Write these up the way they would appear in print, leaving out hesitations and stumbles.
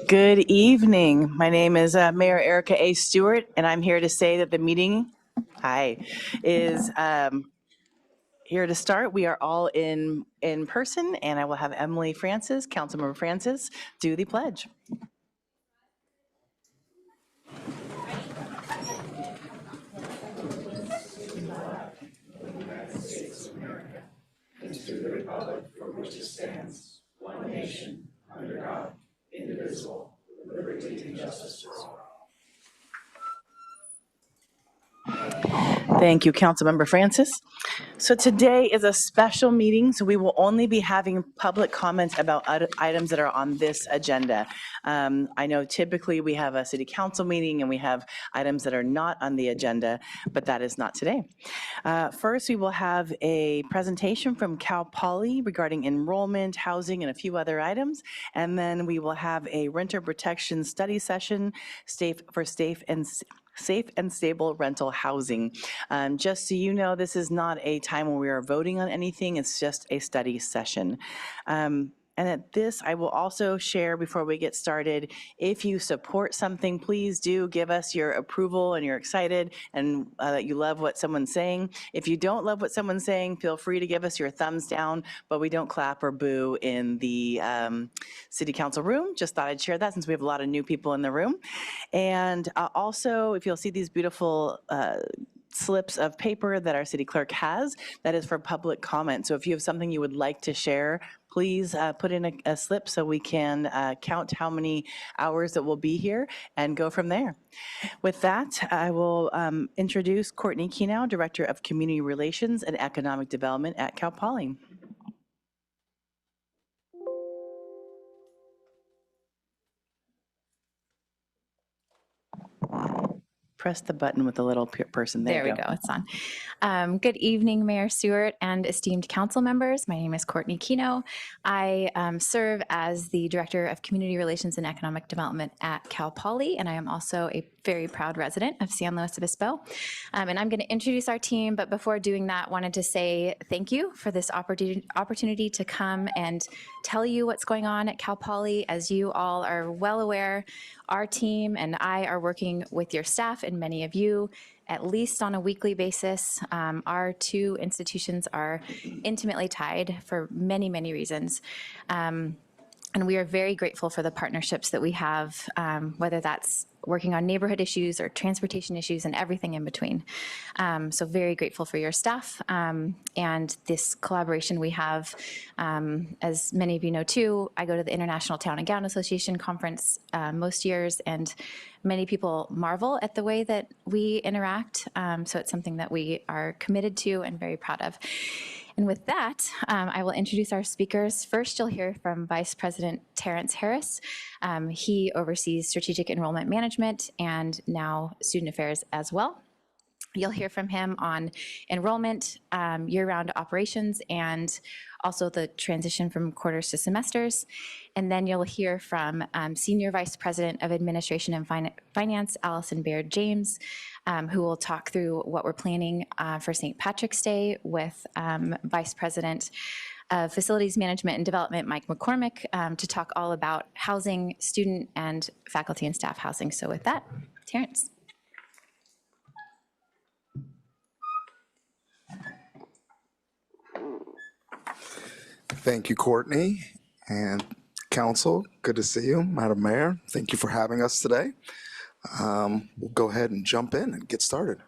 Good evening. My name is Mayor Erica A. Stewart, and I'm here to say that the meeting, is here to start. We are all in person, and I will have Emily Francis, Councilmember Francis, do the pledge. Thank you, Councilmember Francis. So today is a special meeting, so we will only be having public comments about items that are on this agenda. I know typically we have a city council meeting and we have items that are not on the agenda, but that is not today. First, we will have a presentation from Cal Poly regarding enrollment, housing, and a few other items. And then we will have a renter protection study session for safe and stable rental housing. Just so you know, this is not a time where we are voting on anything. It's just a study session. And at this, I will also share before we get started, if you support something, please do give us your approval and you're excited and that you love what someone's saying. If you don't love what someone's saying, feel free to give us your thumbs down, but we don't clap or boo in the city council room. Just thought I'd share that since we have a lot of new people in the room. And also, if you'll see these beautiful slips of paper that our city clerk has, that is for public comment. So if you have something you would like to share, please put in a slip so we can count how many hours that we'll be here and go from there. With that, I will introduce Courtney Kenow, Director of Community Relations and Economic Development at Cal Poly. Press the button with the little person. There we go. It's on. Good evening, Mayor Stewart and esteemed council members. My name is Courtney Kenow. I serve as the Director of Community Relations and Economic Development at Cal Poly, and I am also a very proud resident of San Luis Obispo. And I'm going to introduce our team, but before doing that, wanted to say thank you for this opportunity to come and tell you what's going on at Cal Poly. As you all are well aware, our team and I are working with your staff and many of you at least on a weekly basis. Our two institutions are intimately tied for many, many reasons. And we are very grateful for the partnerships that we have, whether that's working on neighborhood issues or transportation issues and everything in between. So very grateful for your staff and this collaboration we have. As many of you know too, I go to the International Town and Gown Association conference most years, and many people marvel at the way that we interact. So it's something that we are committed to and very proud of. And with that, I will introduce our speakers. First, you'll hear from Vice President Terrence Harris. He oversees strategic enrollment management and now student affairs as well. You'll hear from him on enrollment, year-round operations, and also the transition from quarters to semesters. And then you'll hear from Senior Vice President of Administration and Finance, Allison Baird James, who will talk through what we're planning for St. Patrick's Day with Vice President of Facilities Management and Development, Mike McCormick, to talk all about housing, student and faculty and staff housing. So with that, Terrence. Thank you, Courtney, and council. Good to see you, Madam Mayor. Thank you for having us today. We'll go ahead and jump in and get started.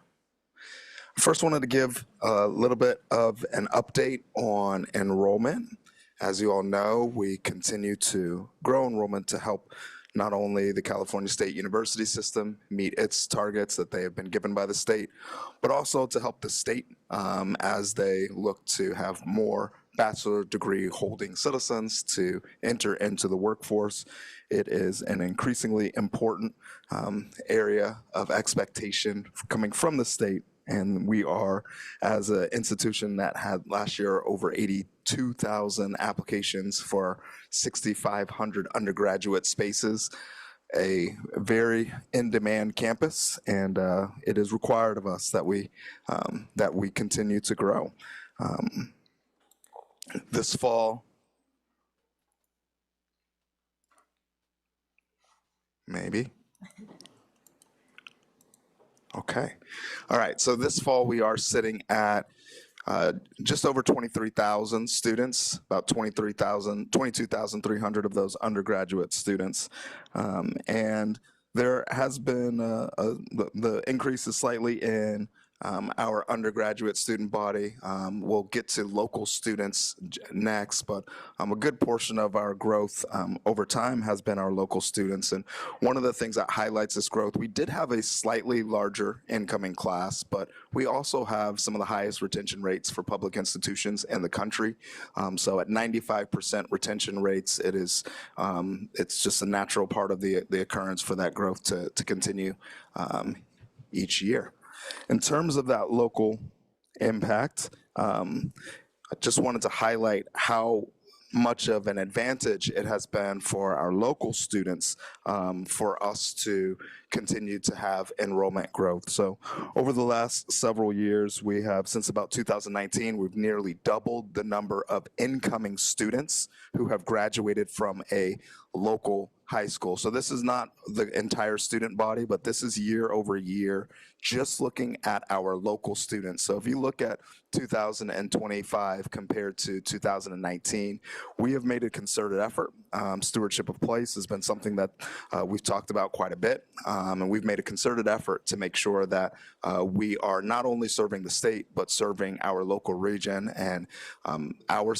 First, wanted to give a little bit of an update on enrollment. As you all know, we continue to grow enrollment to help not only the California State University system meet its targets that they have been given by the state, but also to help the state as they look to have more bachelor degree holding citizens to enter into the workforce. It is an increasingly important area of expectation coming from the state. And we are, as an institution that had last year over 82,000 applications for 6,500 undergraduate spaces, a very in-demand campus, and it is required of us that we continue to grow. This fall, Maybe. Okay. All right. So this fall we are sitting at just over 23,000 students, about 22,300 of those undergraduate students. And there has been the increase is slightly in our undergraduate student body. We'll get to local students next, but a good portion of our growth over time has been our local students. And one of the things that highlights this growth, we did have a slightly larger incoming class, but we also have some of the highest retention rates for public institutions in the country. So at 95% retention rates, it's just a natural part of the occurrence for that growth to continue each year. In terms of that local impact, I just wanted to highlight how much of an advantage it has been for our local students for us to continue to have enrollment growth. So over the last several years, we have, since about 2019, we've nearly doubled the number of incoming students who have graduated from a local high school. So this is not the entire student body, but this is year over year, just looking at our local students. So if you look at 2025 compared to 2019, we have made a concerted effort. Stewardship of place has been something that we've talked about quite a bit, and we've made a concerted effort to make sure that we are not only serving the state, but serving our local region, and our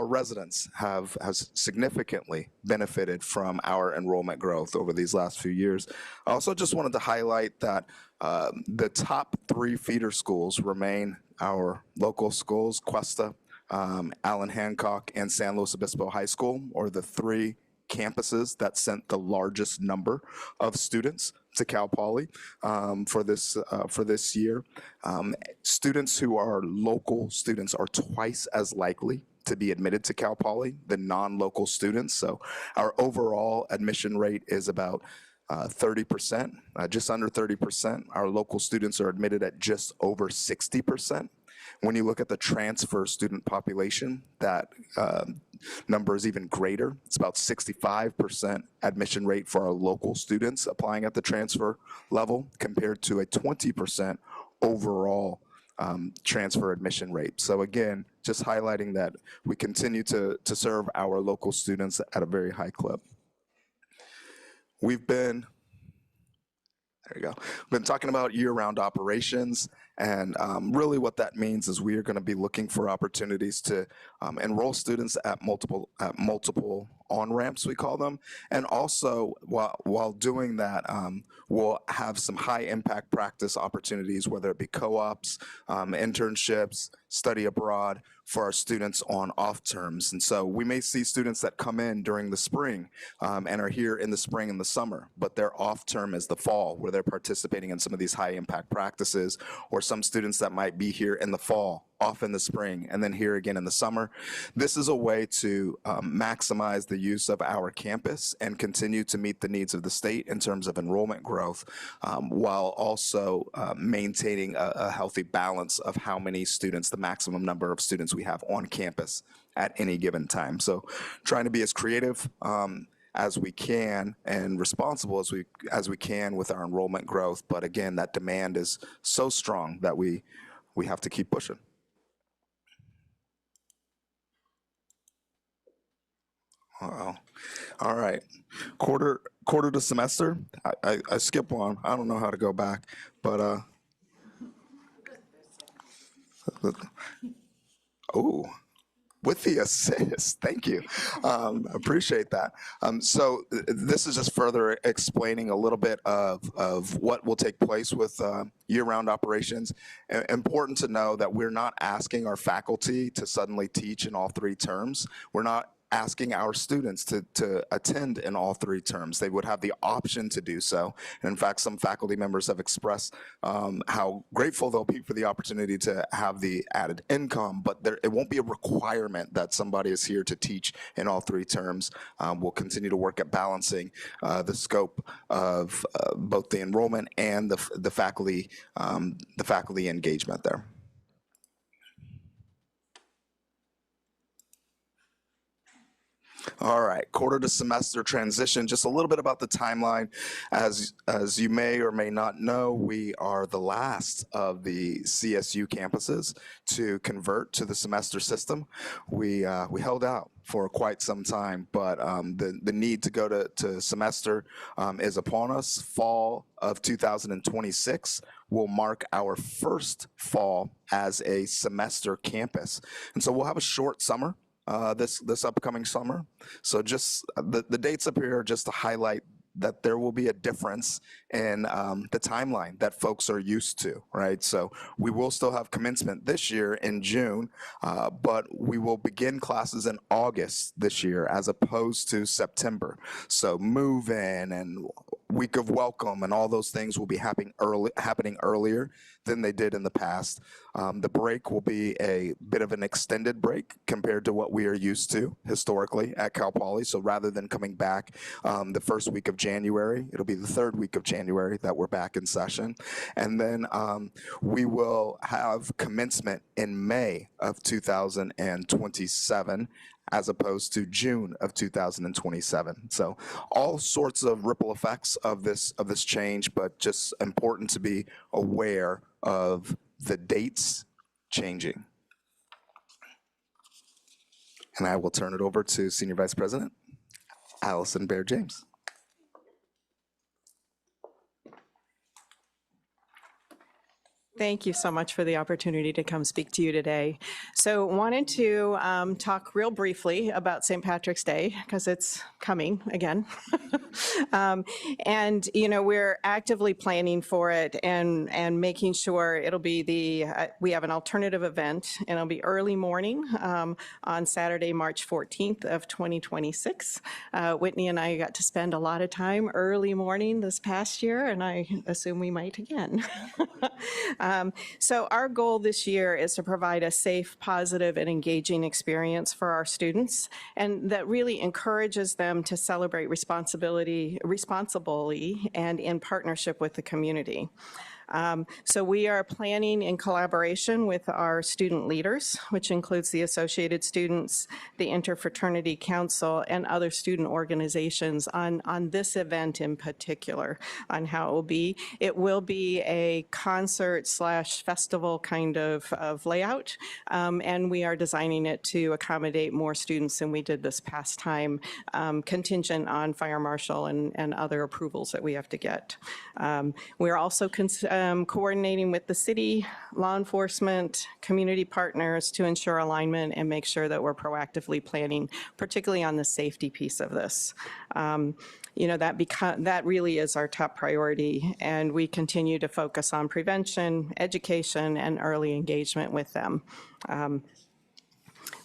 residents have significantly benefited from our enrollment growth over these last few years. I also just wanted to highlight that the top 3 feeder schools remain our local schools: Cuesta, Allen Hancock, and San Luis Obispo High School, or the 3 campuses that sent the largest number of students to Cal Poly for this year. Students who are local students are twice as likely to be admitted to Cal Poly than non-local students. So our overall admission rate is about 30%, just under 30%. Our local students are admitted at just over 60%. When you look at the transfer student population, that number is even greater. It's about 65% admission rate for our local students applying at the transfer level, compared to a 20% overall transfer admission rate. So again, just highlighting that we continue to serve our local students at a very high clip. We've been talking about year-round operations, and really what that means is we are going to be looking for opportunities to enroll students at multiple on-ramps, we call them, and also while doing that, we'll have some high-impact practice opportunities, whether it be co-ops, internships, study abroad, for our students on off terms. And so we may see students that come in during the spring and are here in the spring and the summer, but their off term is the fall, where they're participating in some of these high impact practices, or some students that might be here in the fall, off in the spring, and then here again in the summer. This is a way to maximize the use of our campus and continue to meet the needs of the state in terms of enrollment growth, while also maintaining a healthy balance of how many students, the maximum number of students we have on campus at any given time. So trying to be as creative as we can and responsible as we can with our enrollment growth. But again, that demand is so strong that we have to keep pushing. Uh-oh. All right. Quarter to semester. I skip one. I don't know how to go back, but oh, with the assist. Thank you. Appreciate that. So this is just further explaining a little bit of what will take place with year-round operations. Important to know that we're not asking our faculty to suddenly teach in all 3 terms. We're not asking our students to attend in all 3 terms. They would have the option to do so. And in fact, some faculty members have expressed how grateful they'll be for the opportunity to have the added income, but it won't be a requirement that somebody is here to teach in all 3 terms. We'll continue to work at balancing the scope of both the enrollment and the faculty engagement there. All right, quarter to semester transition. Just a little bit about the timeline. As you may or may not know, we are the last of the CSU campuses to convert to the semester system. We held out for quite some time, but the need to go to semester is upon us. Fall of 2026 will mark our first fall as a semester campus, and so we'll have a short summer. This upcoming summer. So just the dates up here are just to highlight that there will be a difference in the timeline that folks are used to, right? So we will still have commencement this year in June, but we will begin classes in August this year as opposed to September. So move in and week of welcome and all those things will be happening earlier than they did in the past. The break will be a bit of an extended break compared to what we are used to historically at Cal Poly. So rather than coming back the first week of January, it'll be the third week of January that we're back in session. And then we will have commencement in May of 2027 as opposed to June of 2027. So all sorts of ripple effects of this change, but just important to be aware of the dates changing. And I will turn it over to Senior Vice President Allison Baird James. Thank you so much for the opportunity to come speak to you today. So wanted to talk real briefly about St. Patrick's Day because it's coming again. And, you know, we're actively planning for it and making sure it'll be we have an alternative event and it'll be early morning on Saturday, March 14th of 2026. Whitney and I got to spend a lot of time early morning this past year, and I assume we might again. So our goal this year is to provide a safe, positive, and engaging experience for our students, and that really encourages them to celebrate responsibly and in partnership with the community. So we are planning in collaboration with our student leaders, which includes the Associated Students, the Interfraternity Council, and other student organizations on this event in particular, on how it will be. It will be a concert/festival kind of layout, and we are designing it to accommodate more students than we did this past time, contingent on fire marshal and other approvals that we have to get. We're also coordinating with the city, law enforcement, community partners to ensure alignment and make sure that we're proactively planning, particularly on the safety piece of this. You know, that really is our top priority, and we continue to focus on prevention, education, and early engagement with them.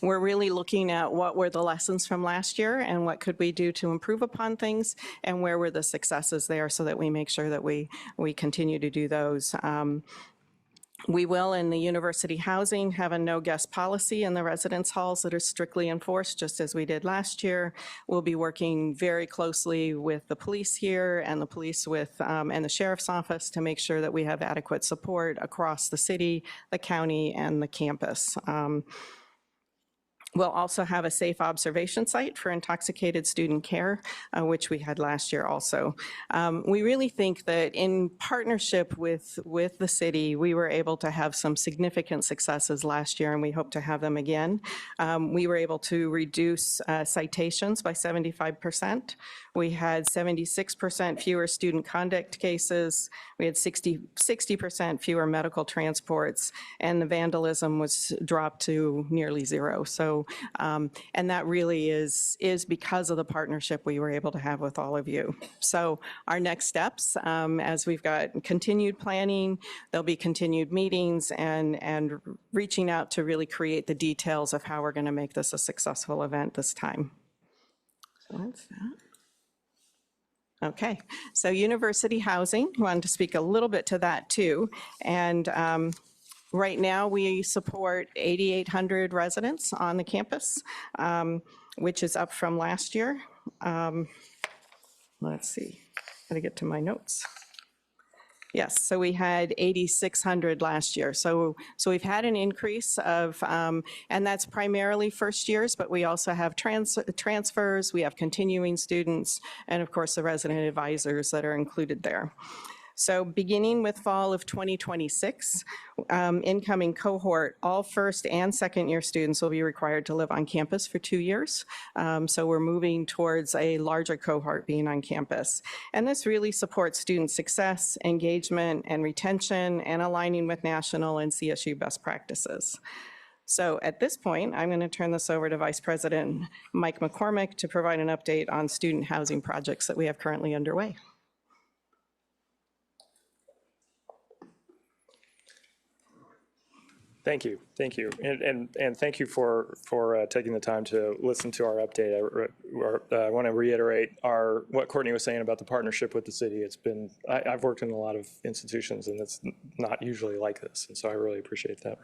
We're really looking at what were the lessons from last year and what could we do to improve upon things and where were the successes there so that we make sure that we continue to do those. We will, in the university housing, have a no guest policy in the residence halls that are strictly enforced, just as we did last year. We'll be working very closely with the police here and the police and the sheriff's office to make sure that we have adequate support across the city, the county, and the campus. We'll also have a safe observation site for intoxicated student care, which we had last year also. We really think that in partnership with the city, we were able to have some significant successes last year, and we hope to have them again. We were able to reduce citations by 75%. We had 76% fewer student conduct cases. We had 60% fewer medical transports, and the vandalism was dropped to nearly zero. So, and that really is because of the partnership we were able to have with all of you. So our next steps, as we've got continued planning, there'll be continued meetings and reaching out to really create the details of how we're going to make this a successful event this time. So that's that. Okay, so university housing, I wanted to speak a little bit to that too. And right now we support 8,800 residents on the campus, which is up from last year. Let's see, gotta get to my notes. Yes, so we had 8,600 last year. So we've had an increase of, and that's primarily first years, but we also have transfers, we have continuing students, and of course the resident advisors that are included there. So beginning with fall of 2026, incoming cohort, all first and second year students will be required to live on campus for 2 years. So we're moving towards a larger cohort being on campus. And this really supports student success, engagement, and retention, and aligning with national and CSU best practices. So at this point, I'm going to turn this over to Vice President Mike McCormick to provide an update on student housing projects that we have currently underway. Thank you, and thank you for taking the time to listen to our update. I want to reiterate what Courtney was saying about the partnership with the city. It's been I've worked in a lot of institutions, and it's not usually like this, and so I really appreciate that.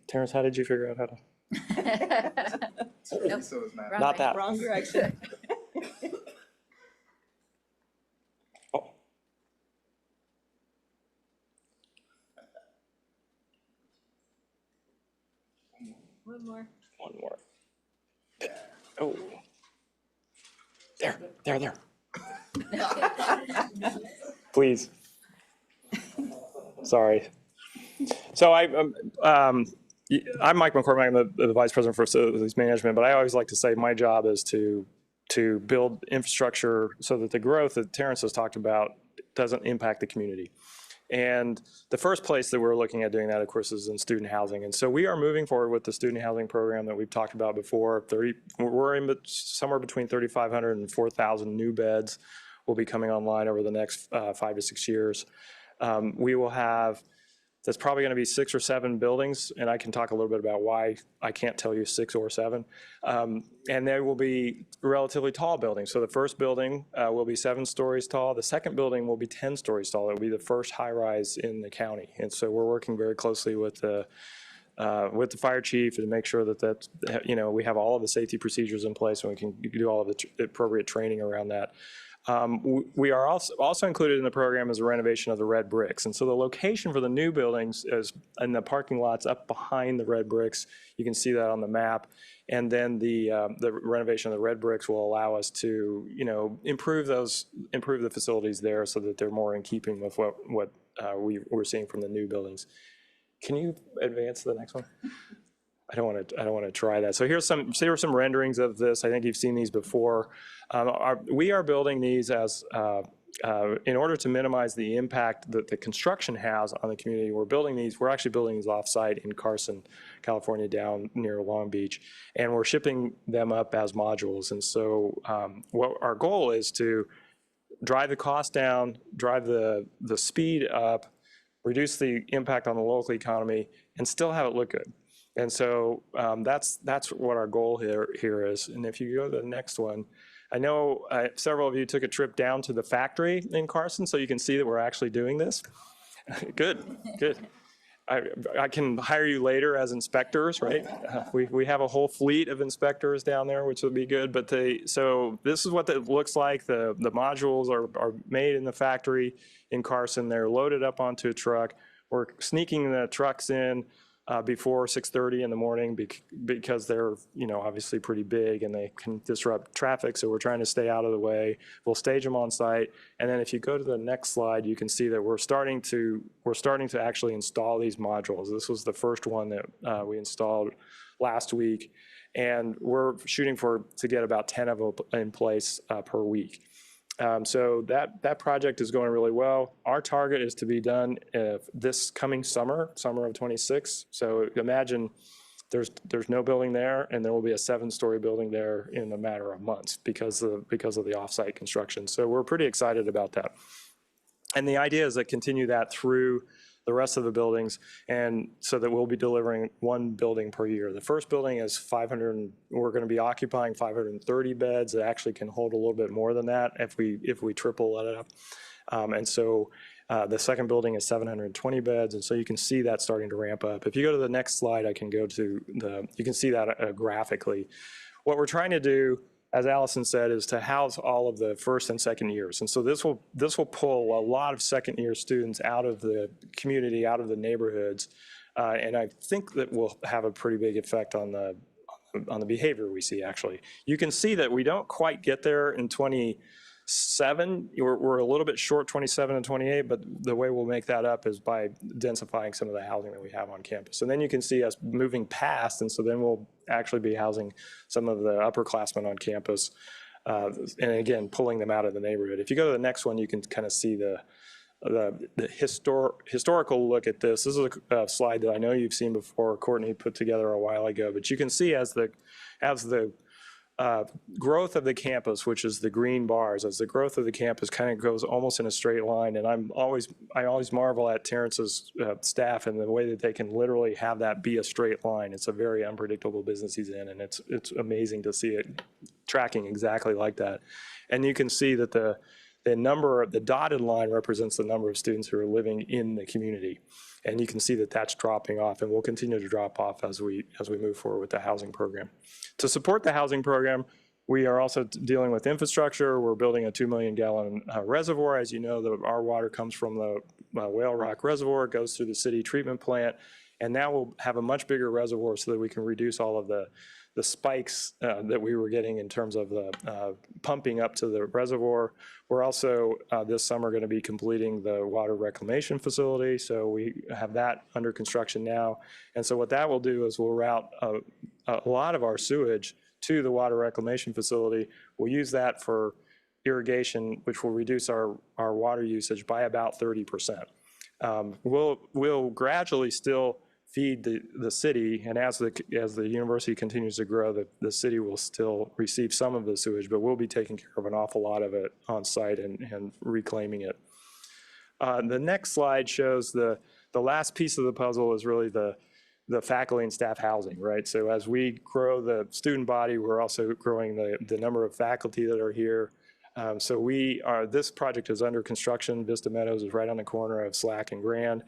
Terrence, how did you figure out how to? Not that. Wrong direction. Oh. One more. One more. Oh. There. Please. Sorry. So I'm Mike McCormick. I'm the Vice President for Facilities Management, but I always like to say my job is to build infrastructure so that the growth that Terrence has talked about doesn't impact the community. And the first place that we're looking at doing that, of course, is in student housing. And so we are moving forward with the student housing program that we've talked about before. We're in somewhere between 3,500 and 4,000 new beds will be coming online over the next 5 to 6 years. We will have, that's probably going to be 6 or 7 buildings, and I can talk a little bit about why I can't tell you 6 or 7. And they will be relatively tall buildings. So the first building will be 7 stories tall. The second building will be 10 stories tall. It will be the first high-rise in the county. And so we're working very closely with the fire chief to make sure that we have all of the safety procedures in place and we can do all of the appropriate training around that. We are also included in the program is a renovation of the red bricks. And so the location for the new buildings is in the parking lots up behind the red bricks. You can see that on the map. And then the renovation of the red bricks will allow us to, improve the facilities there so that they're more in keeping with what we're seeing from the new buildings. Can you advance to the next one? I don't want to try that. So here are some renderings of this. I think you've seen these before. We are building these as in order to minimize the impact that the construction has on the community. We're actually building these offsite in Carson, California, down near Long Beach, and we're shipping them up as modules. And so what our goal is to drive the cost down, drive the speed up, reduce the impact on the local economy, and still have it look good. And so that's what our goal here is. And if you go to the next one, I know several of you took a trip down to the factory in Carson, so you can see that we're actually doing this. Good. I can hire you later as inspectors, right? We have a whole fleet of inspectors down there, which would be good. But so this is what it looks like. The modules are made in the factory in Carson. They're loaded up onto a truck. We're sneaking the trucks in before 6:30 in the morning because they're obviously pretty big and they can disrupt traffic. So we're trying to stay out of the way. We'll stage them on site, and then if you go to the next slide, you can see that we're starting to actually install these modules. This was the first one that we installed last week, and we're shooting to get about 10 of them in place per week. So that project is going really well. Our target is to be done this coming summer of 26. So imagine there's no building there, and there will be a 7-story building there in a matter of months because of the offsite construction. So we're pretty excited about that. And the idea is to continue that through the rest of the buildings, and so that we'll be delivering 1 building per year. The first building is 500, we're going to be occupying 530 beds. It actually can hold a little bit more than that if we triple it up. And so the second building is 720 beds, and so you can see that starting to ramp up. If you go to the next slide, you can see that graphically. What we're trying to do as Allison said, is to house all of the first and second years. And so this will pull a lot of second year students out of the community, out of the neighborhoods. And I think that will have a pretty big effect on the behavior we see, actually. You can see that we don't quite get there in 27. We're a little bit short 27 and 28, but the way we'll make that up is by densifying some of the housing that we have on campus. And then you can see us moving past, and so then we'll actually be housing some of the upperclassmen on campus, and again, pulling them out of the neighborhood. If you go to the next one, you can kind of see the historical look at this. This is a slide that I know you've seen before. Courtney put together a while ago, but you can see as the growth of the campus, which is the green bars, as the growth of the campus kind of goes almost in a straight line. And I always marvel at Terrence's staff and the way that they can literally have that be a straight line. It's a very unpredictable business he's in, and it's amazing to see it tracking exactly like that. And you can see that the dotted line represents the number of students who are living in the community. And you can see that that's dropping off, and will continue to drop off as we move forward with the housing program. To support the housing program, we are also dealing with infrastructure. We're building a 2 million gallon reservoir. As you know, our water comes from the Whale Rock Reservoir, goes through the city treatment plant, and now we'll have a much bigger reservoir so that we can reduce all of the spikes that we were getting in terms of the pumping up to the reservoir. We're also this summer going to be completing the water reclamation facility. So we have that under construction now. And so what that will do is we'll route a lot of our sewage to the water reclamation facility. We'll use that for irrigation, which will reduce our water usage by about 30%. We'll gradually still feed the city, and as the university continues to grow, the city will still receive some of the sewage, but we'll be taking care of an awful lot of it on site and reclaiming it. The next slide shows the last piece of the puzzle is really the faculty and staff housing, right? So as we grow the student body, we're also growing the number of faculty that are here. So this project is under construction. Vista Meadows is right on the corner of Slack and Grand.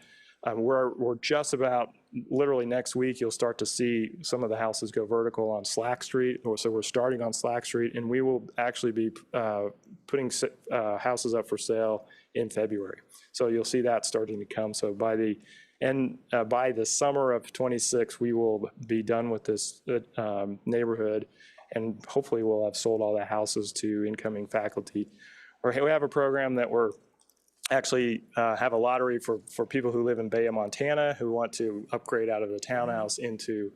We're just about, literally next week, you'll start to see some of the houses go vertical on Slack Street. So we're starting on Slack Street, and we will actually be putting houses up for sale in February. So you'll see that starting to come. So by the summer of 26, we will be done with this neighborhood, and hopefully we'll have sold all the houses to incoming faculty. We have a program that we're actually have a lottery for people who live in Baya, Montana, who want to upgrade out of the townhouse into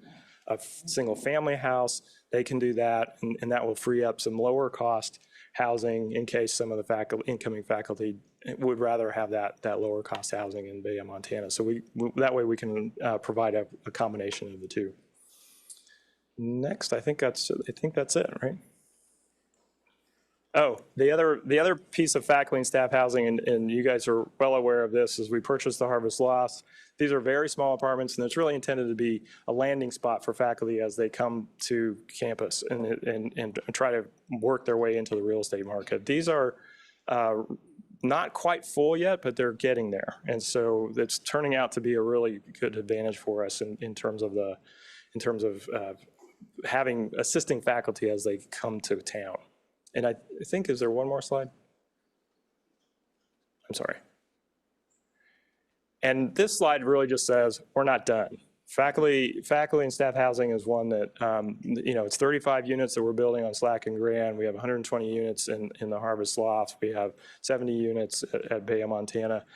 a single family house. They can do that, and that will free up some lower cost housing in case some of the incoming faculty would rather have that lower cost housing in Baya, Montana. So that way we can provide a combination of the two. Next, I think that's it, right? Oh, the other piece of faculty and staff housing, and you guys are well aware of this, is we purchased the Harvest Lofts. These are very small apartments, and it's really intended to be a landing spot for faculty as they come to campus and try to work their way into the real estate market. These are not quite full yet, but they're getting there, and so it's turning out to be a really good advantage for us in terms of having assisting faculty as they come to town. And I think, is there one more slide? I'm sorry. And this slide really just says, we're not done. Faculty and staff housing is one that, it's 35 units that we're building on Slack and Grand. We have 120 units in the Harvest Lofts. We have 70 units at Baya, Montana.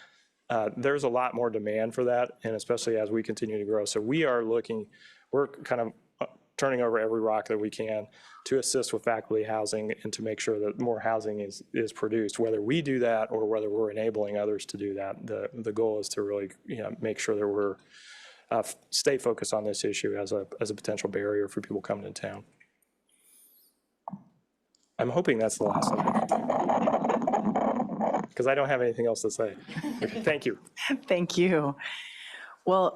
There's a lot more demand for that, and especially as we continue to grow. So we're kind of turning over every rock that we can to assist with faculty housing and to make sure that more housing is produced. Whether we do that or whether we're enabling others to do that, the goal is to really make sure that we're stay focused on this issue as a potential barrier for people coming to town. I'm hoping that's the last slide, because I don't have anything else to say. Thank you. Thank you. Well,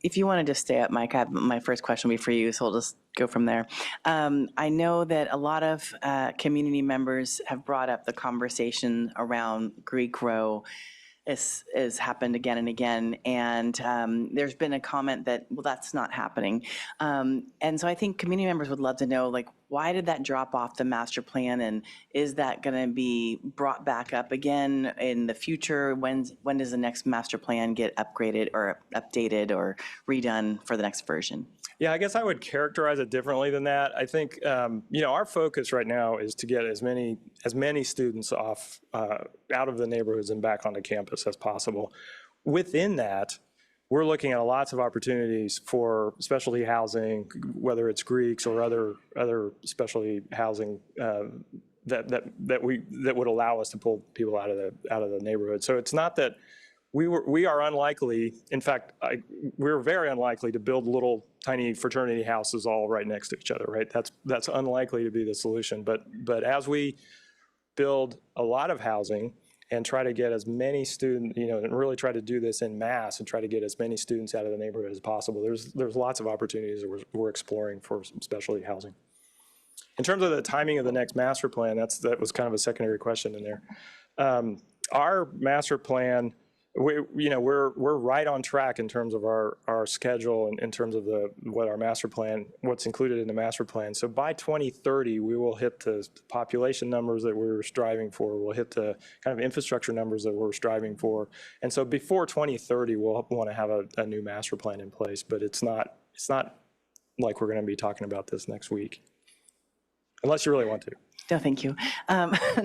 if you want to just stay up, Mike, my first question will be for you, so we'll just go from there. I know that a lot of community members have brought up the conversation around Greek Row. Has happened again and again, and there's been a comment that, well, that's not happening. And so I think community members would love to know, like, why did that drop off the master plan? And is that going to be brought back up again in the future? When does the next master plan get upgraded or updated or redone for the next version? Yeah, I guess I would characterize it differently than that. I think our focus right now is to get as many students off out of the neighborhoods and back onto campus as possible. Within that, we're looking at lots of opportunities for specialty housing, whether it's Greeks or other specialty housing that would allow us to pull people out of the neighborhood. So it's not that we are unlikely. In fact, we're very unlikely to build little tiny fraternity houses all right next to each other. Right? That's unlikely to be the solution. But as we build a lot of housing and try to get as many students, and really try to do this in mass and try to get as many students out of the neighborhood as possible, there's lots of opportunities that we're exploring for some specialty housing. In terms of the timing of the next master plan, that was kind of a secondary question in there. Our master plan, we're right on track in terms of our schedule and in terms of what's included in the master plan. So by 2030, we will hit the population numbers that we were striving for. We'll hit the kind of infrastructure numbers that we're striving for. And so before 2030, we'll want to have a new master plan in place. But it's not like we're going to be talking about this next week, unless you really want to. No, thank you.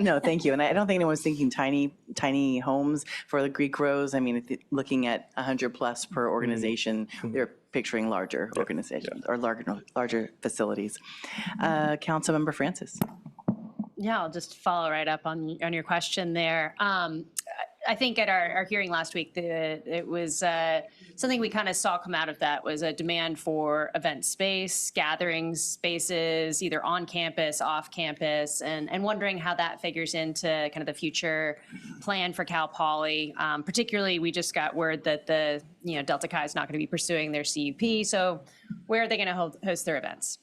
No, thank you. And I don't think anyone's thinking tiny homes for the Greek Rose. I mean, looking at 100 plus per organization, they're picturing larger organizations or larger facilities. Councilmember Francis. Yeah, I'll just follow right up on your question there. I think at our hearing last week, it was something we kind of saw come out of that was a demand for event space, gathering spaces, either on campus, off campus, and wondering how that figures into kind of the future plan for Cal Poly. Particularly, we just got word that the Delta Chi is not going to be pursuing their CUP. So where are they going to host their events?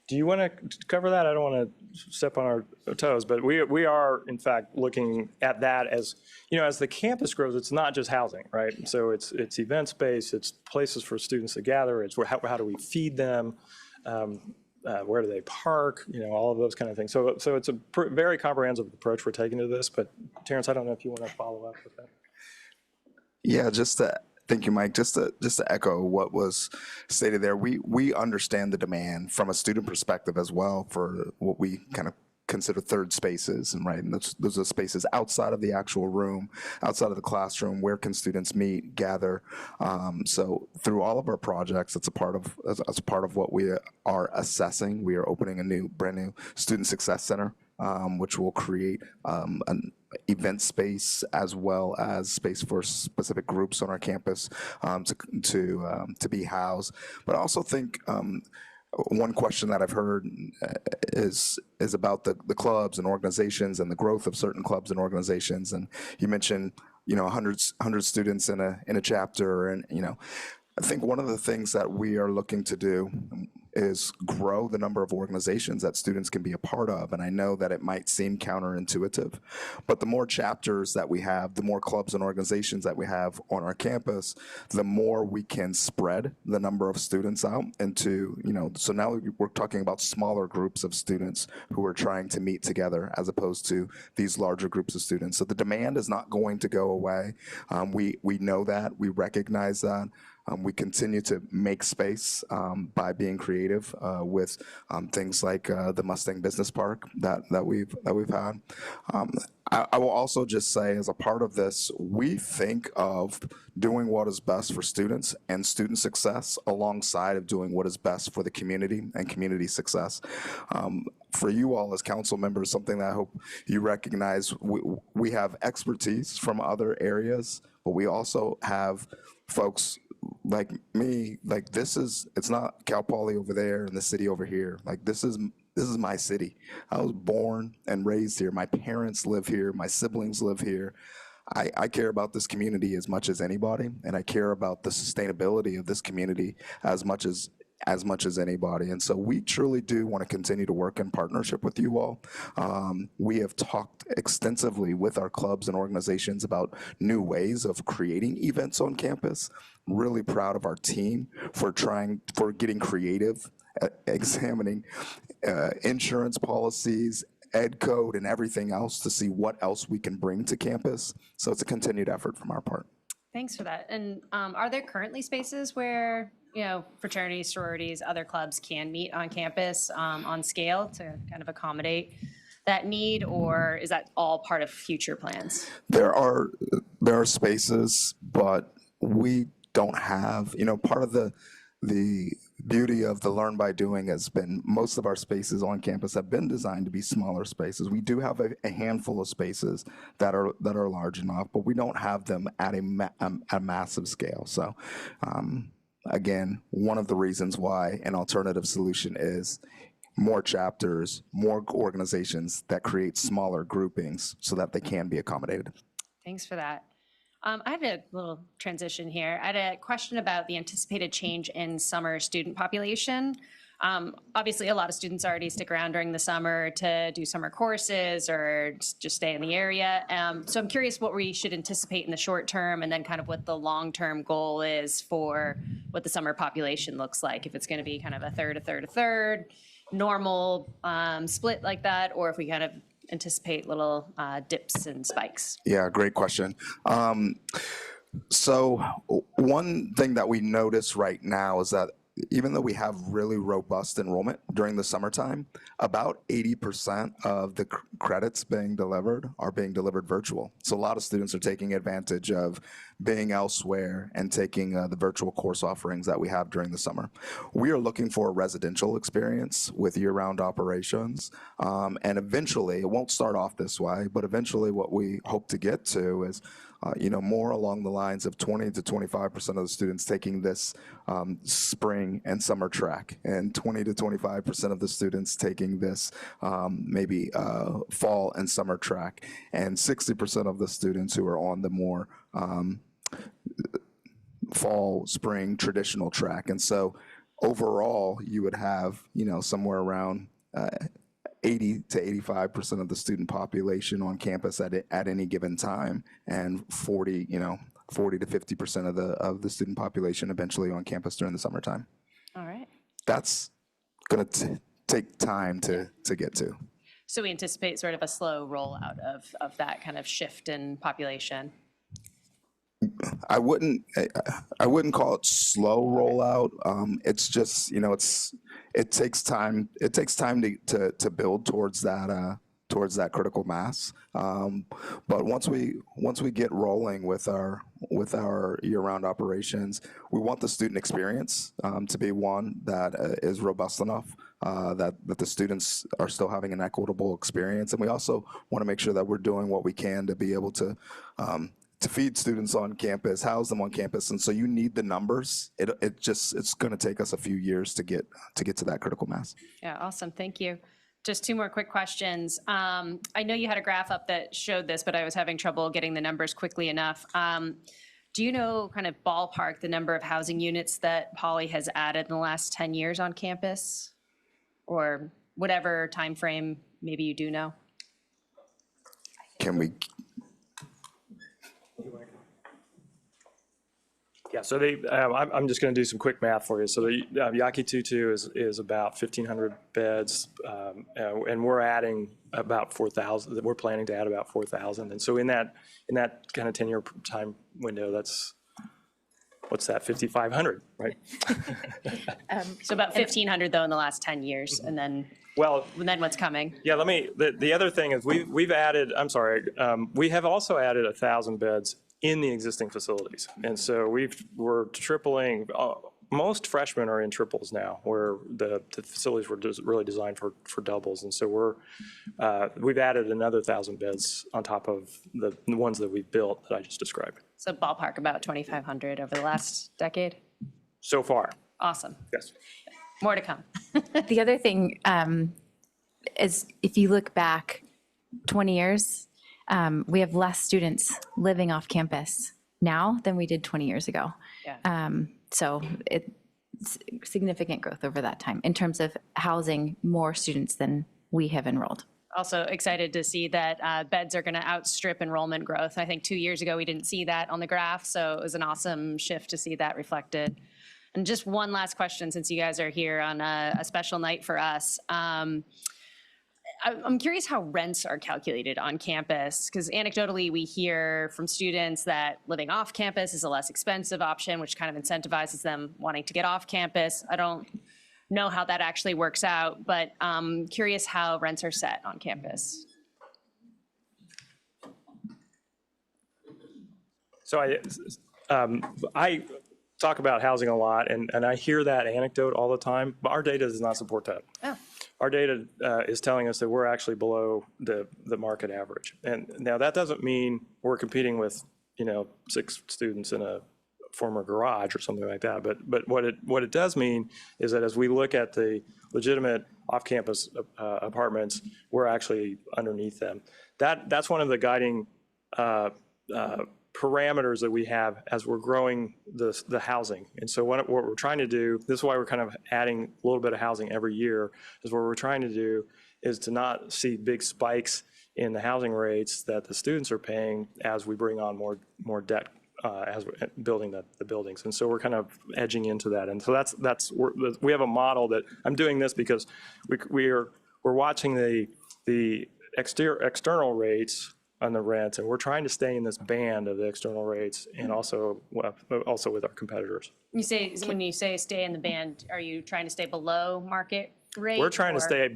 Do you want to cover that? I don't want to step on our toes, but we are in fact looking at that as the campus grows. It's not just housing, right? So it's event space, it's places for students to gather. It's how do we feed them? Where do they park? All of those kind of things. So it's a very comprehensive approach we're taking to this. But Terrence, I don't know if you want to follow up with that. Yeah, thank you, Mike. Just to echo what was stated there, we understand the demand from a student perspective as well for what we kind of consider third spaces, and those are spaces outside of the actual room, outside of the classroom. Where can students meet, gather? So through all of our projects, as a part of what we are assessing, we are opening a brand new student success center, which will create an event space as well as space for specific groups on our campus to be housed. But I also think one question that I've heard is about the clubs and organizations and the growth of certain clubs and organizations. And you mentioned 100 students in a chapter, and I think one of the things that we are looking to do is grow the number of organizations that students can be a part of. And I know that it might seem counterintuitive, but the more chapters that we have, the more clubs and organizations that we have on our campus, the more we can spread the number of students out into, so now we're talking about smaller groups of students who are trying to meet together as opposed to these larger groups of students. So the demand is not going to go away. We know that, we recognize that. We continue to make space by being creative with things like the Mustang Business Park that we've had. I will also just say, as a part of this, we think of doing what is best for students and student success alongside of doing what is best for the community and community success. For you all as council members, something that I hope you recognize, we have expertise from other areas, but we also have folks like me. It's not Cal Poly over there and the city over here. This is my city. I was born and raised here. My parents live here. My siblings live here. I care about this community as much as anybody, and I care about the sustainability of this community as much as anybody. And so we truly do want to continue to work in partnership with you all. We have talked extensively with our clubs and organizations about new ways of creating events on campus. Really proud of our team for getting creative examining insurance policies, ed code, and everything else to see what else we can bring to campus. So it's a continued effort from our part. Thanks for that. And are there currently spaces where, fraternities, sororities, other clubs can meet on campus on scale to kind of accommodate that need, or is that all part of future plans? There are spaces, but we don't have, part of the beauty of the Learn by Doing has been most of our spaces on campus have been designed to be smaller spaces. We do have a handful of spaces that are large enough, but we don't have them at a massive scale. So again, one of the reasons why an alternative solution is more chapters, more organizations that create smaller groupings so that they can be accommodated. Thanks for that. I have a little transition here. I had a question about the anticipated change in summer student population. Obviously, a lot of students already stick around during the summer to do summer courses or just stay in the area. So I'm curious what we should anticipate in the short term, and then kind of what the long-term goal is for what the summer population looks like. If it's going to be kind of a third, normal split like that, or if we kind of anticipate little dips and spikes. Yeah, great question. So one thing that we notice right now is that even though we have really robust enrollment during the summertime, about 80% of the credits being delivered are being delivered virtual. So a lot of students are taking advantage of being elsewhere and taking the virtual course offerings that we have during the summer. We are looking for a residential experience with year-round operations. And eventually, it won't start off this way, but eventually what we hope to get to is more along the lines of 20 to 25% of the students taking this spring and summer track, and 20 to 25% of the students taking this maybe fall and summer track, and 60% of the students who are on the more fall, spring, traditional track. And so overall, you would have, somewhere around 80 to 85% of the student population on campus at any given time, and 40 to 50% of the student population eventually on campus during the summertime. All right. That's going to take time to get to. So we anticipate sort of a slow rollout of that kind of shift in population. I wouldn't call it slow rollout. It's just, it takes time. It takes time to build towards that critical mass. But once we get rolling with our year-round operations, we want the student experience to be one that is robust enough that the students are still having an equitable experience, and we also want to make sure that we're doing what we can to be able to feed students on campus, house them on campus. And so you need the numbers. It's going to take us a few years to get to that critical mass. Yeah, awesome. Thank you. Just two more quick questions. I know you had a graph up that showed this, but I was having trouble getting the numbers quickly enough. Do you know kind of ballpark the number of housing units that Poly has added in the last 10 years on campus? Or whatever time frame maybe you do know? Can we? Yeah, so I'm just going to do some quick math for you. So the Yaki Tutu is about 1,500 beds, and we're adding about 4,000. We're planning to add about 4,000. And so in that kind of 10-year time window, what's that, 5,500, right? So about 1,500 though in the last 10 years, and then what's coming? Yeah, the other thing is we've added, we have also added 1,000 beds in the existing facilities. And so we're tripling, most freshmen are in triples now, where the facilities were really designed for doubles. And so we've added another 1,000 beds on top of the ones that we've built that I just described. So ballpark about 2,500 over the last decade? So far. Awesome. Yes. More to come. The other thing is if you look back 20 years, we have less students living off campus now than we did 20 years ago. Yeah. So it's significant growth over that time in terms of housing more students than we have enrolled. Also excited to see that beds are going to outstrip enrollment growth. I think 2 years ago we didn't see that on the graph, so it was an awesome shift to see that reflected. And just one last question, since you guys are here on a special night for us. I'm curious how rents are calculated on campus, because anecdotally we hear from students that living off campus is a less expensive option, which kind of incentivizes them wanting to get off campus. I don't know how that actually works out, but I'm curious how rents are set on campus. So I talk about housing a lot, and I hear that anecdote all the time, but our data does not support that. Oh. Our data is telling us that we're actually below the market average. And now that doesn't mean we're competing with, 6 students in a former garage or something like that. But what it does mean is that as we look at the legitimate off-campus apartments, we're actually underneath them. That's one of the guiding parameters that we have as we're growing the housing. And so what we're trying to do, this is why we're kind of adding a little bit of housing every year, is what we're trying to do is to not see big spikes in the housing rates that the students are paying as we bring on more debt as we're building the buildings. And so we're kind of edging into that. And so we have a model that, I'm doing this because we're watching the external rates on the rents, and we're trying to stay in this band of the external rates, and also with our competitors. When you say stay in the band, are you trying to stay below market rate? We're trying to stay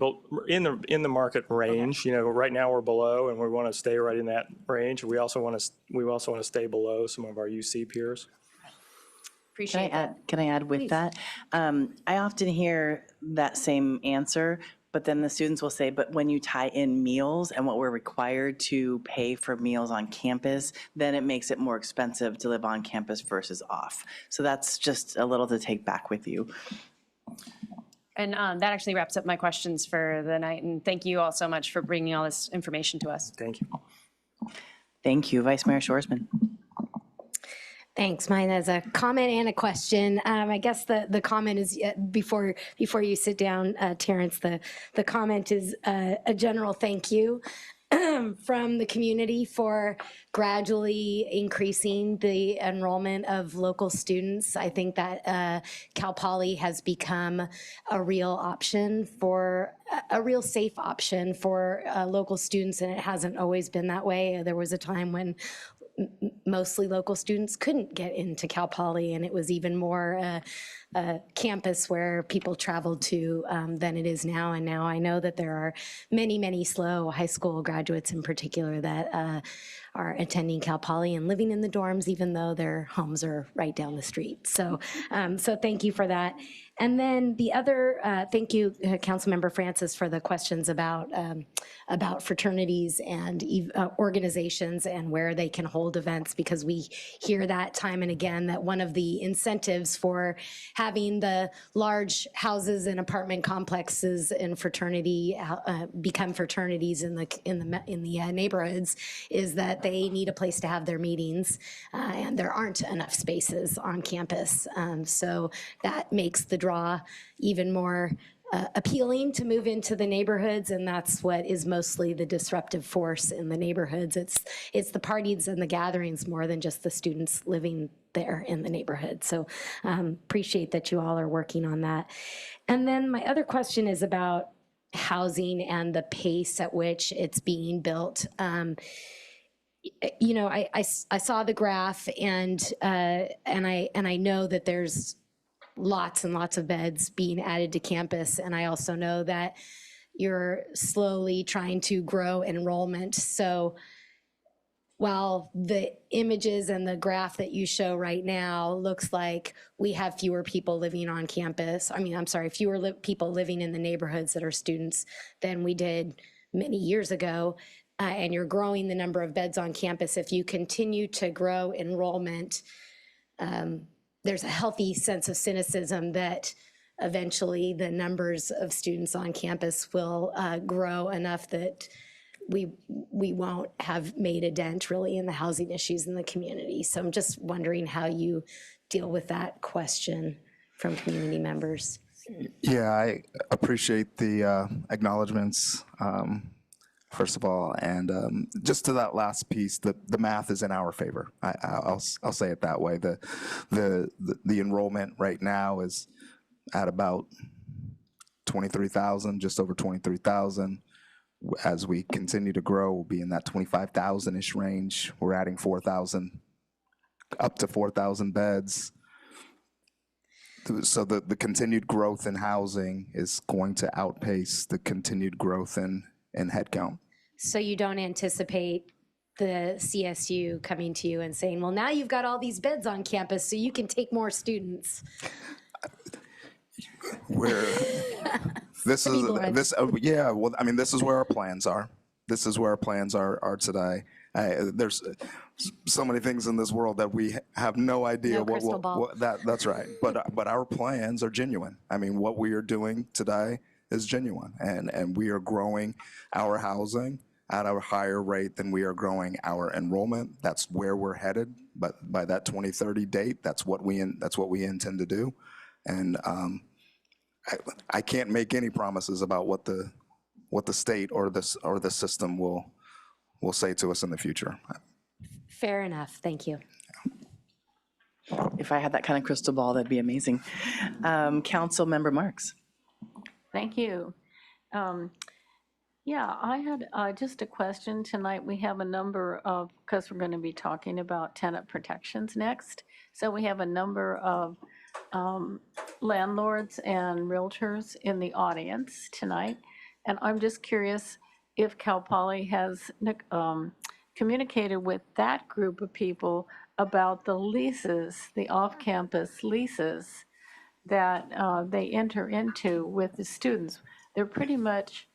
in the market range. Okay. Right now we're below, and we want to stay right in that range. We also want to stay below some of our UC peers. Appreciate that. Can I add with that? I often hear that same answer, but then the students will say, but when you tie in meals and what we're required to pay for meals on campus, then it makes it more expensive to live on campus versus off. So that's just a little to take back with you. And that actually wraps up my questions for the night. And thank you all so much for bringing all this information to us. Thank you. Thank you, Vice Mayor Shorsman. Thanks. Mine is a comment and a question. I guess the comment is before you sit down, Terrence. The comment is a general thank you from the community for gradually increasing the enrollment of local students. I think that Cal Poly has become a real option a real safe option for local students, and it hasn't always been that way. There was a time when mostly local students couldn't get into Cal Poly, and it was even more a campus where people traveled to than it is now. And now I know that there are many, many SLO high school graduates in particular that are attending Cal Poly and living in the dorms, even though their homes are right down the street. So thank you for that. And then the other, thank you, Councilmember Francis, for the questions about fraternities and organizations and where they can hold events, because we hear that time and again, that one of the incentives for having the large houses and apartment complexes and fraternity become fraternities in the neighborhoods is that they need a place to have their meetings, and there aren't enough spaces on campus. So that makes the draw even more appealing to move into the neighborhoods, and that's what is mostly the disruptive force in the neighborhoods. It's the parties and the gatherings more than just the students living there in the neighborhood. So appreciate that you all are working on that. And then my other question is about housing and the pace at which it's being built. I saw the graph, and I know that there's lots and lots of beds being added to campus, and I also know that you're slowly trying to grow enrollment. So while the images and the graph that you show right now looks like we have fewer people living on campus, fewer people living in the neighborhoods that are students than we did many years ago, and you're growing the number of beds on campus, if you continue to grow enrollment, there's a healthy sense of cynicism that eventually the numbers of students on campus will grow enough that we won't have made a dent really in the housing issues in the community. So I'm just wondering how you deal with that question from community members. Yeah, I appreciate the acknowledgements first of all. And just to that last piece, the math is in our favor. I'll say it that way. The enrollment right now is at about 23,000, just over 23,000. As we continue to grow, we'll be in that 25,000-ish range. We're adding 4,000, up to 4,000 beds. So the continued growth in housing is going to outpace the continued growth in headcount. So you don't anticipate the CSU coming to you and saying, well, now you've got all these beds on campus, so you can take more students? This is where our plans are. This is where our plans are today. There's so many things in this world that we have no idea No crystal ball. that's right. But our plans are genuine. I mean, what we are doing today is genuine, and we are growing our housing at a higher rate than we are growing our enrollment. That's where we're headed. But by that 2030 date, that's what we intend to do. And I can't make any promises about what the state or the system will say to us in the future. Fair enough. Thank you. If I had that kind of crystal ball, that'd be amazing. Council Member Marks. Thank you. Yeah, I had just a question tonight. We have a number of, because we're going to be talking about tenant protections next. So we have a number of landlords and realtors in the audience tonight. And I'm just curious if Cal Poly has communicated with that group of people about the leases, the off-campus leases that they enter into with the students. They're pretty much,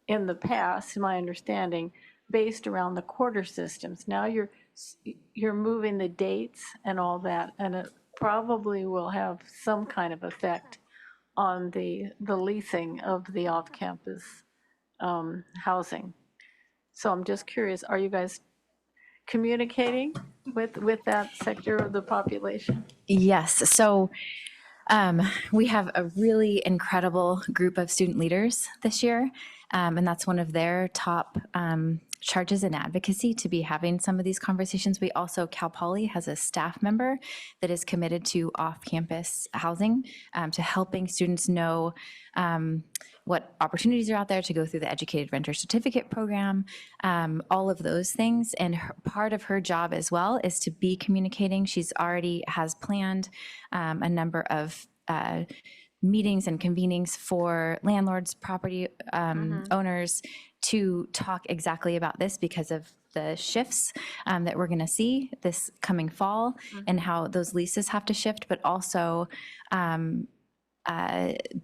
in the past, my understanding, based around the quarter systems. Now you're moving the dates and all that, and it probably will have some kind of effect on the leasing of the off-campus housing. So I'm just curious, are you guys communicating with that sector of the population? Yes. So we have a really incredible group of student leaders this year, and that's one of their top charges in advocacy, to be having some of these conversations. We also, Cal Poly has a staff member that is committed to off-campus housing, to helping students know what opportunities are out there to go through the Educated Renter Certificate program, all of those things. And part of her job as well is to be communicating. She's already has planned a number of meetings and convenings for landlords, property owners, to talk exactly about this because of the shifts that we're going to see this coming fall, and how those leases have to shift, but also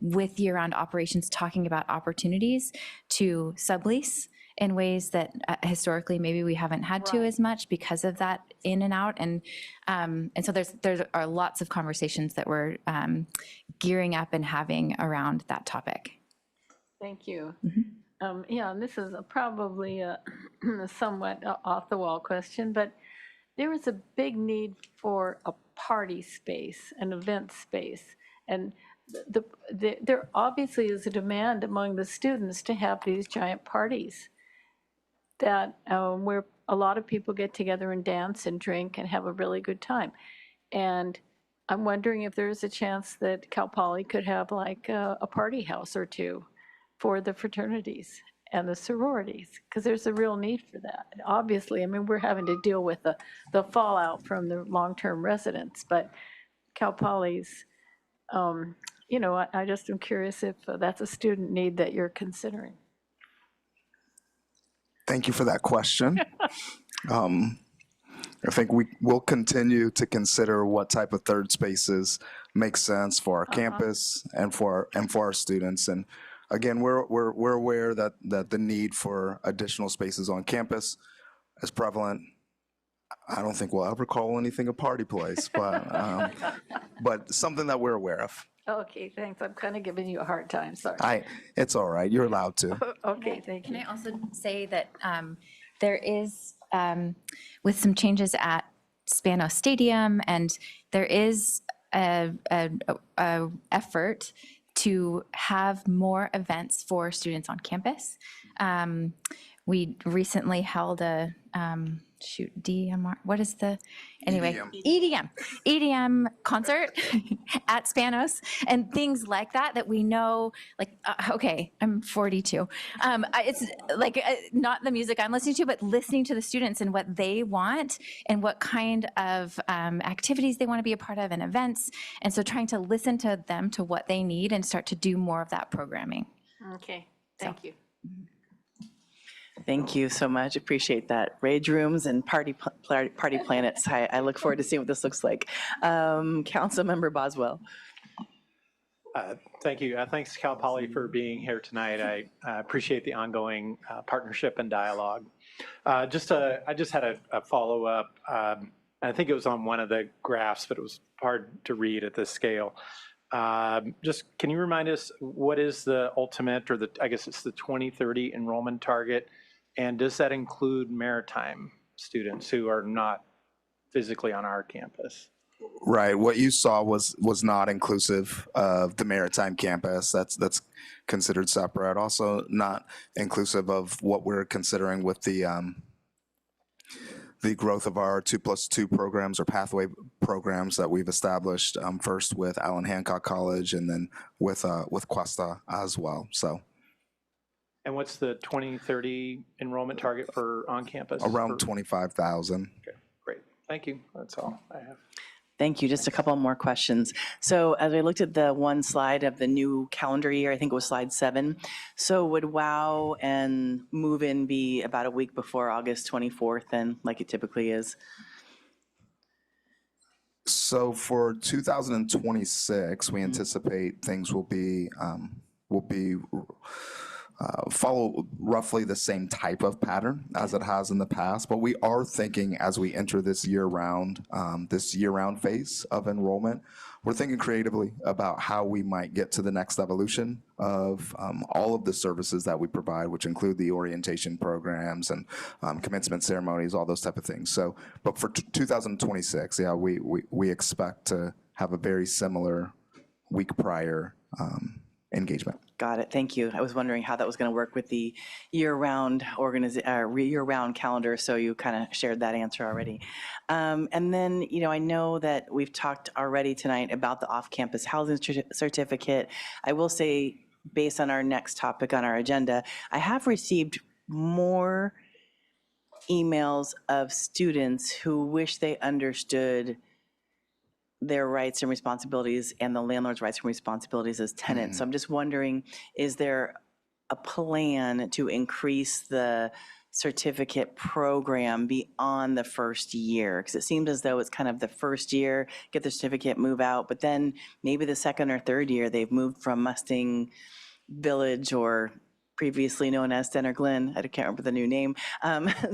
with year-round operations, talking about opportunities to sublease in ways that historically maybe we haven't had to as much because of that in and out. And so there are lots of conversations that we're gearing up and having around that topic. Thank you. Yeah, and this is probably a somewhat off-the-wall question, but there is a big need for a party space, an event space. And there obviously is a demand among the students to have these giant parties that where a lot of people get together and dance and drink and have a really good time. And I'm wondering if there's a chance that Cal Poly could have like a party house or two for the fraternities and the sororities, because there's a real need for that. Obviously, I mean, we're having to deal with the fallout from the long-term residents, but Cal Poly's, you know, I just am curious if that's a student need that you're considering. Thank you for that question. I think we will continue to consider what type of third spaces make sense for our campus and for our students. And again, we're aware that the need for additional spaces on campus is prevalent. I don't think we'll ever call anything a party place, but something that we're aware of. Okay, thanks. I'm kind of giving you a hard time, sorry. It's all right. You're allowed to. Okay, thank Can you. I also say that there is, with some changes at Spano Stadium, and there is a effort to have more events for students on campus. we recently held a, DMR, what is the, anyway, EDM concert at Spanos and things like that, that we know, like, okay, I'm 42. It's like not the music I'm listening to, but listening to the students and what they want and what kind of activities they want to be a part of and events. And so trying to listen to them, to what they need, and start to do more of that programming. Okay, thank you. Thank you so much. Appreciate that. Rage rooms and party planets. I look forward to seeing what this looks like. Councilmember Boswell. Thank you. Thanks, Cal Poly, for being here tonight. I appreciate the ongoing partnership and dialogue. I just had a follow-up. I think it was on one of the graphs, but it was hard to read at this scale. Just can you remind us what is the ultimate, or I guess it's the 2030 enrollment target, and does that include maritime students who are not physically on our campus? Right. What you saw was not inclusive of the Maritime campus. That's considered separate. Also not inclusive of what we're considering with the growth of our 2+2 programs or pathway programs that we've established, first with Allen Hancock College and then with Cuesta as well. So. And what's the 2030 enrollment target for on-campus? Around 25,000. Okay, great. Thank you. That's all I have. Thank you. Just a couple more questions. So as I looked at the one slide of the new calendar year, I think it was slide 7. So would WOW and move-in be about a week before August 24th then, like it typically is? So for 2026, we anticipate things will be follow roughly the same type of pattern as it has in the past, but we are thinking as we enter this year-round phase of enrollment, we're thinking creatively about how we might get to the next evolution of all of the services that we provide, which include the orientation programs and commencement ceremonies, all those type of things. So, but for 2026, yeah, we expect to have a very similar week prior engagement. Got it. Thank you. I was wondering how that was going to work with the year-round year-round calendar, so you kind of shared that answer already. And then, I know that we've talked already tonight about the off-campus housing certificate. I will say, based on our next topic on our agenda, I have received more emails of students who wish they understood their rights and responsibilities and the landlord's rights and responsibilities as tenants. So I'm just wondering, is there a plan to increase the certificate program beyond the first year? Because it seems as though it's kind of the first year, get the certificate, move out, but then maybe the second or third year they've moved from Mustang Village or previously known as Center Glen. I can't remember the new name.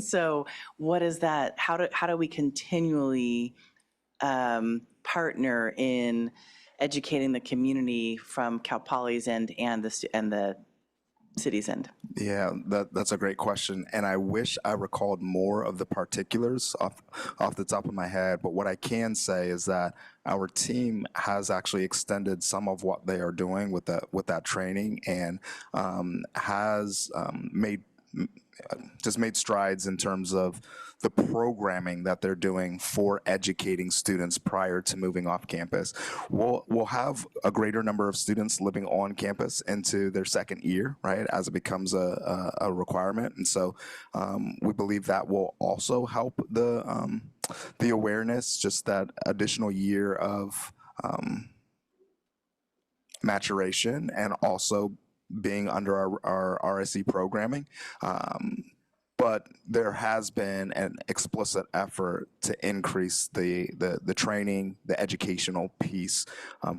So what is that? How do we continually partner in educating the community from Cal Poly's end and the city's end? Yeah, that's a great question, and I wish I recalled more of the particulars off the top of my head. But what I can say is that our team has actually extended some of what they are doing with that training, and has made strides in terms of the programming that they're doing for educating students prior to moving off campus. We'll have a greater number of students living on campus into their second year, right, as it becomes a requirement. And so we believe that will also help the awareness, just that additional year of maturation, and also being under our RSE programming. But there has been an explicit effort to increase the training, the educational piece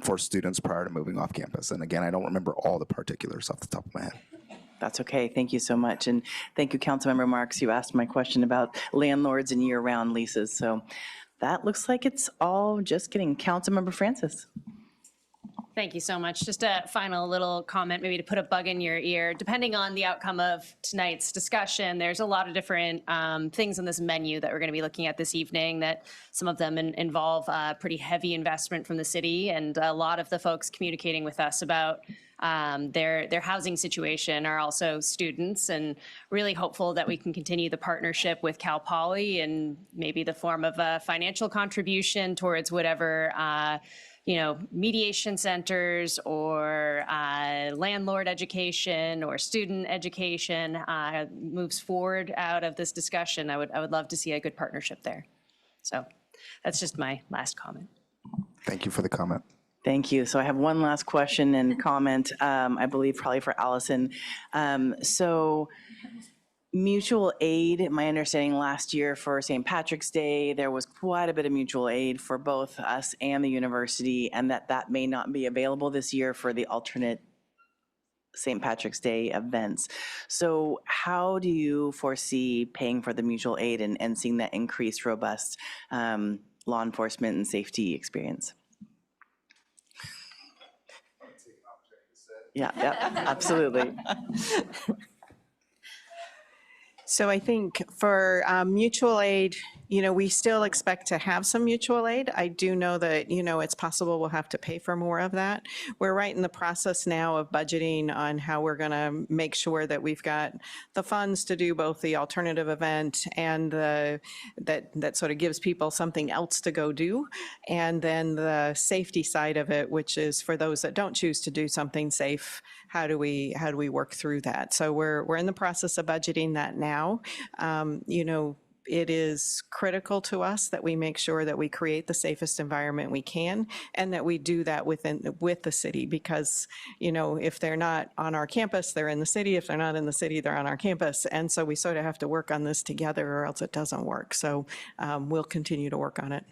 for students prior to moving off campus. And again, I don't remember all the particulars off the top of my head. That's okay. Thank you so much. And thank you, Councilmember Marks. You asked my question about landlords and year-round leases. So that looks like it's all just getting. Councilmember Francis. Thank you so much. Just a final little comment, maybe to put a bug in your ear. Depending on the outcome of tonight's discussion, there's a lot of different things on this menu that we're going to be looking at this evening, that some of them involve pretty heavy investment from the city, and a lot of the folks communicating with us about their housing situation are also students, and really hopeful that we can continue the partnership with Cal Poly in maybe the form of a financial contribution towards whatever mediation centers or landlord education or student education moves forward out of this discussion. I would love to see a good partnership there. So that's just my last comment. Thank you for the comment. Thank you. So I have one last question and comment, I believe probably for Allison. So mutual aid, my understanding last year for St. Patrick's Day, there was quite a bit of mutual aid for both us and the university, and that may not be available this year for the alternate St. Patrick's Day events. So how do you foresee paying for the mutual aid and seeing that increased, robust law enforcement and safety experience? Yeah, absolutely. So I think for mutual aid, we still expect to have some mutual aid. I do know that, it's possible we'll have to pay for more of that. We're right in the process now of budgeting on how we're going to make sure that we've got the funds to do both the alternative event and that sort of gives people something else to go do. And then the safety side of it, which is for those that don't choose to do something safe, how do we work through that? So we're in the process of budgeting that now. It is critical to us that we make sure that we create the safest environment we can, and that we do that with the city, because, if they're not on our campus, they're in the city. If they're not in the city, they're on our campus. And so we sort of have to work on this together, or else it doesn't work. So we'll continue to work on it.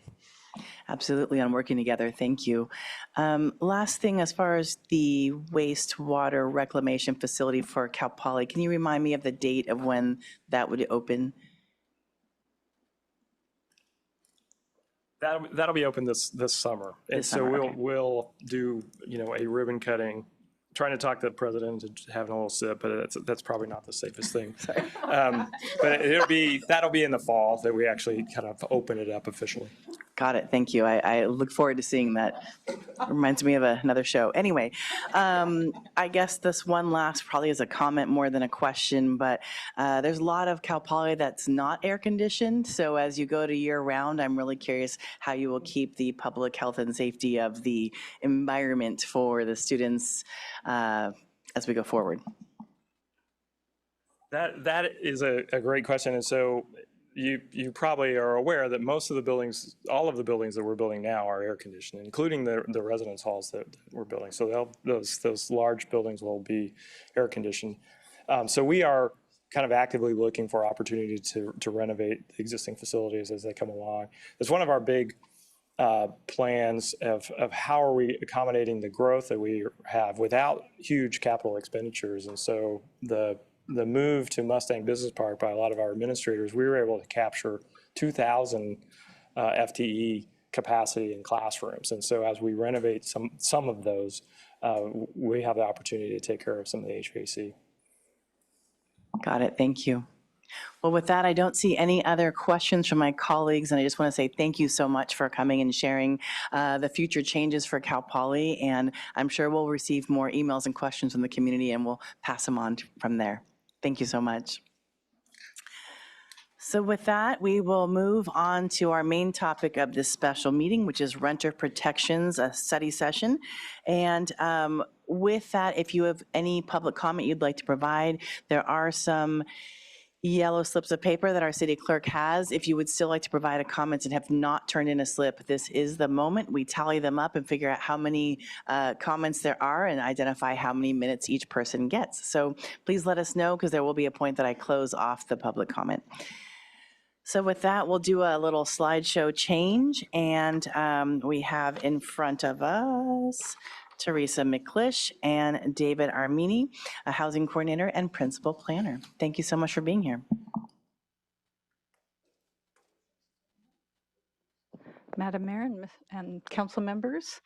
Absolutely, on working together. Thank you. Last thing, as far as the wastewater reclamation facility for Cal Poly, can you remind me of the date of when that would open? That'll be open this summer. And This so summer, okay. we'll do, a ribbon cutting, trying to talk to the president and having a little sip, but that's probably not the safest thing. But that'll be in the fall that we actually kind of open it up officially. Got it. Thank you. I look forward to seeing that. Reminds me of another show. Anyway, I guess this one last probably is a comment more than a question, but there's a lot of Cal Poly that's not air conditioned. So as you go to year round, I'm really curious how you will keep the public health and safety of the environment for the students as we go forward. That is a great question. And so you probably are aware that most of the buildings, all of the buildings that we're building now are air conditioned, including the residence halls that we're building. So those large buildings will be air conditioned. So we are kind of actively looking for opportunity to renovate the existing facilities as they come along. It's one of our big plans of how are we accommodating the growth that we have without huge capital expenditures. And so the move to Mustang Business Park by a lot of our administrators, we were able to capture 2,000 FTE capacity in classrooms. And so as we renovate some of those, we have the opportunity to take care of some of the HVAC. Got it. Thank you. Well, with that, I don't see any other questions from my colleagues, and I just want to say thank you so much for coming and sharing the future changes for Cal Poly, and I'm sure we'll receive more emails and questions from the community, and we'll pass them on from there. Thank you so much. So with that, we will move on to our main topic of this special meeting, which is renter protections, a study session. And with that, if you have any public comment you'd like to provide, there are some yellow slips of paper that our city clerk has. If you would still like to provide a comment and have not turned in a slip, this is the moment. We tally them up and figure out how many comments there are and identify how many minutes each person gets. So please let us know, because there will be a point that I close off the public comment. So with that, we'll do a little slideshow change, and we have in front of us Teresa McClish and David Armini, a housing coordinator and principal planner. Thank you so much for being here. Madam Mayor and council members,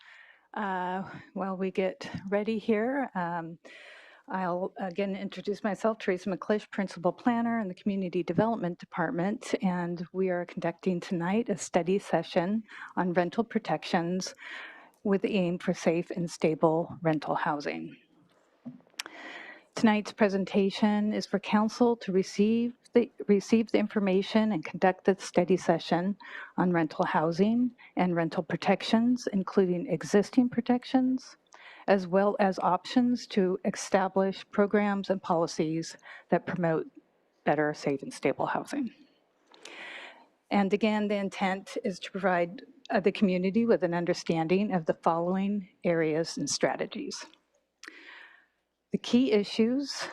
while we get ready here, I'll again introduce myself, Teresa McClish, Principal Planner in the Community Development Department, and we are conducting tonight a study session on rental protections with the aim for safe and stable rental housing. Tonight's presentation is for council to receive the information and conduct the study session on rental housing and rental protections, including existing protections, as well as options to establish programs and policies that promote better, safe, and stable housing. And again, the intent is to provide the community with an understanding of the following areas and strategies. The key issues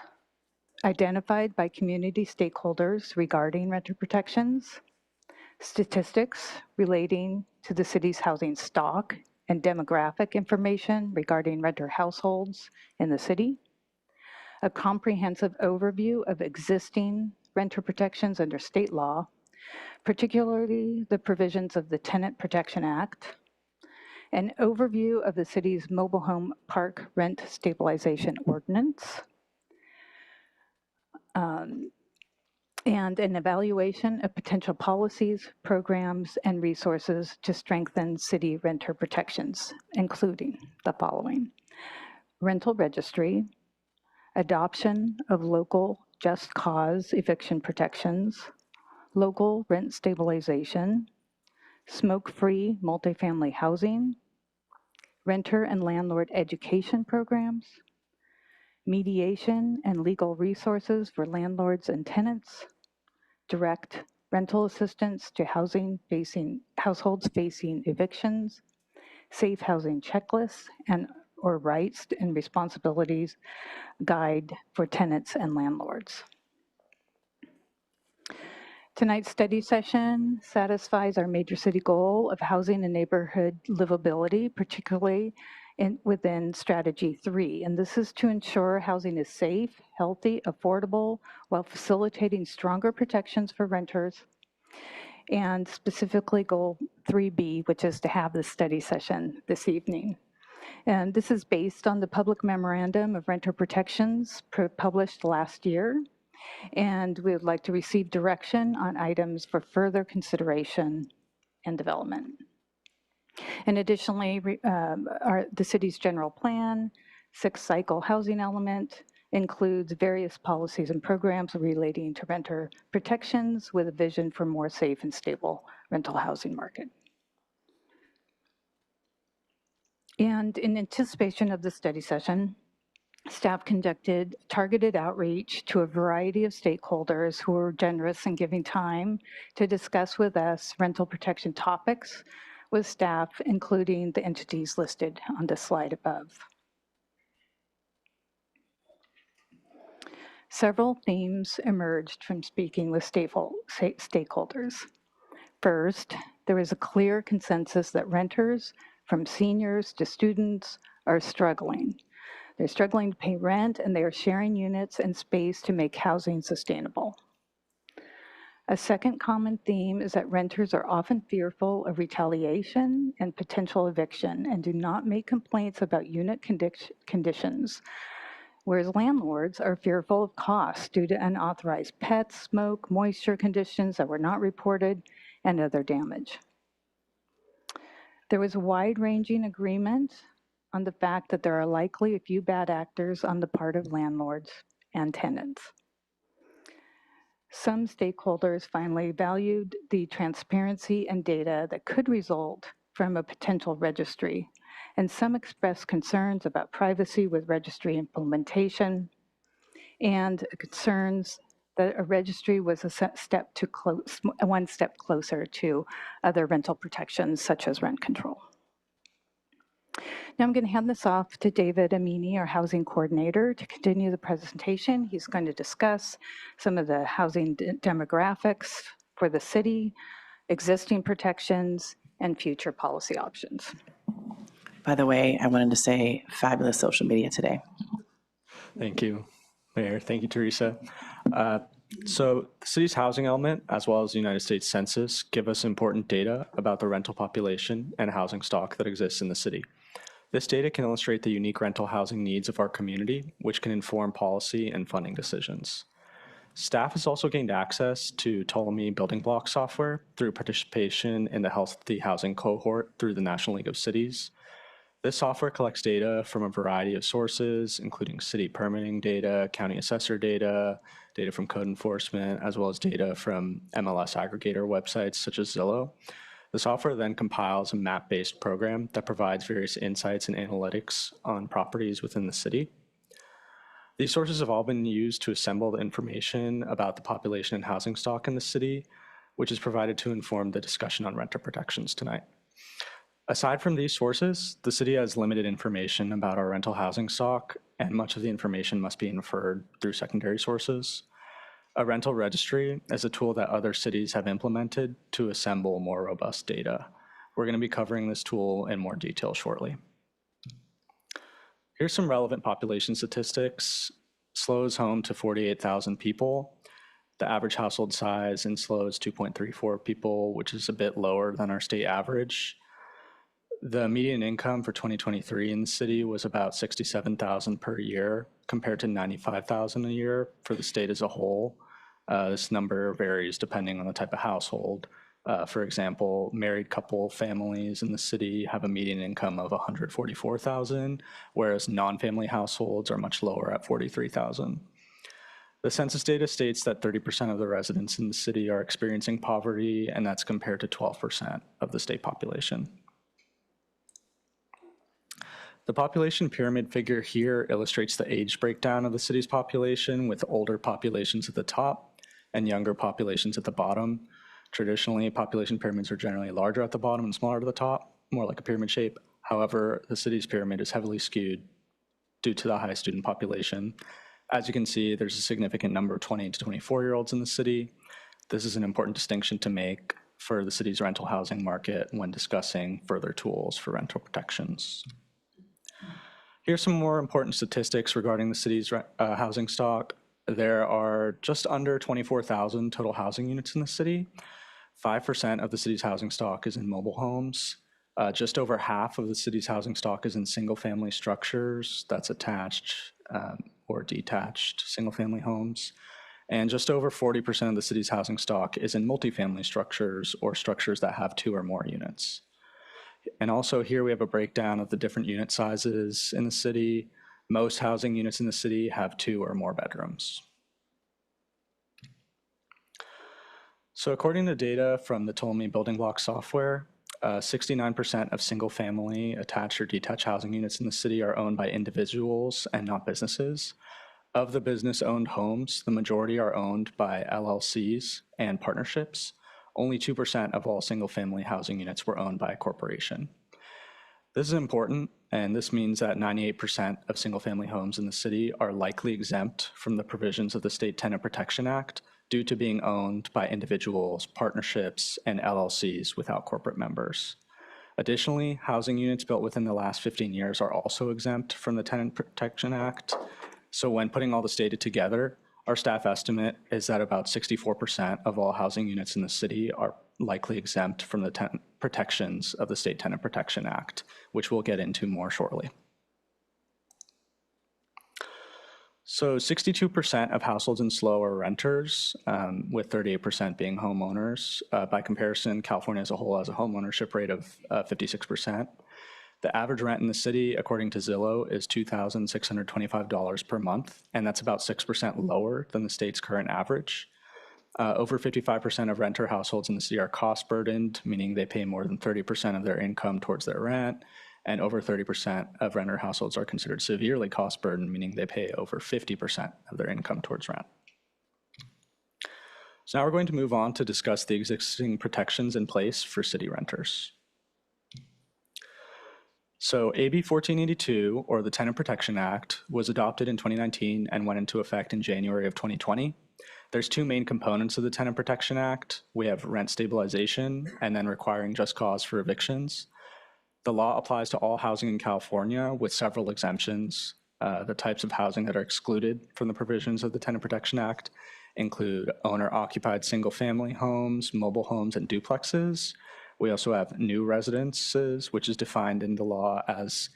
identified by community stakeholders regarding renter protections, statistics relating to the city's housing stock and demographic information regarding renter households in the city, a comprehensive overview of existing renter protections under state law, particularly the provisions of the Tenant Protection Act, an overview of the city's mobile home park rent stabilization ordinance, and an evaluation of potential policies, programs, and resources to strengthen city renter protections, including the following: rental registry, adoption of local just cause eviction protections, local rent stabilization, smoke-free multifamily housing, renter and landlord education programs, mediation and legal resources for landlords and tenants, direct rental assistance to households facing evictions, safe housing checklists or rights and responsibilities guide for tenants and landlords. Tonight's study session satisfies our major city goal of housing and neighborhood livability, particularly within Strategy 3. And this is to ensure housing is safe, healthy, affordable, while facilitating stronger protections for renters. And specifically Goal 3B, which is to have this study session this evening. And this is based on the public memorandum of renter protections published last year. And we would like to receive direction on items for further consideration and development. And additionally, the city's general plan, 6-cycle housing element, includes various policies and programs relating to renter protections with a vision for more safe and stable rental housing market. And in anticipation of the study session, staff conducted targeted outreach to a variety of stakeholders who were generous in giving time to discuss with us rental protection topics with staff, including the entities listed on the slide above. Several themes emerged from speaking with stakeholders. First, there is a clear consensus that renters, from seniors to students, are struggling. They're struggling to pay rent, and they are sharing units and space to make housing sustainable. A second common theme is that renters are often fearful of retaliation and potential eviction and do not make complaints about unit conditions, whereas landlords are fearful of costs due to unauthorized pets, smoke, moisture conditions that were not reported, and other damage. There was a wide-ranging agreement on the fact that there are likely a few bad actors on the part of landlords and tenants. Some stakeholders finally valued the transparency and data that could result from a potential registry, and some expressed concerns about privacy with registry implementation and concerns that a registry was one step closer to other rental protections such as rent control. Now I'm going to hand this off to David Amini, our housing coordinator, to continue the presentation. He's going to discuss some of the housing demographics for the city, existing protections, and future policy options. By the way, I wanted to say fabulous social media today. Thank you, Mayor. Thank you, Teresa. So the city's housing element, as well as the United States Census, give us important data about the rental population and housing stock that exists in the city. This data can illustrate the unique rental housing needs of our community, which can inform policy and funding decisions. Staff has also gained access to Ptolemy building block software through participation in the Healthy Housing Cohort through the National League of Cities. This software collects data from a variety of sources, including city permitting data, county assessor data, data from code enforcement, as well as data from MLS aggregator websites such as Zillow. The software then compiles a map-based program that provides various insights and analytics on properties within the city. These sources have all been used to assemble the information about the population and housing stock in the city, which is provided to inform the discussion on renter protections tonight. Aside from these sources, the city has limited information about our rental housing stock, and much of the information must be inferred through secondary sources. A rental registry is a tool that other cities have implemented to assemble more robust data. We're going to be covering this tool in more detail shortly. Here's some relevant population statistics. SLO is home to 48,000 people. The average household size in SLO is 2.34 people, which is a bit lower than our state average. The median income for 2023 in the city was about $67,000 per year, compared to $95,000 a year for the state as a whole. This number varies depending on the type of household. For example, married couple families in the city have a median income of $144,000, whereas non-family households are much lower at $43,000. The census data states that 30% of the residents in the city are experiencing poverty, and that's compared to 12% of the state population. The population pyramid figure here illustrates the age breakdown of the city's population, with older populations at the top and younger populations at the bottom. Traditionally, population pyramids are generally larger at the bottom and smaller at the top, more like a pyramid shape. However, the city's pyramid is heavily skewed due to the high student population. As you can see, there's a significant number of 20 to 24-year-olds in the city. This is an important distinction to make for the city's rental housing market when discussing further tools for rental protections. Here's some more important statistics regarding the city's housing stock. There are just under 24,000 total housing units in the city. 5% of the city's housing stock is in mobile homes. Just over half of the city's housing stock is in single-family structures, that's attached or detached single-family homes. And just over 40% of the city's housing stock is in multifamily structures or structures that have 2 or more units. And also here we have a breakdown of the different unit sizes in the city. Most housing units in the city have 2 or more bedrooms. So according to data from the Ptolemy building block software, 69% of single-family attached or detached housing units in the city are owned by individuals and not businesses. Of the business-owned homes, the majority are owned by LLCs and partnerships. Only 2% of all single-family housing units were owned by a corporation. This is important, and this means that 98% of single-family homes in the city are likely exempt from the provisions of the State Tenant Protection Act due to being owned by individuals, partnerships, and LLCs without corporate members. Additionally, housing units built within the last 15 years are also exempt from the Tenant Protection Act. So when putting all this data together, our staff estimate is that about 64% of all housing units in the city are likely exempt from the protections of the State Tenant Protection Act, which we'll get into more shortly. So 62% of households in SLO are renters, with 38% being homeowners. By comparison, California as a whole has a homeownership rate of 56%. The average rent in the city, according to Zillow, is $2,625 per month, and that's about 6% lower than the state's current average. Over 55% of renter households in the city are cost burdened, meaning they pay more than 30% of their income towards their rent, and over 30% of renter households are considered severely cost burdened, meaning they pay over 50% of their income towards rent. So now we're going to move on to discuss the existing protections in place for city renters. So AB 1482, or the Tenant Protection Act, was adopted in 2019 and went into effect in January of 2020. There's 2 main components of the Tenant Protection Act. We have rent stabilization and then requiring just cause for evictions. The law applies to all housing in California with several exemptions. The types of housing that are excluded from the provisions of the Tenant Protection Act include owner-occupied single-family homes, mobile homes, and duplexes. We also have new residences, which is defined in the law as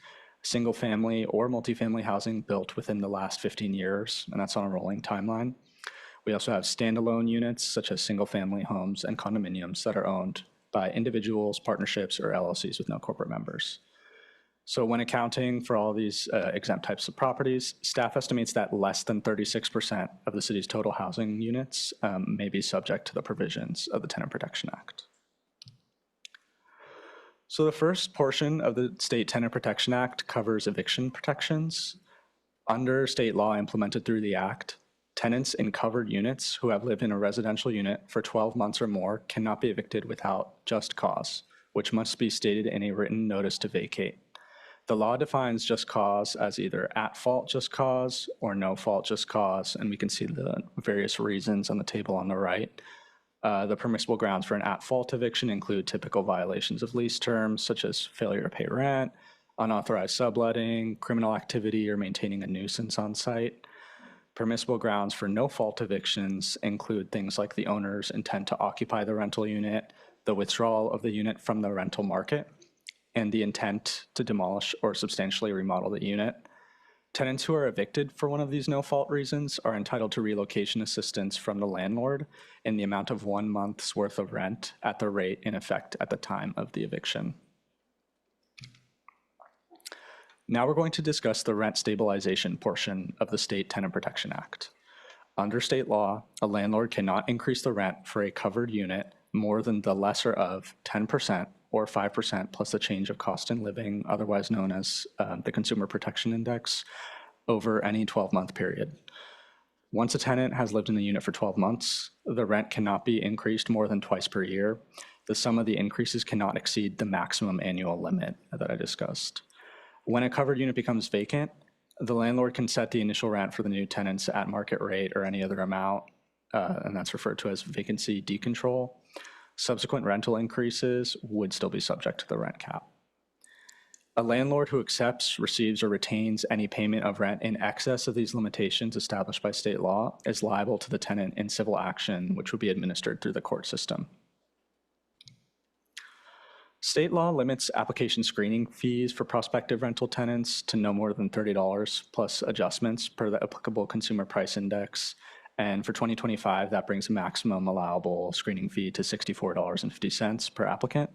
single-family or multifamily housing built within the last 15 years, and that's on a rolling timeline. We also have standalone units, such as single-family homes and condominiums that are owned by individuals, partnerships, or LLCs with no corporate members. So when accounting for all these exempt types of properties, staff estimates that less than 36% of the city's total housing units may be subject to the provisions of the Tenant Protection Act. So the first portion of the State Tenant Protection Act covers eviction protections. Under state law implemented through the act, tenants in covered units who have lived in a residential unit for 12 months or more cannot be evicted without just cause, which must be stated in a written notice to vacate. The law defines just cause as either at fault just cause or no fault just cause, and we can see the various reasons on the table on the right. The permissible grounds for an at-fault eviction include typical violations of lease terms, such as failure to pay rent, unauthorized subletting, criminal activity, or maintaining a nuisance on site. Permissible grounds for no-fault evictions include things like the owner's intent to occupy the rental unit, the withdrawal of the unit from the rental market, and the intent to demolish or substantially remodel the unit. Tenants who are evicted for one of these no-fault reasons are entitled to relocation assistance from the landlord in the amount of 1 month's worth of rent at the rate in effect at the time of the eviction. Now we're going to discuss the rent stabilization portion of the State Tenant Protection Act. Under state law, a landlord cannot increase the rent for a covered unit more than the lesser of 10% or 5% plus the change of cost in living, otherwise known as the Consumer Protection Index, over any 12-month period. Once a tenant has lived in the unit for 12 months, the rent cannot be increased more than twice per year. The sum of the increases cannot exceed the maximum annual limit that I discussed. When a covered unit becomes vacant, the landlord can set the initial rent for the new tenants at market rate or any other amount, and that's referred to as vacancy decontrol. Subsequent rental increases would still be subject to the rent cap. A landlord who accepts, receives, or retains any payment of rent in excess of these limitations established by state law is liable to the tenant in civil action, which would be administered through the court system. State law limits application screening fees for prospective rental tenants to no more than $30 plus adjustments per the applicable consumer price index. And for 2025, that brings a maximum allowable screening fee to $64.50 per applicant.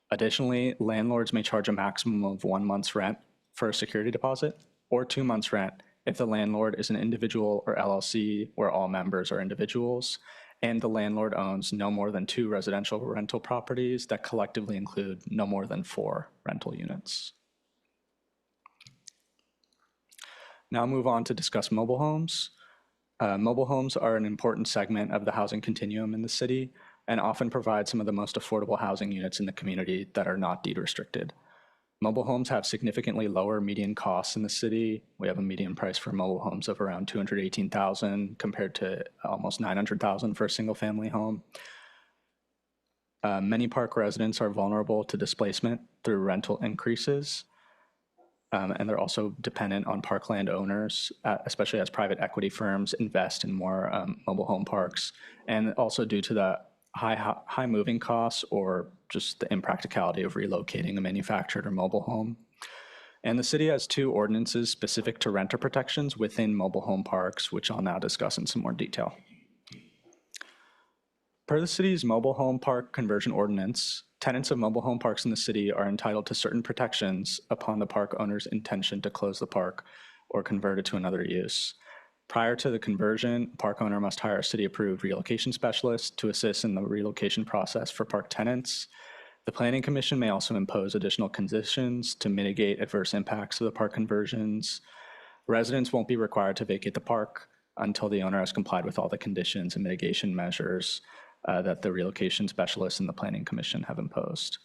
Additionally, landlords may charge a maximum of 1 month's rent for a security deposit or 2 months' rent if the landlord is an individual or LLC where all members are individuals, and the landlord owns no more than 2 residential rental properties that collectively include no more than 4 rental units. Now move on to discuss mobile homes. Mobile homes are an important segment of the housing continuum in the city and often provide some of the most affordable housing units in the community that are not deed restricted. Mobile homes have significantly lower median costs in the city. We have a median price for mobile homes of around $218,000 compared to almost $900,000 for a single family home. Many park residents are vulnerable to displacement through rental increases. And they're also dependent on parkland owners, especially as private equity firms invest in more mobile home parks, and also due to the high moving costs or just the impracticality of relocating a manufactured or mobile home. And the city has 2 ordinances specific to renter protections within mobile home parks, which I'll now discuss in some more detail. Per the city's mobile home park conversion ordinance, tenants of mobile home parks in the city are entitled to certain protections upon the park owner's intention to close the park or convert it to another use. Prior to the conversion, a park owner must hire a city-approved relocation specialist to assist in the relocation process for park tenants. The Planning Commission may also impose additional conditions to mitigate adverse impacts of the park conversions. Residents won't be required to vacate the park until the owner has complied with all the conditions and mitigation measures that the relocation specialists and the Planning Commission have imposed.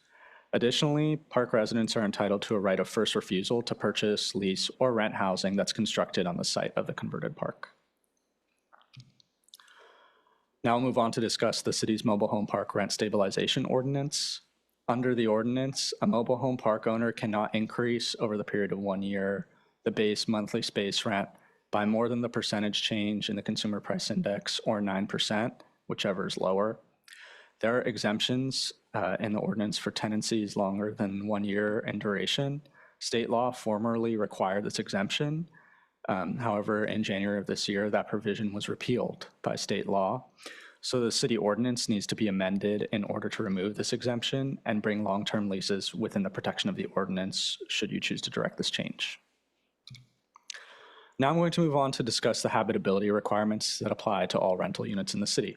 Additionally, park residents are entitled to a right of first refusal to purchase, lease, or rent housing that's constructed on the site of the converted park. Now I'll move on to discuss the city's mobile home park rent stabilization ordinance. Under the ordinance, a mobile home park owner cannot increase over the period of 1 year the base monthly space rent by more than the percentage change in the consumer price index or 9%, whichever is lower. There are exemptions in the ordinance for tenancies longer than 1 year in duration. State law formerly required this exemption. However, in January of this year, that provision was repealed by state law. So the city ordinance needs to be amended in order to remove this exemption and bring long-term leases within the protection of the ordinance, should you choose to direct this change. Now I'm going to move on to discuss the habitability requirements that apply to all rental units in the city.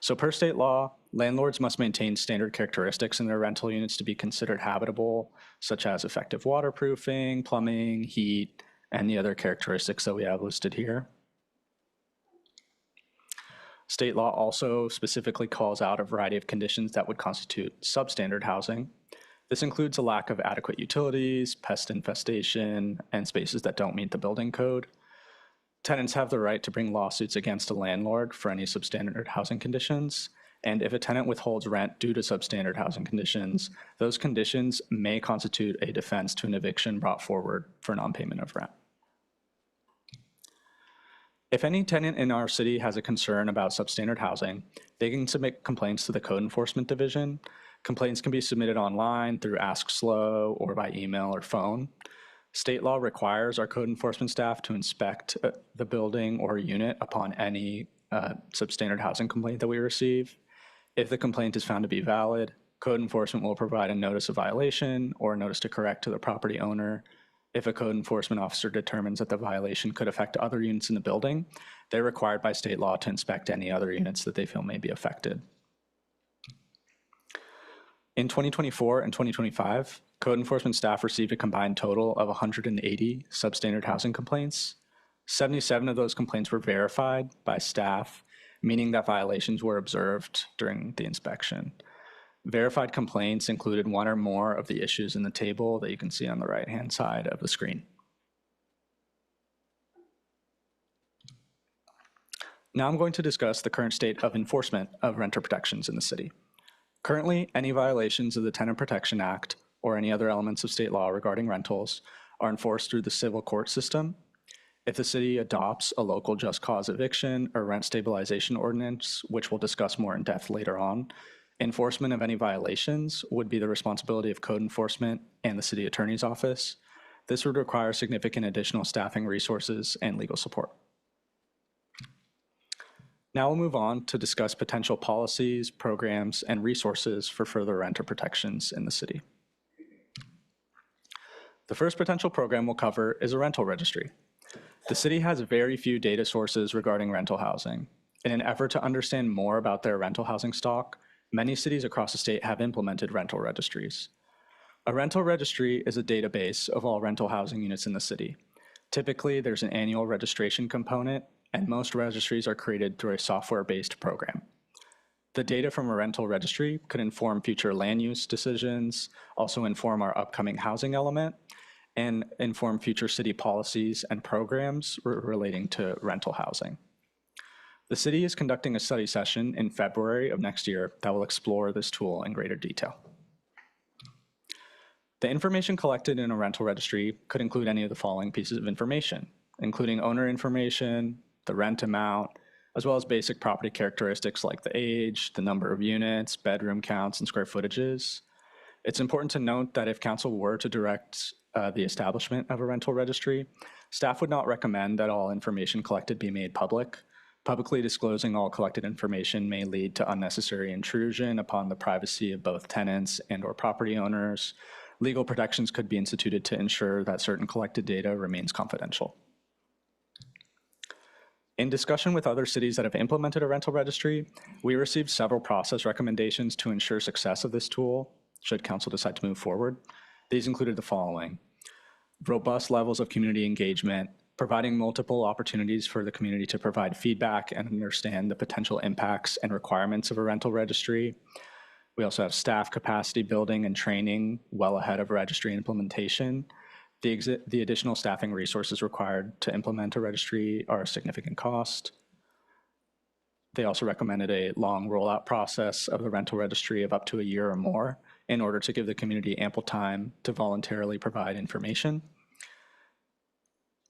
So per state law, landlords must maintain standard characteristics in their rental units to be considered habitable, such as effective waterproofing, plumbing, heat, and the other characteristics that we have listed here. State law also specifically calls out a variety of conditions that would constitute substandard housing. This includes a lack of adequate utilities, pest infestation, and spaces that don't meet the building code. Tenants have the right to bring lawsuits against a landlord for any substandard housing conditions. And if a tenant withholds rent due to substandard housing conditions, those conditions may constitute a defense to an eviction brought forward for non-payment of rent. If any tenant in our city has a concern about substandard housing, they can submit complaints to the Code Enforcement Division. Complaints can be submitted online through Ask Slow or by email or phone. State law requires our code enforcement staff to inspect the building or unit upon any substandard housing complaint that we receive. If the complaint is found to be valid, code enforcement will provide a notice of violation or a notice to correct to the property owner. If a code enforcement officer determines that the violation could affect other units in the building, they're required by state law to inspect any other units that they feel may be affected. In 2024 and 2025, code enforcement staff received a combined total of 180 substandard housing complaints. 77 of those complaints were verified by staff, meaning that violations were observed during the inspection. Verified complaints included one or more of the issues in the table that you can see on the right-hand side of the screen. Now I'm going to discuss the current state of enforcement of renter protections in the city. Currently, any violations of the Tenant Protection Act or any other elements of state law regarding rentals are enforced through the civil court system. If the city adopts a local just cause eviction or rent stabilization ordinance, which we'll discuss more in depth later on, enforcement of any violations would be the responsibility of code enforcement and the city attorney's office. This would require significant additional staffing resources and legal support. Now we'll move on to discuss potential policies, programs, and resources for further renter protections in the city. The first potential program we'll cover is a rental registry. The city has very few data sources regarding rental housing. In an effort to understand more about their rental housing stock, many cities across the state have implemented rental registries. A rental registry is a database of all rental housing units in the city. Typically, there's an annual registration component, and most registries are created through a software-based program. The data from a rental registry could inform future land use decisions, also inform our upcoming housing element, and inform future city policies and programs relating to rental housing. The city is conducting a study session in February of next year that will explore this tool in greater detail. The information collected in a rental registry could include any of the following pieces of information, including owner information, the rent amount, as well as basic property characteristics like the age, the number of units, bedroom counts, and square footages. It's important to note that if council were to direct the establishment of a rental registry, staff would not recommend that all information collected be made public. Publicly disclosing all collected information may lead to unnecessary intrusion upon the privacy of both tenants and/or property owners. Legal protections could be instituted to ensure that certain collected data remains confidential. In discussion with other cities that have implemented a rental registry, we received several process recommendations to ensure success of this tool, should council decide to move forward. These included the following: robust levels of community engagement, providing multiple opportunities for the community to provide feedback and understand the potential impacts and requirements of a rental registry. We also have staff capacity building and training well ahead of registry implementation. The additional staffing resources required to implement a registry are a significant cost. They also recommended a long rollout process of the rental registry of up to a year or more in order to give the community ample time to voluntarily provide information.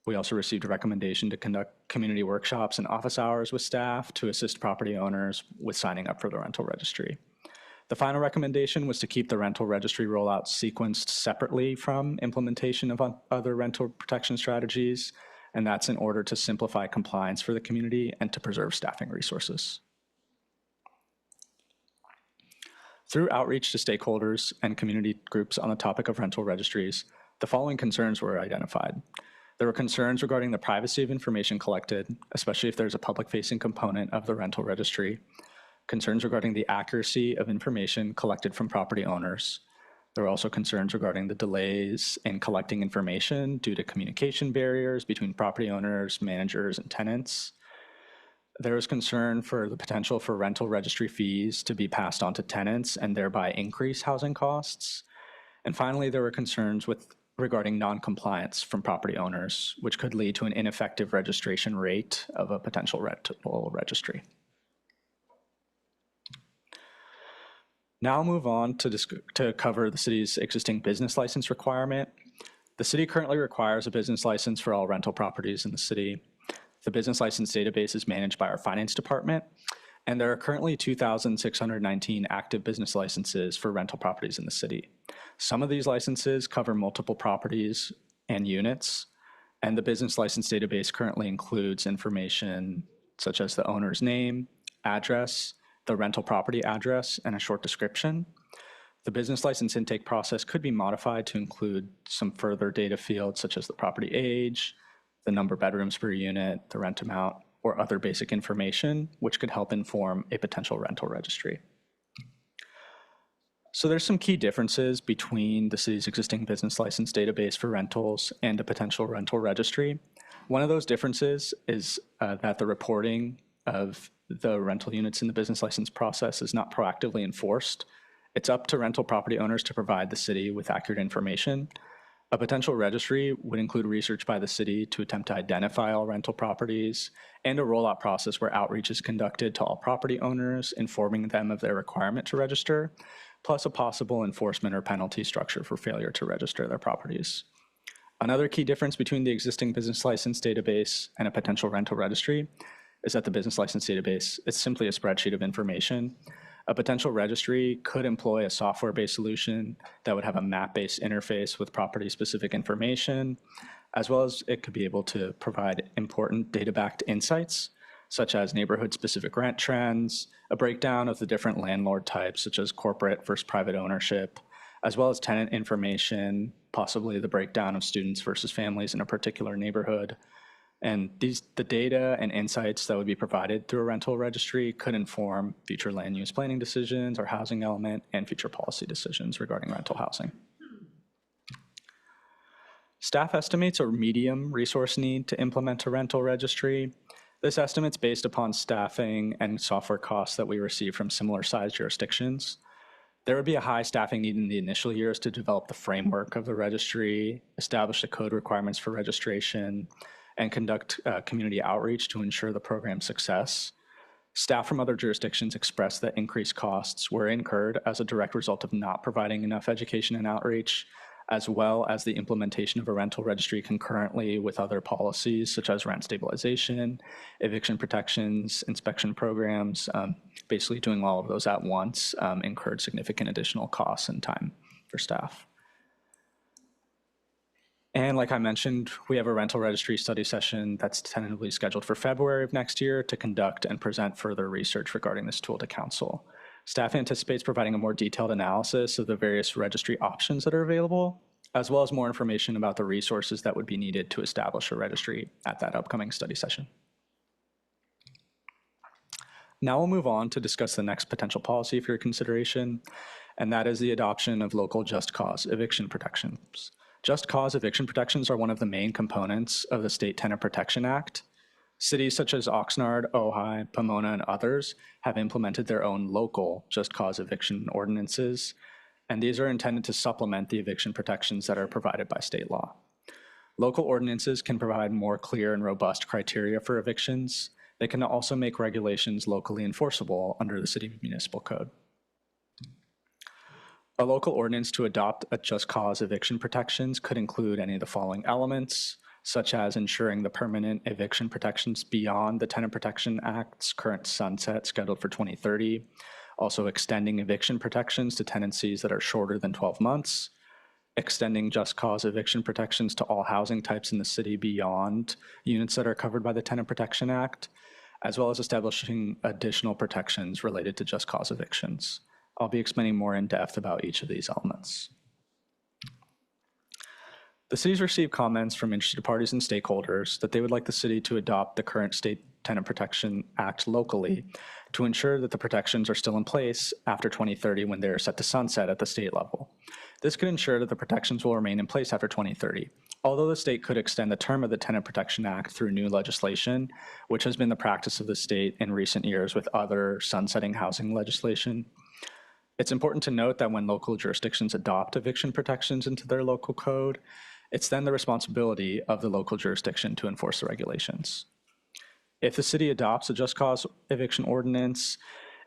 We also received a recommendation to conduct community workshops and office hours with staff to assist property owners with signing up for the rental registry. The final recommendation was to keep the rental registry rollout sequenced separately from implementation of other rental protection strategies, and that's in order to simplify compliance for the community and to preserve staffing resources. Through outreach to stakeholders and community groups on the topic of rental registries, the following concerns were identified. There were concerns regarding the privacy of information collected, especially if there's a public-facing component of the rental registry, concerns regarding the accuracy of information collected from property owners. There were also concerns regarding the delays in collecting information due to communication barriers between property owners, managers, and tenants. There was concern for the potential for rental registry fees to be passed on to tenants and thereby increase housing costs. And finally, there were concerns regarding non-compliance from property owners, which could lead to an ineffective registration rate of a potential rental registry. Now I'll move on to cover the city's existing business license requirement. The city currently requires a business license for all rental properties in the city. The business license database is managed by our finance department, and there are currently 2,619 active business licenses for rental properties in the city. Some of these licenses cover multiple properties and units, and the business license database currently includes information such as the owner's name, address, the rental property address, and a short description. The business license intake process could be modified to include some further data fields such as the property age, the number of bedrooms per unit, the rent amount, or other basic information, which could help inform a potential rental registry. So there's some key differences between the city's existing business license database for rentals and a potential rental registry. One of those differences is that the reporting of the rental units in the business license process is not proactively enforced. It's up to rental property owners to provide the city with accurate information. A potential registry would include research by the city to attempt to identify all rental properties and a rollout process where outreach is conducted to all property owners, informing them of their requirement to register, plus a possible enforcement or penalty structure for failure to register their properties. Another key difference between the existing business license database and a potential rental registry is that the business license database is simply a spreadsheet of information. A potential registry could employ a software-based solution that would have a map-based interface with property-specific information, as well as it could be able to provide important data-backed insights, such as neighborhood-specific rent trends, a breakdown of the different landlord types, such as corporate versus private ownership, as well as tenant information, possibly the breakdown of students versus families in a particular neighborhood. And the data and insights that would be provided through a rental registry could inform future land use planning decisions or housing element and future policy decisions regarding rental housing. Staff estimates a medium resource need to implement a rental registry. This estimate's based upon staffing and software costs that we receive from similar sized jurisdictions. There would be a high staffing need in the initial years to develop the framework of the registry, establish the code requirements for registration, and conduct community outreach to ensure the program's success. Staff from other jurisdictions expressed that increased costs were incurred as a direct result of not providing enough education and outreach, as well as the implementation of a rental registry concurrently with other policies such as rent stabilization, eviction protections, inspection programs. Basically doing all of those at once incurred significant additional costs and time for staff. And like I mentioned, we have a rental registry study session that's tentatively scheduled for February of next year to conduct and present further research regarding this tool to council. Staff anticipates providing a more detailed analysis of the various registry options that are available, as well as more information about the resources that would be needed to establish a registry at that upcoming study session. Now we'll move on to discuss the next potential policy for your consideration, and that is the adoption of local just cause eviction protections. Just cause eviction protections are one of the main components of the State Tenant Protection Act. Cities such as Oxnard, Ojai, Pomona, and others have implemented their own local just cause eviction ordinances, and these are intended to supplement the eviction protections that are provided by state law. Local ordinances can provide more clear and robust criteria for evictions. They can also make regulations locally enforceable under the City Municipal Code. A local ordinance to adopt a just cause eviction protections could include any of the following elements, such as ensuring the permanent eviction protections beyond the Tenant Protection Act's current sunset scheduled for 2030, also extending eviction protections to tenancies that are shorter than 12 months, extending just cause eviction protections to all housing types in the city beyond units that are covered by the Tenant Protection Act, as well as establishing additional protections related to just cause evictions. I'll be explaining more in depth about each of these elements. The city's received comments from interested parties and stakeholders that they would like the city to adopt the current State Tenant Protection Act locally to ensure that the protections are still in place after 2030 when they're set to sunset at the state level. This could ensure that the protections will remain in place after 2030. Although the state could extend the term of the Tenant Protection Act through new legislation, which has been the practice of the state in recent years with other sunsetting housing legislation, it's important to note that when local jurisdictions adopt eviction protections into their local code, it's then the responsibility of the local jurisdiction to enforce the regulations. If the city adopts a just cause eviction ordinance,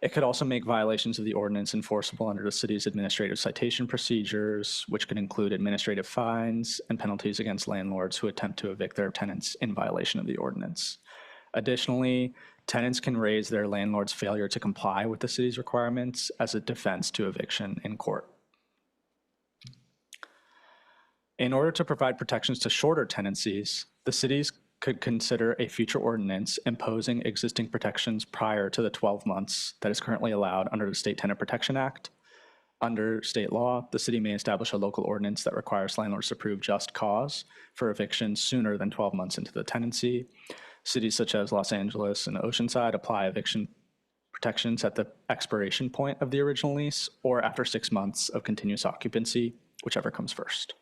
it could also make violations of the ordinance enforceable under the city's administrative citation procedures, which could include administrative fines and penalties against landlords who attempt to evict their tenants in violation of the ordinance. Additionally, tenants can raise their landlord's failure to comply with the city's requirements as a defense to eviction in court. In order to provide protections to shorter tenancies, the cities could consider a future ordinance imposing existing protections prior to the 12 months that is currently allowed under the State Tenant Protection Act. Under state law, the city may establish a local ordinance that requires landlords to prove just cause for eviction sooner than 12 months into the tenancy. Cities such as Los Angeles and Oceanside apply eviction protections at the expiration point of the original lease or after 6 months of continuous occupancy, whichever comes first.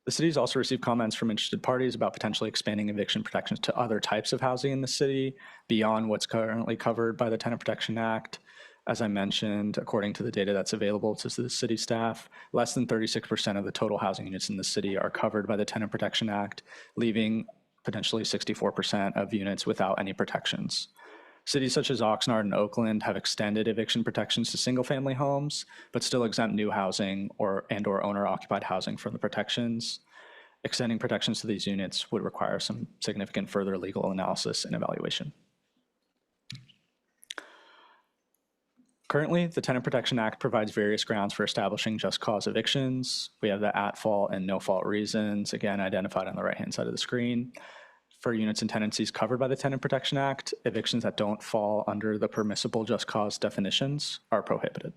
The city's also received comments from interested parties about potentially expanding eviction protections to other types of housing in the city beyond what's currently covered by the Tenant Protection Act. As I mentioned, according to the data that's available to the city staff, less than 36% of the total housing units in the city are covered by the Tenant Protection Act, leaving potentially 64% of units without any protections. Cities such as Oxnard and Oakland have extended eviction protections to single-family homes, but still exempt new housing or owner-occupied housing from the protections. Extending protections to these units would require some significant further legal analysis and evaluation. Currently, the Tenant Protection Act provides various grounds for establishing just cause evictions. We have the at-fault and no-fault reasons, again, identified on the right-hand side of the screen. For units and tenancies covered by the Tenant Protection Act, evictions that don't fall under the permissible just cause definitions are prohibited.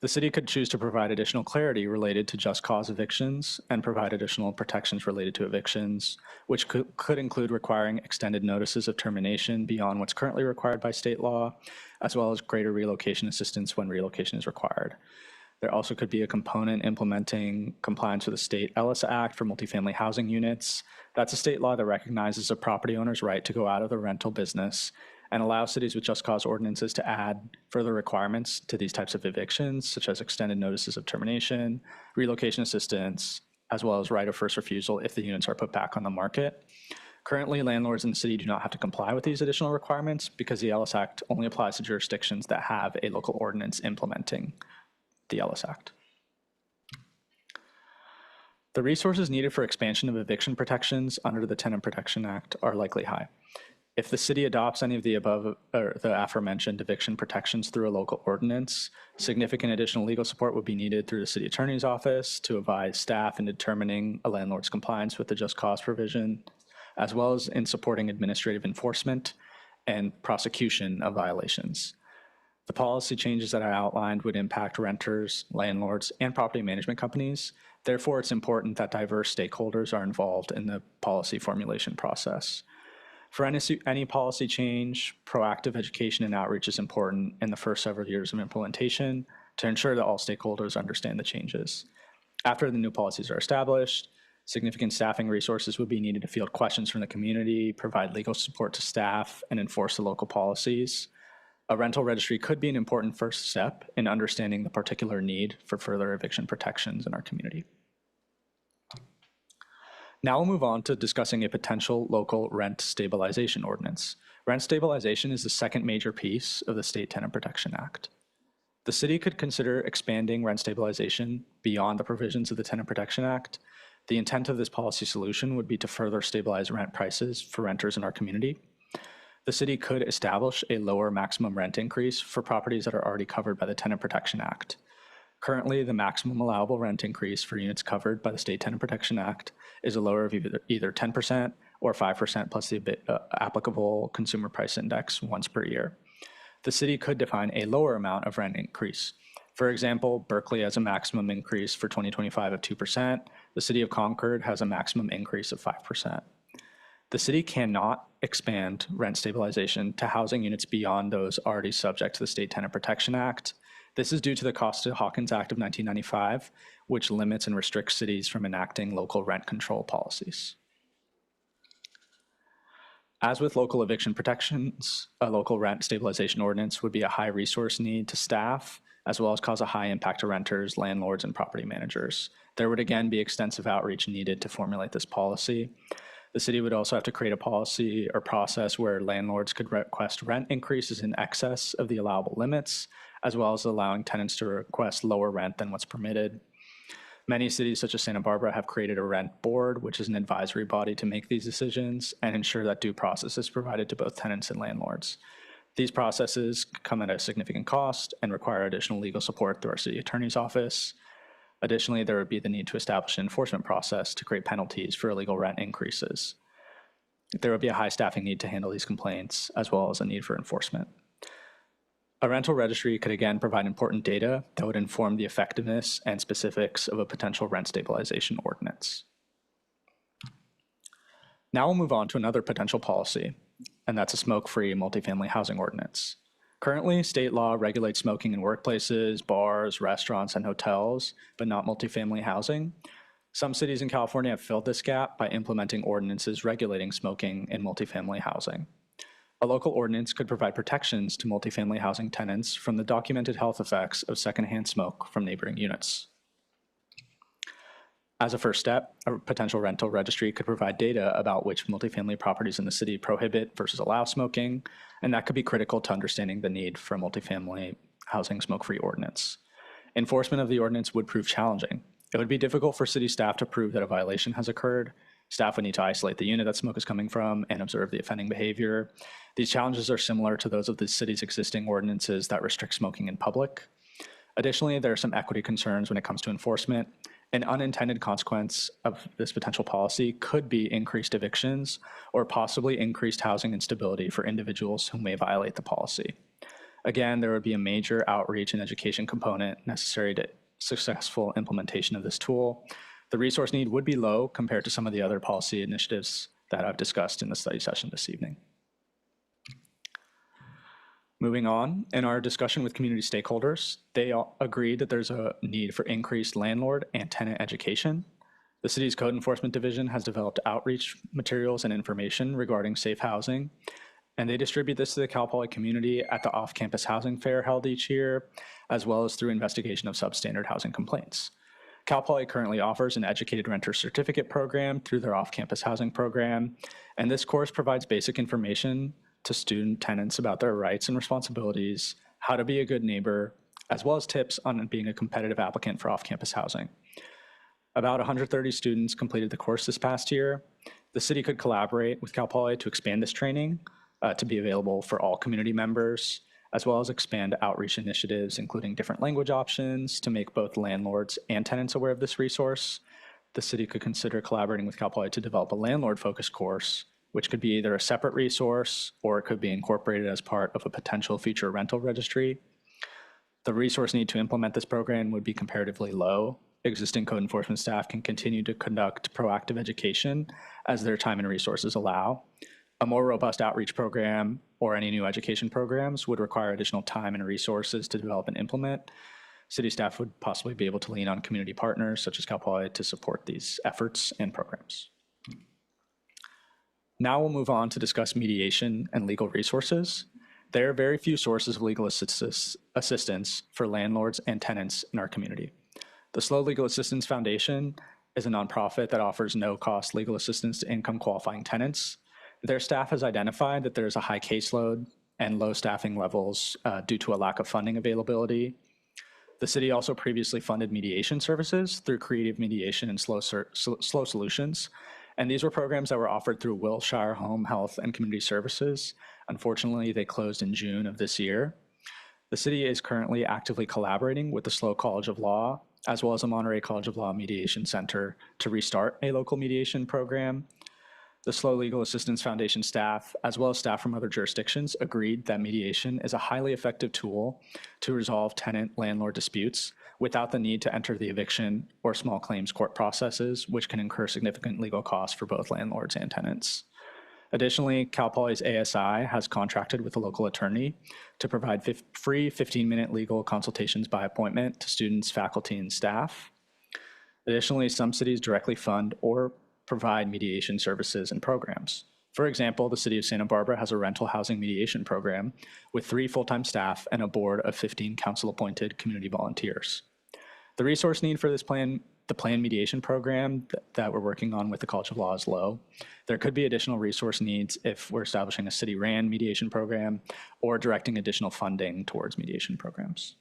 The city could choose to provide additional clarity related to just cause evictions and provide additional protections related to evictions, which could include requiring extended notices of termination beyond what's currently required by state law, as well as greater relocation assistance when relocation is required. There also could be a component implementing compliance with the state Ellis Act for multifamily housing units. That's a state law that recognizes a property owner's right to go out of the rental business and allows cities with just cause ordinances to add further requirements to these types of evictions, such as extended notices of termination, relocation assistance, as well as right of first refusal if the units are put back on the market. Currently, landlords in the city do not have to comply with these additional requirements because the Ellis Act only applies to jurisdictions that have a local ordinance implementing the Ellis Act. The resources needed for expansion of eviction protections under the Tenant Protection Act are likely high. If the city adopts any of the above or the aforementioned eviction protections through a local ordinance, significant additional legal support would be needed through the city attorney's office to advise staff in determining a landlord's compliance with the just cause provision, as well as in supporting administrative enforcement and prosecution of violations. The policy changes that I outlined would impact renters, landlords, and property management companies. Therefore, it's important that diverse stakeholders are involved in the policy formulation process. For any policy change, proactive education and outreach is important in the first several years of implementation to ensure that all stakeholders understand the changes. After the new policies are established, significant staffing resources would be needed to field questions from the community, provide legal support to staff, and enforce the local policies. A rental registry could be an important first step in understanding the particular need for further eviction protections in our community. Now we'll move on to discussing a potential local rent stabilization ordinance. Rent stabilization is the second major piece of the State Tenant Protection Act. The city could consider expanding rent stabilization beyond the provisions of the Tenant Protection Act. The intent of this policy solution would be to further stabilize rent prices for renters in our community. The city could establish a lower maximum rent increase for properties that are already covered by the Tenant Protection Act. Currently, the maximum allowable rent increase for units covered by the State Tenant Protection Act is a lower of either 10% or 5% plus the applicable consumer price index once per year. The city could define a lower amount of rent increase. For example, Berkeley has a maximum increase for 2025 of 2%. The city of Concord has a maximum increase of 5%. The city cannot expand rent stabilization to housing units beyond those already subject to the State Tenant Protection Act. This is due to the Costa-Hawkins Act of 1995, which limits and restricts cities from enacting local rent control policies. As with local eviction protections, a local rent stabilization ordinance would be a high resource need to staff, as well as cause a high impact to renters, landlords, and property managers. There would again be extensive outreach needed to formulate this policy. The city would also have to create a policy or process where landlords could request rent increases in excess of the allowable limits, as well as allowing tenants to request lower rent than what's permitted. Many cities, such as Santa Barbara, have created a rent board, which is an advisory body to make these decisions and ensure that due process is provided to both tenants and landlords. These processes come at a significant cost and require additional legal support through our city attorney's office. Additionally, there would be the need to establish an enforcement process to create penalties for illegal rent increases. There would be a high staffing need to handle these complaints, as well as a need for enforcement. A rental registry could again provide important data that would inform the effectiveness and specifics of a potential rent stabilization ordinance. Now we'll move on to another potential policy, and that's a smoke-free multifamily housing ordinance. Currently, state law regulates smoking in workplaces, bars, restaurants, and hotels, but not multifamily housing. Some cities in California have filled this gap by implementing ordinances regulating smoking in multifamily housing. A local ordinance could provide protections to multifamily housing tenants from the documented health effects of secondhand smoke from neighboring units. As a first step, a potential rental registry could provide data about which multifamily properties in the city prohibit versus allow smoking, and that could be critical to understanding the need for a multifamily housing smoke-free ordinance. Enforcement of the ordinance would prove challenging. It would be difficult for city staff to prove that a violation has occurred. Staff would need to isolate the unit that smoke is coming from and observe the offending behavior. These challenges are similar to those of the city's existing ordinances that restrict smoking in public. Additionally, there are some equity concerns when it comes to enforcement. An unintended consequence of this potential policy could be increased evictions or possibly increased housing instability for individuals who may violate the policy. Again, there would be a major outreach and education component necessary to successful implementation of this tool. The resource need would be low compared to some of the other policy initiatives that I've discussed in the study session this evening. Moving on, in our discussion with community stakeholders, they all agreed that there's a need for increased landlord and tenant education. The city's code enforcement division has developed outreach materials and information regarding safe housing, and they distribute this to the Cal Poly community at the off-campus housing fair held each year, as well as through investigation of substandard housing complaints. Cal Poly currently offers an educated renter certificate program through their off-campus housing program, and this course provides basic information to student tenants about their rights and responsibilities, how to be a good neighbor, as well as tips on being a competitive applicant for off-campus housing. About 130 students completed the course this past year. The city could collaborate with Cal Poly to expand this training to be available for all community members, as well as expand outreach initiatives, including different language options to make both landlords and tenants aware of this resource. The city could consider collaborating with Cal Poly to develop a landlord-focused course, which could be either a separate resource or it could be incorporated as part of a potential future rental registry. The resource need to implement this program would be comparatively low. Existing code enforcement staff can continue to conduct proactive education as their time and resources allow. A more robust outreach program or any new education programs would require additional time and resources to develop and implement. City staff would possibly be able to lean on community partners such as Cal Poly to support these efforts and programs. Now we'll move on to discuss mediation and legal resources. There are very few sources of legal assistance for landlords and tenants in our community. The SLO Legal Assistance Foundation is a nonprofit that offers no-cost legal assistance to income qualifying tenants. Their staff has identified that there's a high caseload and low staffing levels due to a lack of funding availability. The city also previously funded mediation services through Creative Mediation and SLO Solutions. And these were programs that were offered through Wilshire Home Health and Community Services. Unfortunately, they closed in June of this year. The city is currently actively collaborating with the SLO College of Law, as well as the Monterey College of Law Mediation Center to restart a local mediation program. The SLO Legal Assistance Foundation staff, as well as staff from other jurisdictions, agreed that mediation is a highly effective tool to resolve tenant-landlord disputes without the need to enter the eviction or small claims court processes, which can incur significant legal costs for both landlords and tenants. Additionally, Cal Poly's ASI has contracted with a local attorney to provide free 15-minute legal consultations by appointment to students, faculty, and staff. Additionally, some cities directly fund or provide mediation services and programs. For example, the city of Santa Barbara has a rental housing mediation program with 3 full-time staff and a board of 15 council-appointed community volunteers. The resource need for this the plan mediation program that we're working on with the College of Law is low. There could be additional resource needs if we're establishing a city-ran mediation program or directing additional funding towards mediation programs.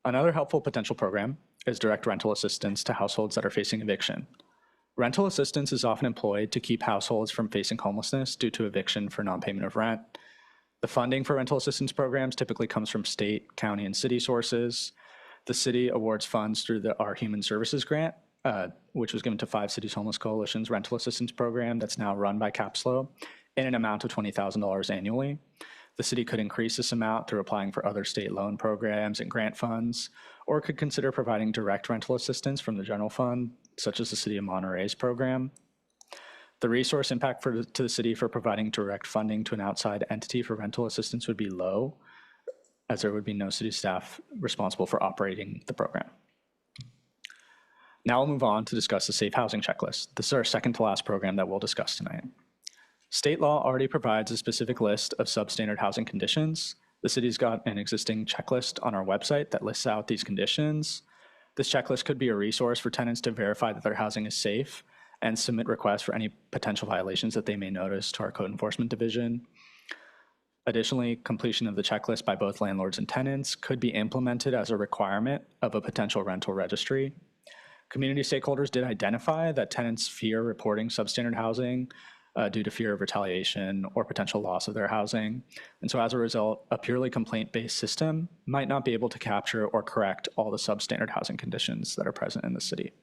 Another helpful potential program is direct rental assistance to households that are facing eviction. Rental assistance is often employed to keep households from facing homelessness due to eviction for non-payment of rent. The funding for rental assistance programs typically comes from state, county, and city sources. The city awards funds through our Human Services Grant, which was given to 5 Cities Homeless Coalition's rental assistance program that's now run by CAPSLO, in an amount of $20,000 annually. The city could increase this amount through applying for other state loan programs and grant funds, or could consider providing direct rental assistance from the general fund, such as the City of Monterey's program. The resource impact to the city for providing direct funding to an outside entity for rental assistance would be low, as there would be no city staff responsible for operating the program. Now we'll move on to discuss the Safe Housing Checklist. This is our second to last program that we'll discuss tonight. State law already provides a specific list of substandard housing conditions. The city's got an existing checklist on our website that lists out these conditions. This checklist could be a resource for tenants to verify that their housing is safe and submit requests for any potential violations that they may notice to our Code Enforcement Division. Additionally, completion of the checklist by both landlords and tenants could be implemented as a requirement of a potential rental registry. Community stakeholders did identify that tenants fear reporting substandard housing due to fear of retaliation or potential loss of their housing. And so as a result, a purely complaint-based system might not be able to capture or correct all the substandard housing conditions that are present in the city.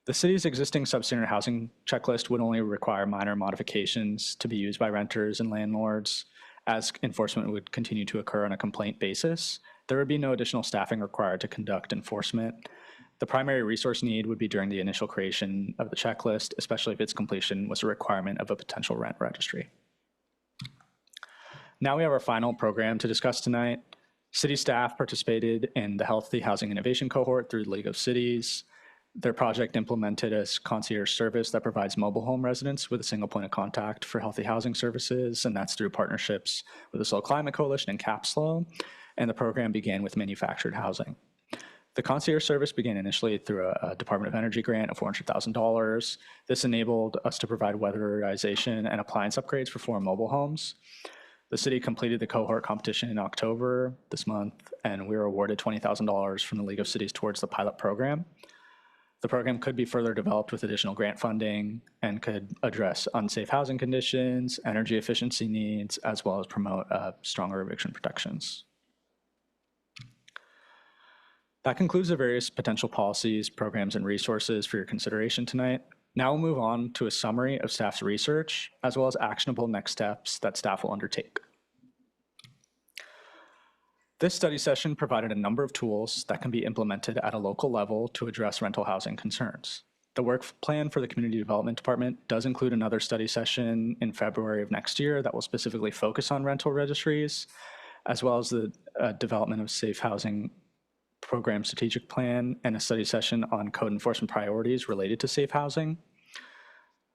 The city's existing substandard housing checklist would only require minor modifications to be used by renters and landlords. As enforcement would continue to occur on a complaint basis, there would be no additional staffing required to conduct enforcement. The primary resource need would be during the initial creation of the checklist, especially if its completion was a requirement of a potential rent registry. Now we have our final program to discuss tonight. City staff participated in the Healthy Housing Innovation Cohort through the League of Cities. Their project implemented a concierge service that provides mobile home residents with a single point of contact for healthy housing services, and that's through partnerships with the SLO Climate Coalition and CAPSLO, and the program began with manufactured housing. The concierge service began initially through a Department of Energy grant of $400,000. This enabled us to provide weatherization and appliance upgrades for 4 mobile homes. The city completed the cohort competition in October this month, and we were awarded $20,000 from the League of Cities towards the pilot program. The program could be further developed with additional grant funding and could address unsafe housing conditions, energy efficiency needs, as well as promote stronger eviction protections. That concludes the various potential policies, programs, and resources for your consideration tonight. Now we'll move on to a summary of staff's research, as well as actionable next steps that staff will undertake. This study session provided a number of tools that can be implemented at a local level to address rental housing concerns. The work plan for the Community Development Department does include another study session in February of next year that will specifically focus on rental registries, as well as the development of safe housing program strategic plan and a study session on code enforcement priorities related to safe housing.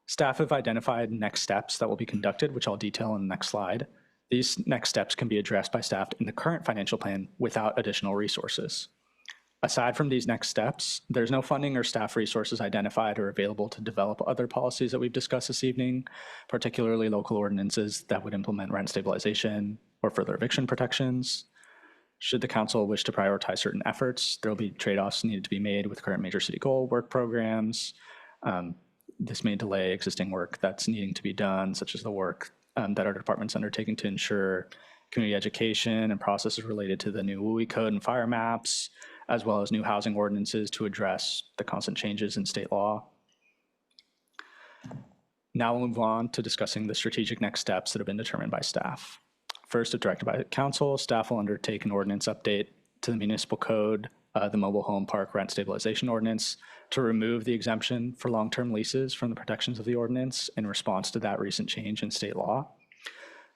Staff have identified next steps that will be conducted, which I'll detail in the next slide. These next steps can be addressed by staff in the current financial plan without additional resources. Aside from these next steps, there's no funding or staff resources identified or available to develop other policies that we've discussed this evening, particularly local ordinances that would implement rent stabilization or further eviction protections. Should the council wish to prioritize certain efforts, there will be trade-offs needed to be made with current major city goal work programs. This may delay existing work that's needing to be done, such as the work that our department's undertaking to ensure community education and processes related to the new WUI code and fire maps, as well as new housing ordinances to address the constant changes in state law. Now we'll move on to discussing the strategic next steps that have been determined by staff. First, if directed by the council, staff will undertake an ordinance update to the municipal code, the mobile home park rent stabilization ordinance, to remove the exemption for long-term leases from the protections of the ordinance in response to that recent change in state law.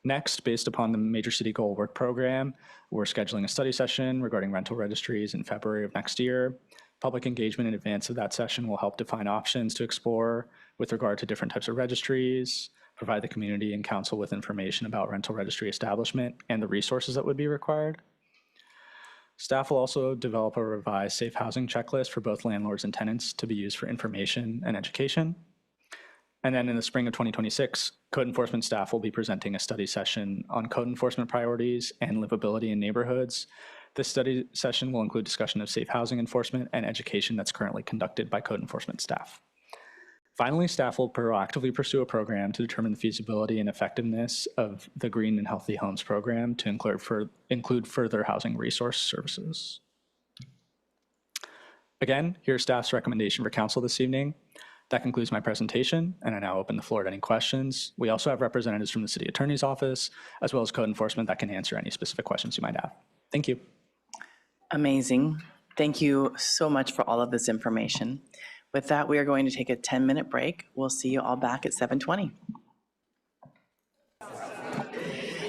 Next, based upon the Major City Goal Work Program, we're scheduling a study session regarding rental registries in February of next year. Public engagement in advance of that session will help define options to explore with regard to different types of registries, provide the community and council with information about rental registry establishment and the resources that would be required. Staff will also develop a revised safe housing checklist for both landlords and tenants to be used for information and education. And then in the spring of 2026, code enforcement staff will be presenting a study session on code enforcement priorities and livability in neighborhoods. This study session will include discussion of safe housing enforcement and education that's currently conducted by code enforcement staff. Finally, staff will proactively pursue a program to determine the feasibility and effectiveness of the Green and Healthy Homes program to include further housing resource services. Again, here's staff's recommendation for council this evening. That concludes my presentation, and I now open the floor to any questions. We also have representatives from the City Attorney's Office, as well as code enforcement that can answer any specific questions you might have. Thank you. Amazing. Thank you so much for all of this information. With that, we are going to take a 10-minute break. We'll see you all back at 7:20.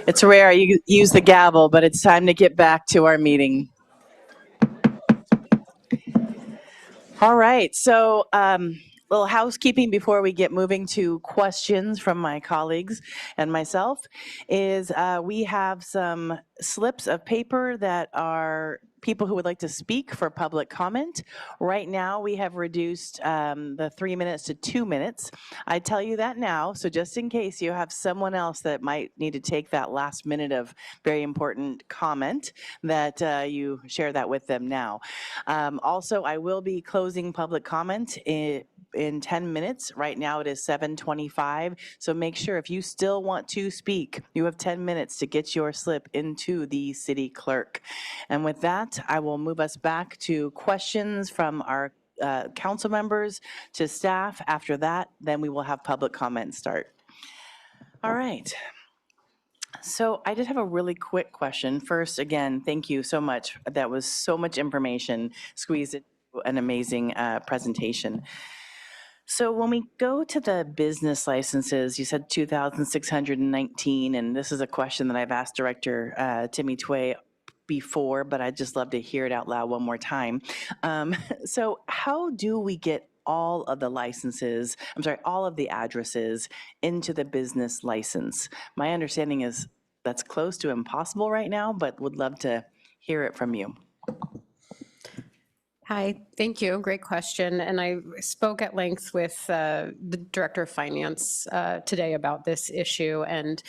It's rare you use the gavel, but it's time to get back to our meeting. All right, so little housekeeping before we get moving to questions from my colleagues and myself is we have some slips of paper that are people who would like to speak for public comment. Right now, we have reduced the 3 minutes to 2 minutes. I tell you that now, so just in case you have someone else that might need to take that last minute of very important comment, that you share that with them now. Also, I will be closing public comment in 10 minutes. Right now it is 7:25. So make sure if you still want to speak, you have 10 minutes to get your slip into the city clerk. And with that, I will move us back to questions from our council members to staff. After that, then we will have public comment start. All right. So I did have a really quick question. First, again, thank you so much. That was so much information squeezed into an amazing presentation. So when we go to the business licenses, you said 2,619, and this is a question that I've asked Director Timmy Tway before, but I'd just love to hear it out loud one more time. So how do we get all of the licenses, all of the addresses into the business license? My understanding is that's close to impossible right now, but would love to hear it from you. Hi, thank you. Great question. And I spoke at length with the Director of Finance today about this issue. And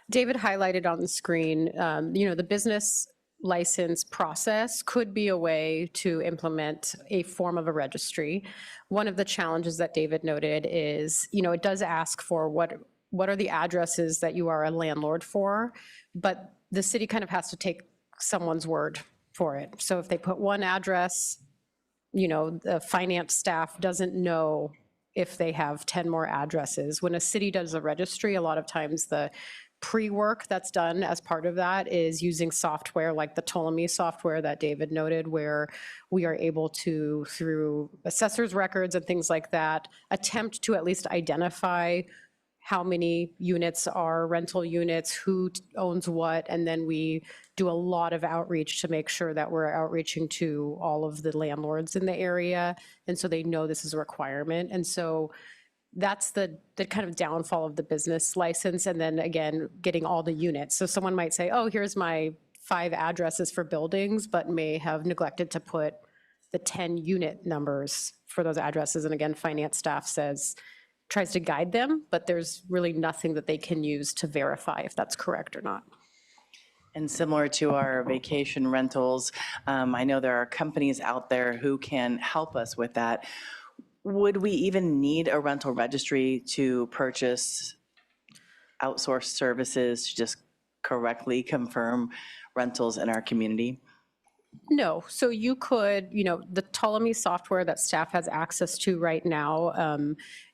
David highlighted on the screen, the business license process could be a way to implement a form of a registry. One of the challenges that David noted is, it does ask for what are the addresses that you are a landlord for, but the city kind of has to take someone's word for it. So if they put one address, the finance staff doesn't know if they have 10 more addresses. When a city does a registry, a lot of times the pre-work that's done as part of that is using software like the Ptolemy software that David noted, where we are able to, through assessor's records and things like that, attempt to at least identify how many units are rental units, who owns what, and then we do a lot of outreach to make sure that we're outreaching to all of the landlords in the area, and so they know this is a requirement. And so that's the kind of downfall of the business license, and then again, getting all the units. So someone might say, oh, here's my 5 addresses for buildings, but may have neglected to put the 10 unit numbers for those addresses. And again, finance staff tries to guide them, but there's really nothing that they can use to verify if that's correct or not. And similar to our vacation rentals, I know there are companies out there who can help us with that. Would we even need a rental registry to purchase outsourced services to just correctly confirm rentals in our community? No, so you could, the Ptolemy software that staff has access to right now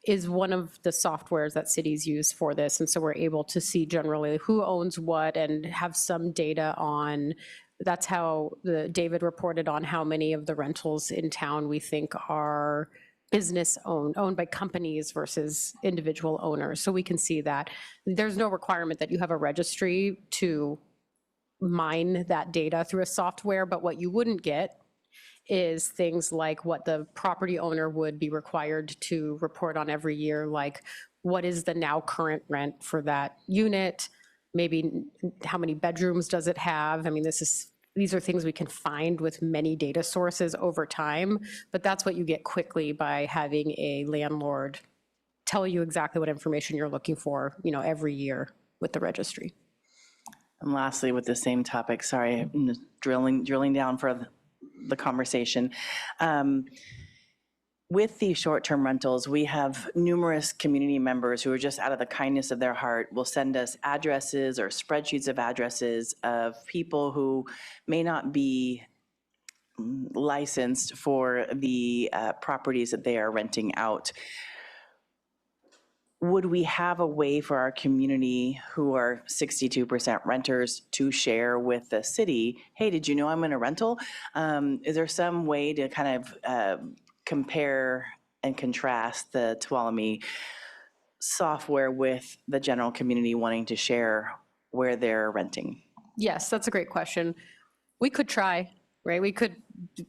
is one of the softwares that cities use for this. And so we're able to see generally who owns what and have some data on, that's how David reported on how many of the rentals in town we think are business owned by companies versus individual owners. So we can see that. There's no requirement that you have a registry to mine that data through a software, but what you wouldn't get is things like what the property owner would be required to report on every year, like what is the now current rent for that unit, maybe how many bedrooms does it have? I mean, these are things we can find with many data sources over time, but that's what you get quickly by having a landlord tell you exactly what information you're looking for, every year with the registry. And lastly, with the same topic, sorry, I'm just drilling down for the conversation. With the short-term rentals, we have numerous community members who are just out of the kindness of their heart will send us addresses or spreadsheets of addresses of people who may not be licensed for the properties that they are renting out. Would we have a way for our community who are 62% renters to share with the city, hey, did you know I'm in a rental? Is there some way to kind of compare and contrast the Tuolumne software with the general community wanting to share where they're renting? Yes, that's a great question. We could try, right? We could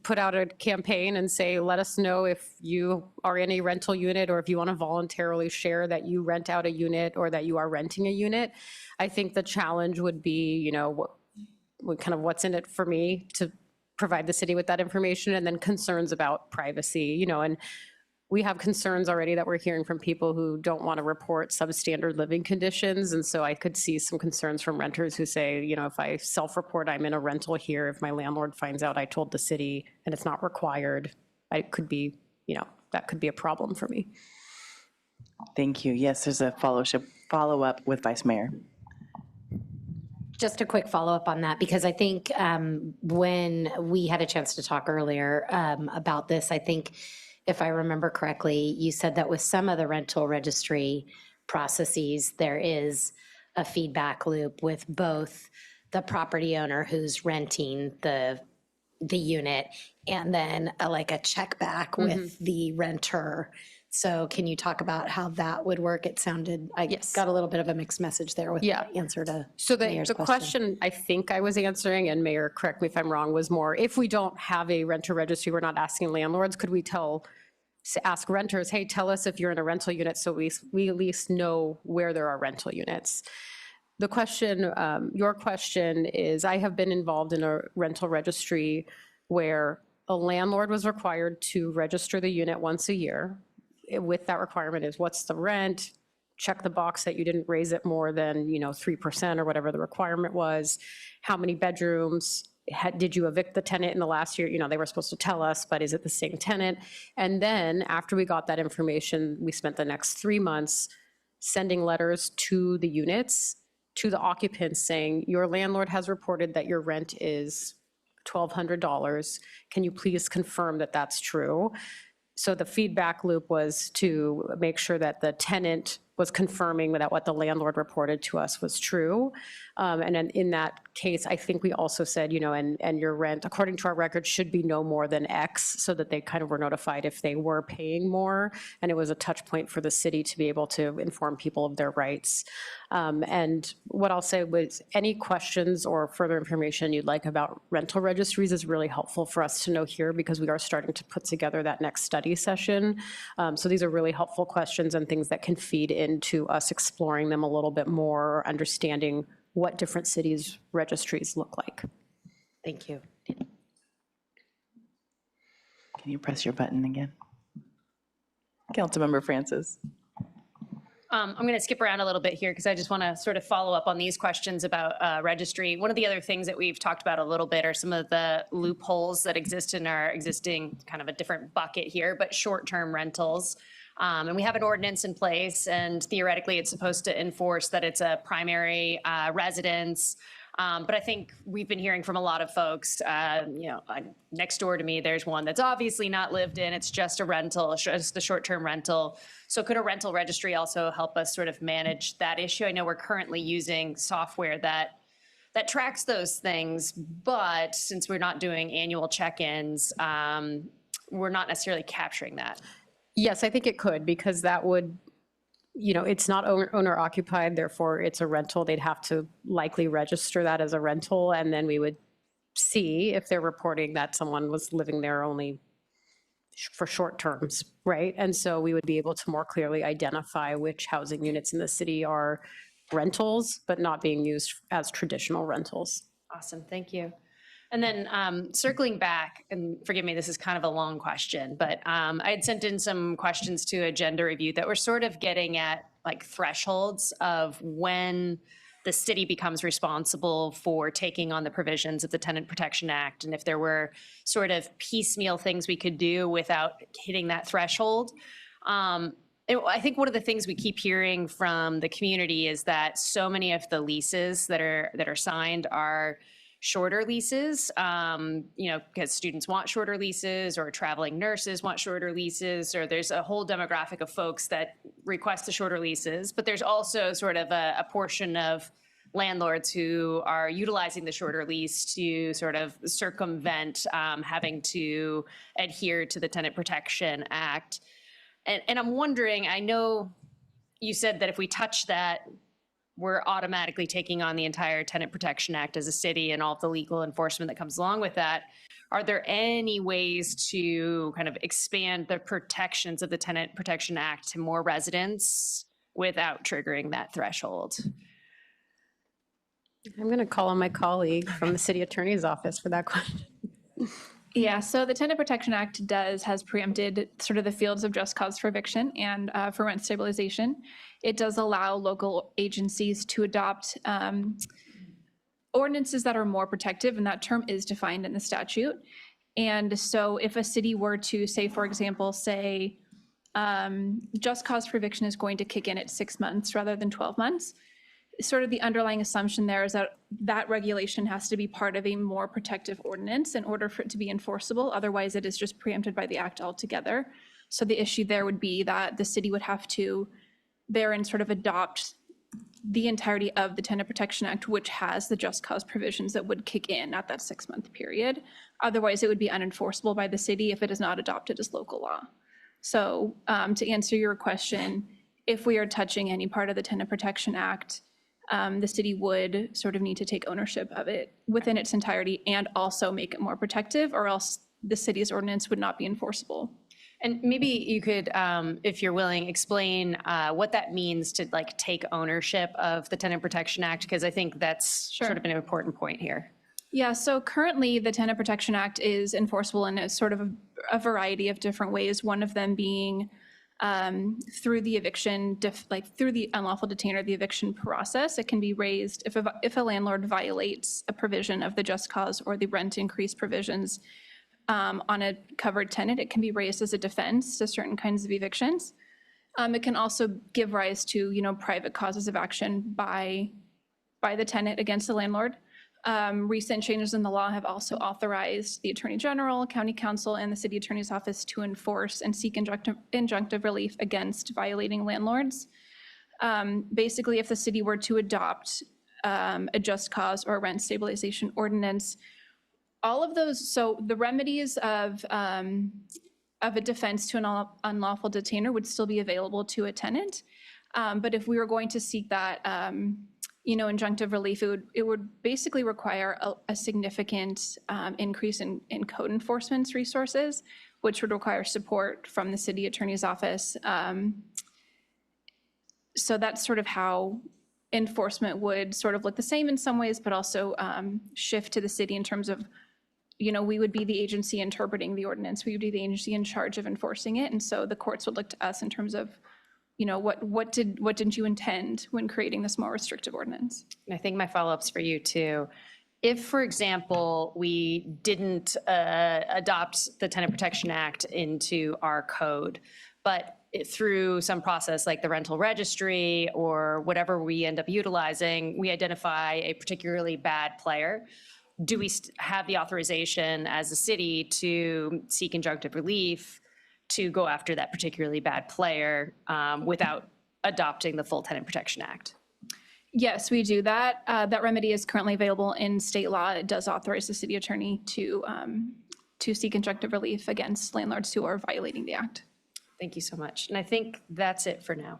put out a campaign and say, let us know if you are in a rental unit or if you want to voluntarily share that you rent out a unit or that you are renting a unit. I think the challenge would be, what's in it for me to provide the city with that information, and then concerns about privacy, and we have concerns already that we're hearing from people who don't want to report substandard living conditions. And so I could see some concerns from renters who say, if I self-report I'm in a rental here, if my landlord finds out I told the city and it's not required, that could be a problem for me. Thank you. Yes, there's a follow-up with Vice Mayor. Just a quick follow-up on that, because I think when we had a chance to talk earlier about this, I think if I remember correctly, you said that with some of the rental registry processes, there is a feedback loop with both the property owner who's renting the unit and then a check back with the renter. So can you talk about how that would work? It sounded, got a little bit of a mixed message there with the answer to Mayor's the question I think I was answering, and Mayor, correct me if I'm wrong, was more, if we don't have a renter registry, we're not asking landlords, could we ask renters, hey, tell us if you're in a rental unit so we at least know where there are rental units. The question, your question is, I have been involved in a rental registry where a landlord was required to register the unit once a year. With that requirement is what's the rent, check the box that you didn't raise it more than 3% or whatever the requirement was, how many bedrooms, did you evict the tenant in the last year? They were supposed to tell us, but is it the same tenant? And then after we got that information, we spent the next 3 months sending letters to the units, to the occupants saying, your landlord has reported that your rent is $1,200. Can you please confirm that that's true? So the feedback loop was to make sure that the tenant was confirming that what the landlord reported to us was true. And then in that case, I think we also said, and your rent, according to our record, should be no more than X, so that they kind of were notified if they were paying more. And it was a touch point for the city to be able to inform people of their rights. And what I'll say was, any questions or further information you'd like about rental registries is really helpful for us to know here, because we are starting to put together that next study session. So these are really helpful questions and things that can feed into us exploring them a little bit more, understanding what different cities' registries look like. Thank you. Can you press your button again? Councilmember Francis. I'm going to skip around a little bit here because I just want to sort of follow up on these questions about registry. One of the other things that we've talked about a little bit are some of the loopholes that exist in our existing kind of a different bucket here, but short-term rentals. And we have an ordinance in place, and theoretically it's supposed to enforce that it's a primary residence. But I think we've been hearing from a lot of folks, next door to me, there's one that's obviously not lived in. It's just a rental, just the short-term rental. So could a rental registry also help us sort of manage that issue? I know we're currently using software that tracks those things, but since we're not doing annual check-ins, we're not necessarily capturing that. Yes, I think it could, because that would, it's not owner occupied, therefore it's a rental. They'd have to likely register that as a rental, and then we would see if they're reporting that someone was living there only for short terms, right? And so we would be able to more clearly identify which housing units in the city are rentals, but not being used as traditional rentals. Awesome, thank you. And then circling back, and forgive me, this is kind of a long question, but I had sent in some questions to Agenda Review that were sort of getting at like thresholds of when the city becomes responsible for taking on the provisions of the Tenant Protection Act, and if there were sort of piecemeal things we could do without hitting that threshold. I think one of the things we keep hearing from the community is that so many of the leases that are signed are shorter leases, because students want shorter leases, or traveling nurses want shorter leases, or there's a whole demographic of folks that request the shorter leases. But there's also sort of a portion of landlords who are utilizing the shorter lease to sort of circumvent having to adhere to the Tenant Protection Act. And I'm wondering, I know you said that if we touch that, we're automatically taking on the entire Tenant Protection Act as a city and all of the legal enforcement that comes along with that. Are there any ways to kind of expand the protections of the Tenant Protection Act to more residents without triggering that threshold? I'm going to call on my colleague from the city attorney's office for that question. Yeah, so the Tenant Protection Act has preempted sort of the fields of just cause for eviction and for rent stabilization. It does allow local agencies to adopt ordinances that are more protective, and that term is defined in the statute. And so if a city were to say, for example, just cause for eviction is going to kick in at 6 months rather than 12 months, sort of the underlying assumption there is that that regulation has to be part of a more protective ordinance in order for it to be enforceable. Otherwise, it is just preempted by the act altogether. So the issue there would be that the city would have to therein sort of adopt the entirety of the Tenant Protection Act, which has the just cause provisions that would kick in at that 6-month period. Otherwise, it would be unenforceable by the city if it is not adopted as local law. So to answer your question, if we are touching any part of the Tenant Protection Act, the city would sort of need to take ownership of it within its entirety and also make it more protective, or else the city's ordinance would not be enforceable. And maybe you could, if you're willing, explain what that means to like take ownership of the Tenant Protection Act, because I think that's sort of an important point here. Yeah, so currently the Tenant Protection Act is enforceable in a sort of a variety of different ways, one of them being through the eviction, through the unlawful detainer, the eviction process. It can be raised if a landlord violates a provision of the just cause or the rent increase provisions on a covered tenant. It can be raised as a defense to certain kinds of evictions. It can also give rise to, private causes of action by the tenant against the landlord. Recent changes in the law have also authorized the Attorney General, County Council, and the City Attorney's Office to enforce and seek injunctive relief against violating landlords. Basically, if the city were to adopt a just cause or rent stabilization ordinance, all of those, so the remedies of a defense to an unlawful detainer would still be available to a tenant. But if we were going to seek that injunctive relief, it would basically require a significant increase in code enforcement's resources, which would require support from the city attorney's office. So that's sort of how enforcement would sort of look the same in some ways, but also shift to the city in terms of, we would be the agency interpreting the ordinance. We would be the agency in charge of enforcing it. And so the courts would look to us in terms of, what didn't you intend when creating this more restrictive ordinance? And I think my follow-up's for you too. If, for example, we didn't adopt the Tenant Protection Act into our code, but through some process like the rental registry or whatever we end up utilizing, we identify a particularly bad player, do we have the authorization as a city to seek injunctive relief to go after that particularly bad player without adopting the full Tenant Protection Act? Yes, we do that. That remedy is currently available in state law. It does authorize the city attorney to seek injunctive relief against landlords who are violating the act. Thank you so much. And I think that's it for now.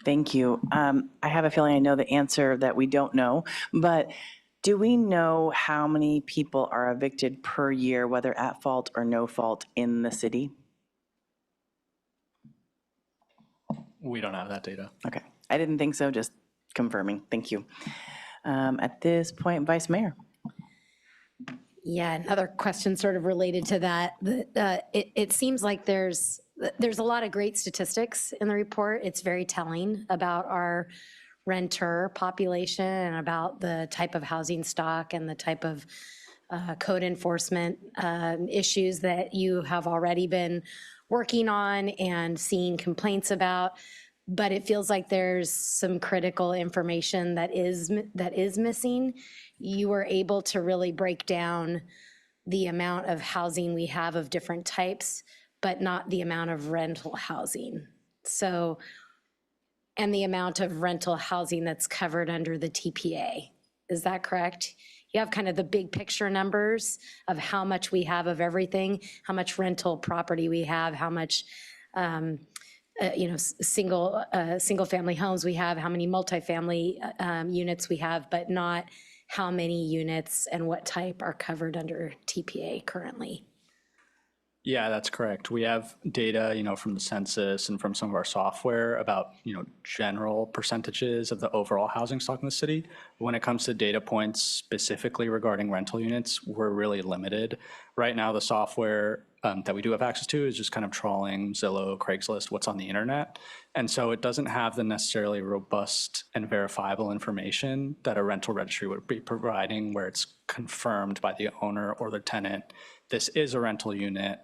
Thank you. I have a feeling I know the answer that we don't know, but do we know how many people are evicted per year, whether at fault or no fault in the city? We don't have that data. Okay, I didn't think so, just confirming. Thank you. At this point, Vice Mayor. Yeah, another question sort of related to that. It seems like there's a lot of great statistics in the report. It's very telling about our renter population and about the type of housing stock and the type of code enforcement issues that you have already been working on and seeing complaints about. But it feels like there's some critical information that is missing. You were able to really break down the amount of housing we have of different types, but not the amount of rental housing. So, and the amount of rental housing that's covered under the TPA. Is that correct? You have kind of the big picture numbers of how much we have of everything, how much rental property we have, how much single family homes we have, how many multifamily units we have, but not how many units and what type are covered under TPA currently. Yeah, that's correct. We have data, from the census and from some of our software about, general percentages of the overall housing stock in the city. When it comes to data points specifically regarding rental units, we're really limited. Right now, the software that we do have access to is just kind of trawling Zillow, Craigslist, what's on the internet. And so it doesn't have the necessarily robust and verifiable information that a rental registry would be providing, where it's confirmed by the owner or the tenant, this is a rental unit,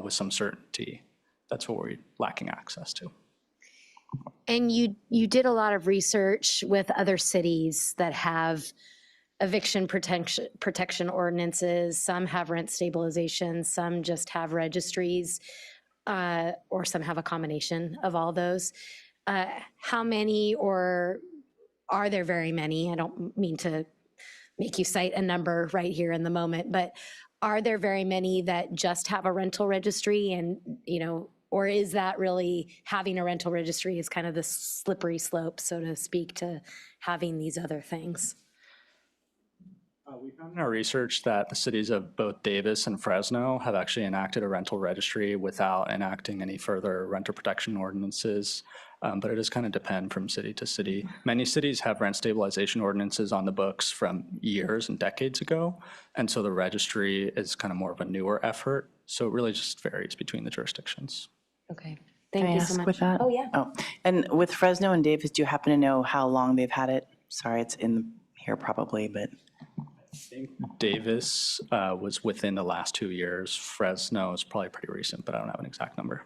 with some certainty. That's what we're lacking access to. And you did a lot of research with other cities that have eviction protection ordinances. Some have rent stabilization, some just have registries, or some have a combination of all those. How many, or are there very many? I don't mean to make you cite a number right here in the moment, but are there very many that just have a rental registry and, or is that really having a rental registry is kind of the slippery slope, so to speak, to having these other things? We found in our research that the cities of both Davis and Fresno have actually enacted a rental registry without enacting any further renter protection ordinances. But it does kind of depend from city to city. Many cities have rent stabilization ordinances on the books from years and decades ago. And so the registry is kind of more of a newer effort. So it really just varies between the jurisdictions. Okay. Can Thank I you ask so much. with that? Oh, yeah. Oh, and with Fresno and Davis, do you happen to know how long they've had it? Sorry, it's in here probably, but. I think Davis was within the last 2 years. Fresno is probably pretty recent, but I don't have an exact number.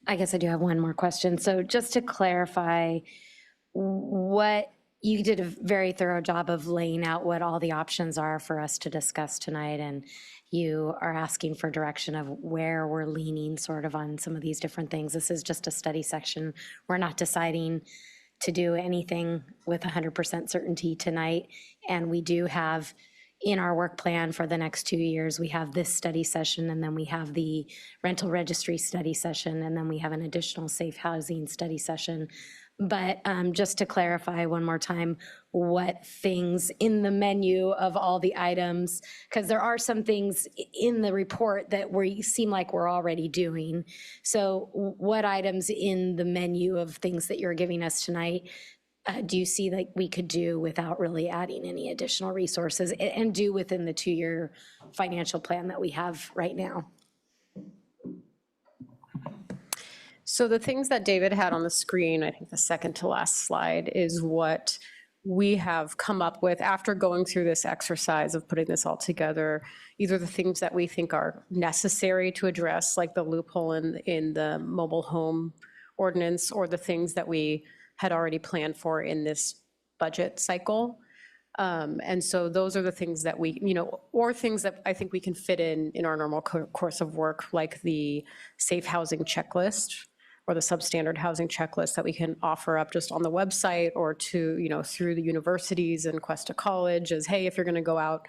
I guess I do have one more question. So just to clarify, you did a very thorough job of laying out what all the options are for us to discuss tonight, and you are asking for direction of where we're leaning sort of on some of these different things. This is just a study section. We're not deciding to do anything with 100% certainty tonight, and we do have in our work plan for the next 2 years, we have this study session, and then we have the rental registry study session, and then we have an additional safe housing study session. But just to clarify one more time, what things in the menu of all the items, because there are some things in the report that seem like we're already doing. So what items in the menu of things that you're giving us tonight do you see like we could do without really adding any additional resources and do within the 2-year financial plan that we have right now? So the things that David had on the screen, I think the second to last slide, is what we have come up with, after going through this exercise of putting this all together, either the things that we think are necessary to address, like the loophole in the mobile home ordinance, or the things that we had already planned for in this budget cycle. And so those are the things that we, or things that I think we can fit in our normal course of work, like the safe housing checklist or the substandard housing checklist that we can offer up just on the website or to, through the universities and Cuesta College as, hey, if you're going to go out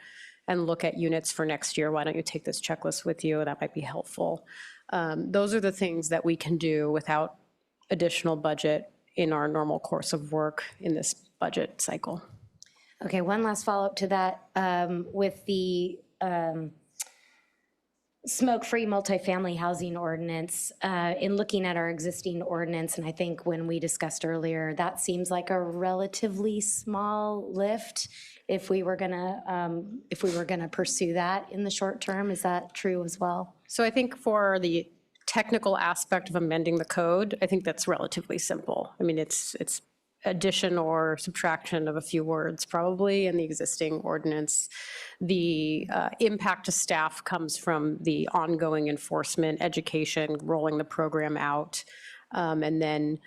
and look at units for next year, why don't you take this checklist with you? That might be helpful. Those are the things that we can do without additional budget in our normal course of work in this budget cycle. Okay, one last follow-up to that. With the smoke-free multifamily housing ordinance, in looking at our existing ordinance, and I think when we discussed earlier, that seems like a relatively small lift if we were gonna pursue that in the short term. Is that true as well? So I think for the technical aspect of amending the code, I think that's relatively simple. I mean, it's addition or subtraction of a few words probably in the existing ordinance. The impact to staff comes from the ongoing enforcement, education, rolling the program out, and then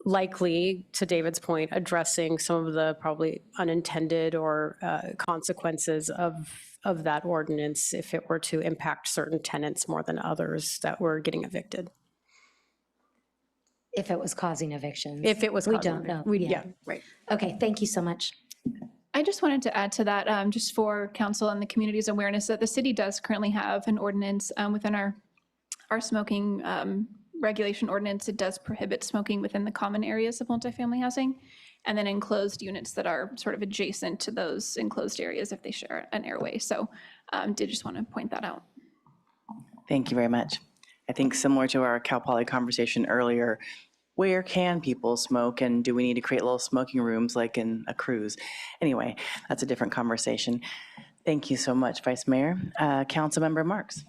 likely, to David's point, addressing some of the probably unintended or consequences of that ordinance if it were to impact certain tenants more than others that were getting evicted. If it was causing evictions? If it was We causing don't know. evic- Yeah, right. Okay, thank you so much. I just wanted to add to that, just for council and the community's awareness, that the city does currently have an ordinance within our smoking regulation ordinance. It does prohibit smoking within the common areas of multifamily housing, and then enclosed units that are sort of adjacent to those enclosed areas if they share an airway. So did just want to point that out. Thank you very much. I think similar to our Cal Poly conversation earlier, where can people smoke, and do we need to create little smoking rooms like in a cruise? Anyway, that's a different conversation. Thank you so much, Vice Mayor. Councilmember Marks.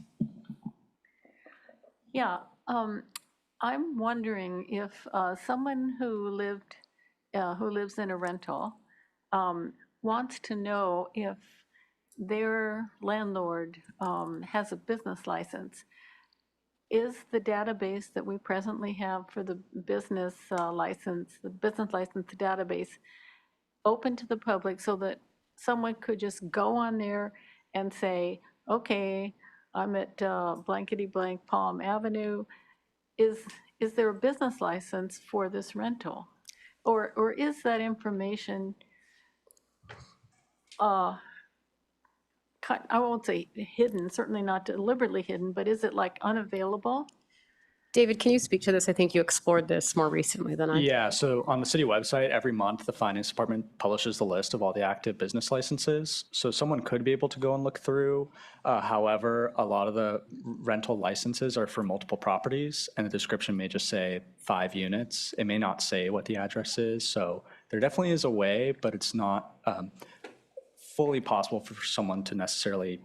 Yeah, I'm wondering if someone who lives in a rental wants to know if their landlord has a business license. Is the database that we presently have for the business license database, open to the public so that someone could just go on there and say, okay, I'm at blankety blank Palm Avenue. Is there a business license for this rental? Or is that information, I won't say hidden, certainly not deliberately hidden, but is it like unavailable? David, can you speak to this? I think you explored this more recently than I. Yeah, so on the city website, every month, the finance department publishes the list of all the active business licenses. So someone could be able to go and look through. However, a lot of the rental licenses are for multiple properties, and the description may just say 5 units. It may not say what the address is. So there definitely is a way, but it's not fully possible for someone to necessarily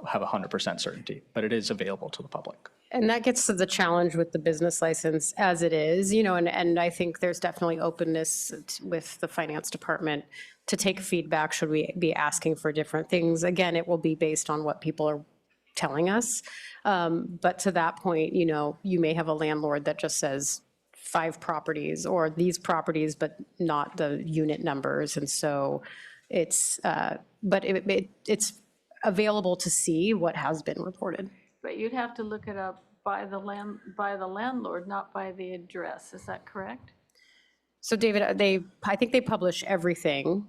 have 100% certainty, but it is available to the public. And that gets to the challenge with the business license as it is, and I think there's definitely openness with the finance department to take feedback should we be asking for different things. Again, it will be based on what people are telling us. But to that point, you may have a landlord that just says 5 properties or these properties, but not the unit numbers. And so it's, but it's available to see what has been reported. But you'd have to look it up by the landlord, not by the address. Is that correct? So David, I think they publish everything.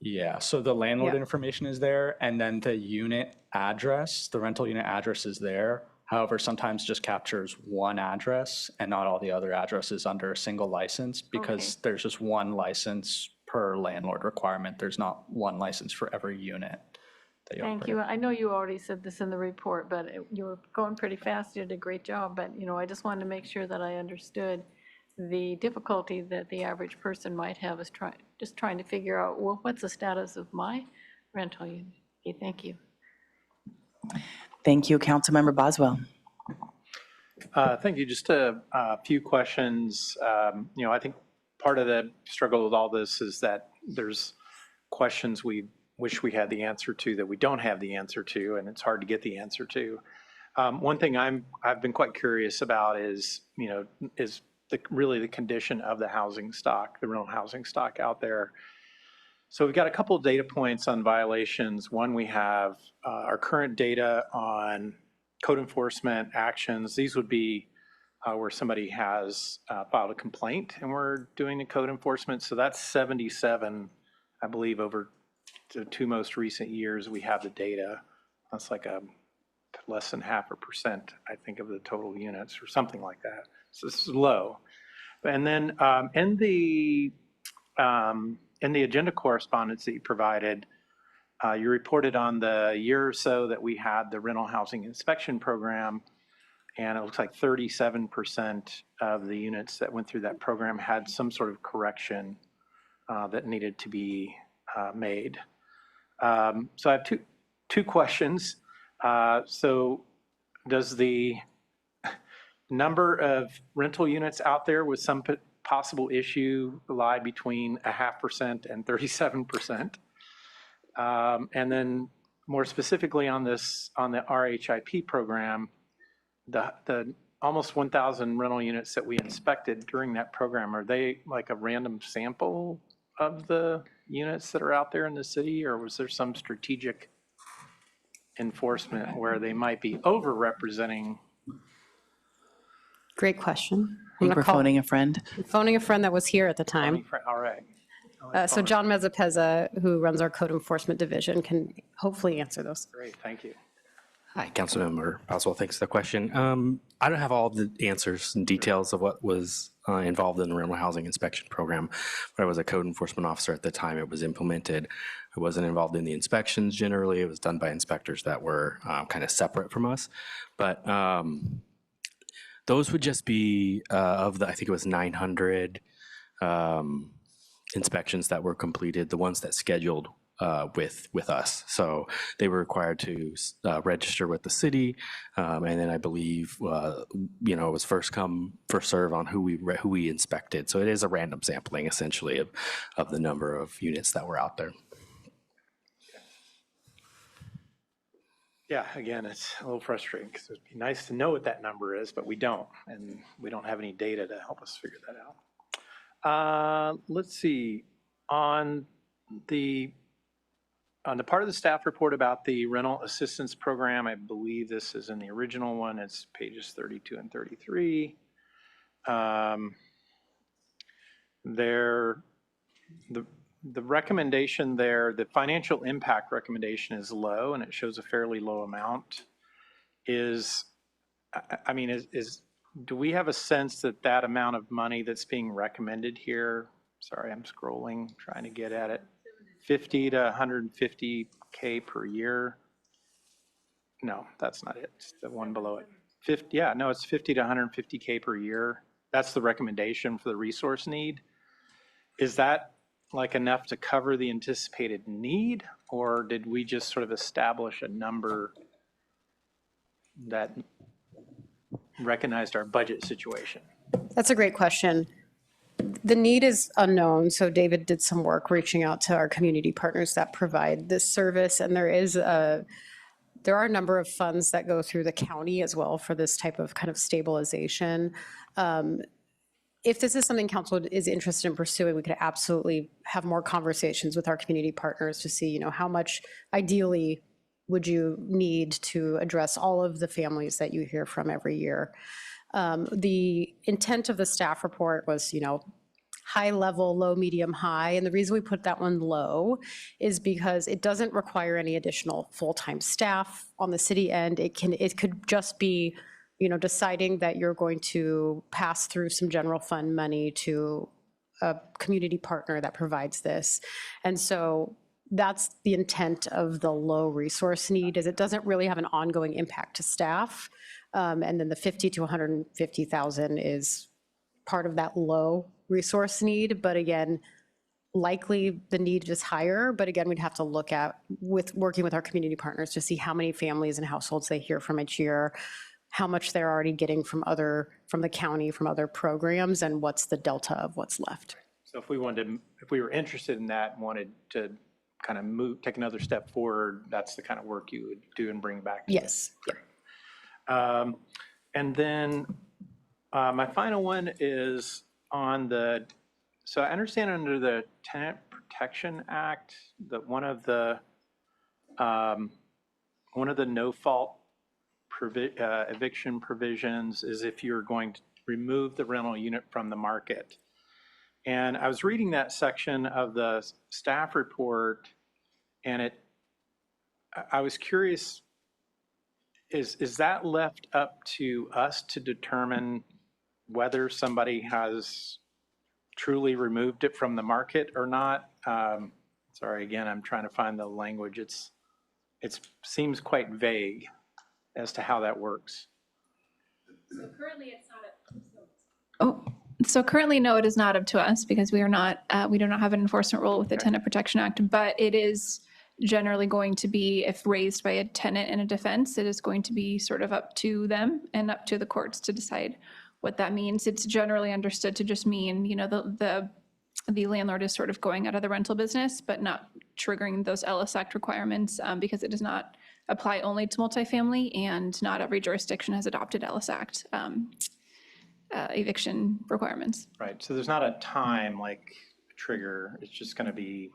Yeah, so the landlord Yeah. information is there, and then the unit address, the rental unit address is there. However, sometimes just captures one address and not all the other addresses under a single license because there's just one license per landlord requirement. There's not one license for every unit that you Thank operate. you. I know you already said this in the report, but you were going pretty fast. You did a great job. But, I just wanted to make sure that I understood the difficulty that the average person might have is just trying to figure out, well, what's the status of my rental unit? Okay, thank you. Thank you, Councilmember Boswell. Thank you. Just a few questions. I think part of the struggle with all this is that, there's questions we wish we had the answer to that we don't have the answer to, and it's hard to get the answer to. One thing I've been quite curious about is, really the condition of the housing stock, the rental housing stock out there. So we've got a couple of data points on violations. One, we have our current data on code enforcement actions. These would be where somebody has filed a complaint and we're doing the code enforcement. So that's 77, I believe, over the 2 most recent years we have the data. That's like a less than 0.5%, I think, of the total units or something like that. So this is low. And then in the agenda correspondence that you provided, you reported on the year or so that we had the rental housing inspection program, and it looks like 37% of the units that went through that program had some sort of correction that needed to be made. So I have two questions. So does the number of rental units out there with some possible issue lie between 0.5% and 37%? And then more specifically on the RHIP program, the almost 1,000 rental units that we inspected during that program, are they like a random sample of the units that are out there in the city, or was there some strategic enforcement where they might be over-representing? Great question. I think we're phoning a friend. Phoning a friend that was here at the time. All right. So John Mezzapezza, who runs our code enforcement division, can hopefully answer those. Great, thank you. Hi, Councilmember Oswald. Thanks for the question. I don't have all the answers and details of what was involved in the rental housing inspection program, but I was a code enforcement officer at the time it was implemented. I wasn't involved in the inspections generally. It was done by inspectors that were kind of separate from us. But those would just be of the, I think it was 900 inspections that were completed, the ones that scheduled with us. So they were required to register with the city, and then I believe it was first come, first serve on who we inspected. So it is a random sampling essentially of the number of units that were out there. Yeah, again, it's a little frustrating because it'd be nice to know what that number is, but we don't, and we don't have any data to help us figure that out. Let's see, on the part of the staff report about the rental assistance program, I believe this is in the original one. It's pages 32 and 33. The recommendation there, the financial impact recommendation is low, and it shows a fairly low amount. Do we have a sense that that amount of money that's being recommended here, sorry, I'm scrolling, trying to get at it, 50 to 150K per year? No, that's not it. It's the one below it. It's 50 to 150K per year. That's the recommendation for the resource need. Is that like enough to cover the anticipated need, or did we just sort of establish a number that recognized our budget situation? That's a great question. The need is unknown, so David did some work reaching out to our community partners that provide this service, and there are a number of funds that go through the county as well for this type of kind of stabilization. If this is something council is interested in pursuing, we could absolutely have more conversations with our community partners to see, how much ideally would you need to address all of the families that you hear from every year. The intent of the staff report was, high level, low, medium, high. And the reason we put that one low is because it doesn't require any additional full-time staff on the city end. It could just be, deciding that you're going to pass through some general fund money to a community partner that provides this. And so that's the intent of the low resource need, is it doesn't really have an ongoing impact to staff. And then the 50 to 150,000 is part of that low resource need. But again, likely the need is higher, but again, we'd have to look at working with our community partners to see how many families and households they hear from each year, how much they're already getting from the county, from other programs, and what's the delta of what's left. So if we wanted to, if we were interested in that and wanted to kind of take another step forward, that's the kind of work you would do and bring back? Yes. And then my final one is on so I understand under the Tenant Protection Act that one of the no-fault eviction provisions is if you're going to remove the rental unit from the market. And I was reading that section of the staff report, and I was curious, is that left up to us to determine whether somebody has truly removed it from the market or not? Sorry, again, I'm trying to find the language. It seems quite vague as to how that works. So currently it's not so currently, no, it is not up to us because we are not, we do not have an enforcement role with the Tenant Protection Act, but it is generally going to be, if raised by a tenant in a defense, it is going to be sort of up to them and up to the courts to decide what that means. It's generally understood to just mean, you know, the landlord is sort of going out of the rental business, but not triggering those Ellis Act requirements because it does not apply only to multifamily, and not every jurisdiction has adopted Ellis Act eviction requirements. Right, so there's not a time like trigger, it's just going to be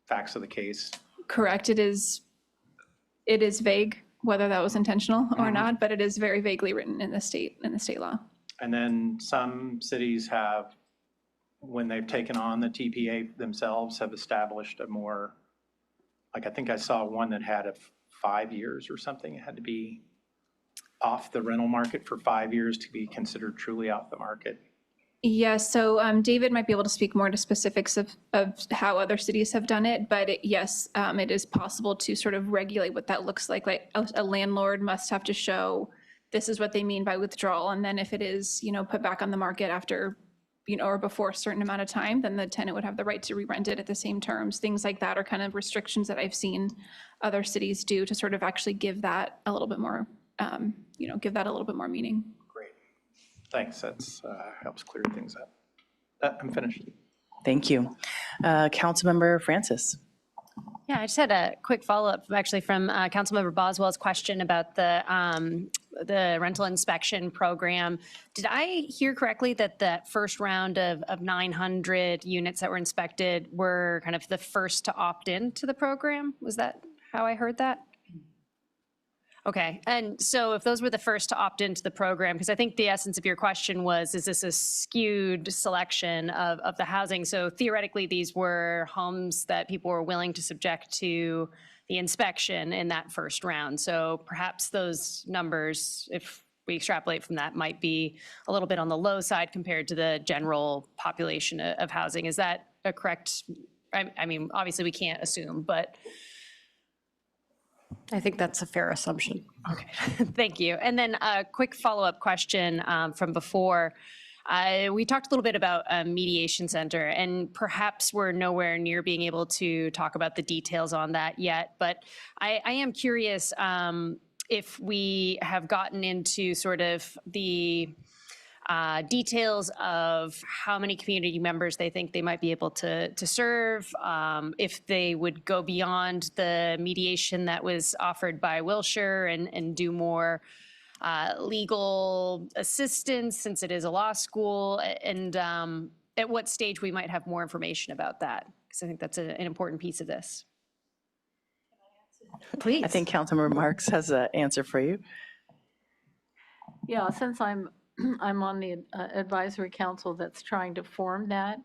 facts of the case. Correct, it is vague whether that was intentional or not, but it is very vaguely written in the state law. And then some cities have, when they've taken on the TPA themselves, have established a more, like I think I saw one that had 5 years or something. It had to be off the rental market for 5 years to be considered truly off the market. Yes, so David might be able to speak more to specifics of how other cities have done it, but yes, it is possible to sort of regulate what that looks like. Like a landlord must have to show this is what they mean by withdrawal, and then if it is, you know, put back on the market after, you know, or before a certain amount of time, then the tenant would have the right to re-rent it at the same terms. Things like that are kind of restrictions that I've seen other cities do to sort of actually give that a little bit more, you know, give that a little bit more meaning. Great, thanks, that's helps clear things up. I'm finished. Thank you. Councilmember Francis. Yeah, I just had a quick follow-up actually from Councilmember Boswell's question about the rental inspection program. Did I hear correctly that that first round of 900 units that were inspected were kind of the first to opt in to the program? Was that how I heard that? Okay, and so if those were the first to opt into the program, because I think the essence of your question was, is this a skewed selection of the housing? So theoretically, these were homes that people were willing to subject to the inspection in that first round. So perhaps those numbers, if we extrapolate from that, might be a little bit on the low side compared to the general population of housing. Is that a correct? I mean, obviously we can't assume, but I think that's a fair assumption. Okay, thank you. And then a quick follow-up question from before. We talked a little bit about a mediation center, and perhaps we're nowhere near being able to talk about the details on that yet, but I am curious if we have gotten into sort of the details of how many community members they think they might be able to serve, if they would go beyond the mediation that was offered by Wilshire and do more legal assistance since it is a law school, and at what stage we might have more information about that, because I think that's an important piece of this. Please. I think Councilmember Marks has an answer for you. Yeah, since I'm on the advisory council that's trying to form that.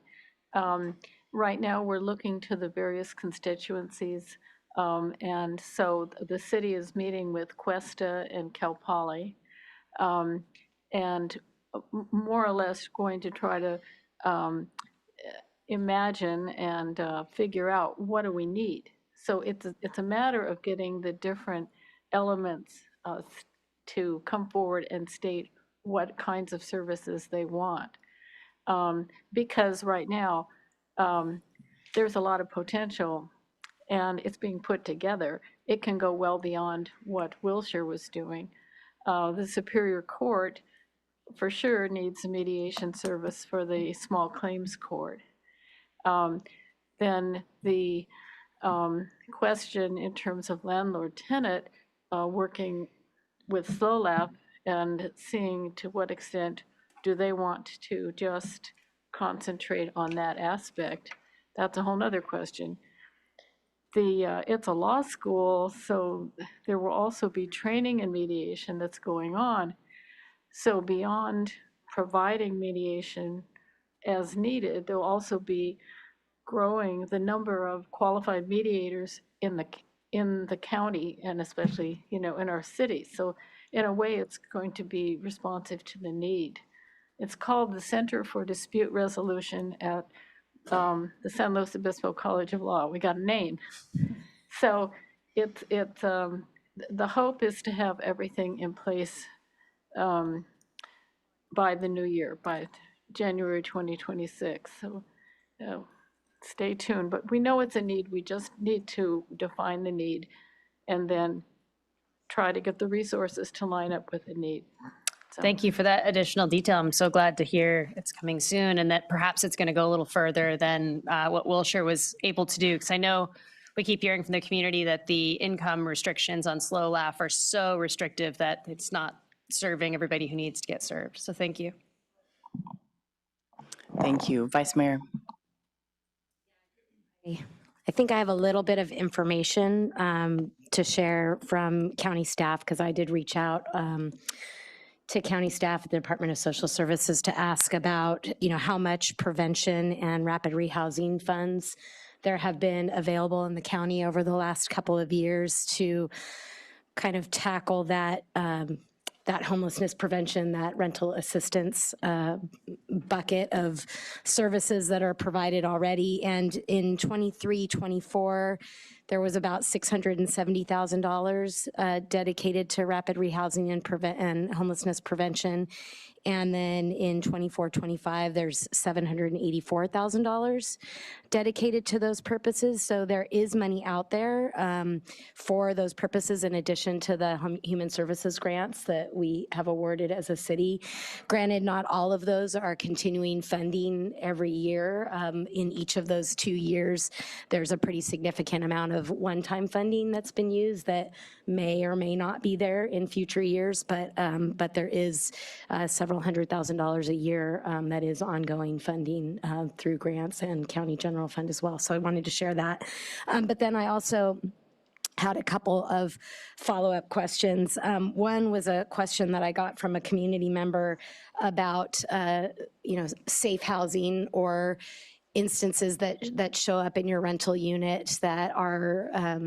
Right now, we're looking to the various constituencies. And so the city is meeting with Cuesta and Cal Poly, and more or less going to try to imagine and figure out what do we need. So it's a matter of getting the different elements to come forward and state what kinds of services they want. Because right now, there's a lot of potential and it's being put together. It can go well beyond what Wilshire was doing. The Superior Court for sure needs a mediation service for the small claims court. Then the question in terms of landlord-tenant, working with SLOLAP and seeing to what extent do they want to just concentrate on that aspect. That's a whole nother question. It's a law school, so there will also be training and mediation that's going on. So beyond providing mediation as needed, there'll also be growing the number of qualified mediators in the county and especially, in our city. So in a way, it's going to be responsive to the need. It's called the Center for Dispute Resolution at the San Luis Obispo College of Law. We got a name. So the hope is to have everything in place by the new year, by January 2026. So stay tuned. But we know it's a need. We just need to define the need and then try to get the resources to line up with the need. So. Thank you for that additional detail. I'm so glad to hear it's coming soon and that perhaps it's going to go a little further than what Wilshire was able to do. Because I know we keep hearing from the community that the income restrictions on SLOLAP are so restrictive that it's not serving everybody who needs to get served. So thank you. Thank you. Vice Mayor. I think I have a little bit of information to share from county staff because I did reach out to county staff at the Department of Social Services to ask about, how much prevention and rapid rehousing funds there have been available in the county over the last couple of years to kind of tackle that that homelessness prevention, that rental assistance bucket of services that are provided already. And in 23-24, there was about $670,000 dedicated to rapid rehousing and homelessness prevention. And then in 24-25, there's $784,000 dedicated to those purposes. So there is money out there for those purposes in addition to the human services grants that we have awarded as a city. Granted, not all of those are continuing funding every year. In each of those 2 years, there's a pretty significant amount of one-time funding that's been used that may or may not be there in future years, but there is several $100,000 a year that is ongoing funding through grants and county general fund as well. So I wanted to share that. But then I also had a couple of follow-up questions. One was a question that I got from a community member about, safe housing or instances that show up in your rental unit that are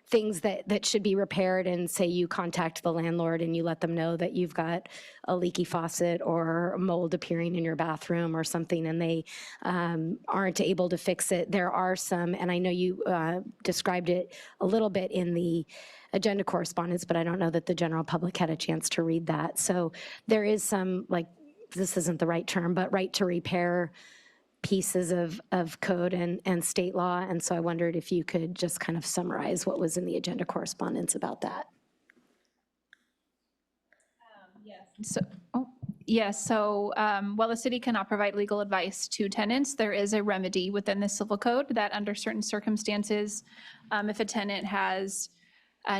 things that should be repaired, and say you contact the landlord and you let them know that you've got a leaky faucet or mold appearing in your bathroom or something, and they aren't able to fix it. There are some, and I know you described it a little bit in the agenda correspondence, but I don't know that the general public had a chance to read that. So there is some, this isn't the right term, but right to repair pieces of code and state law. And so I wondered if you could just kind of summarize what was in the agenda correspondence about that. So while the city cannot provide legal advice to tenants, there is a remedy within the civil code that under certain circumstances, if a tenant has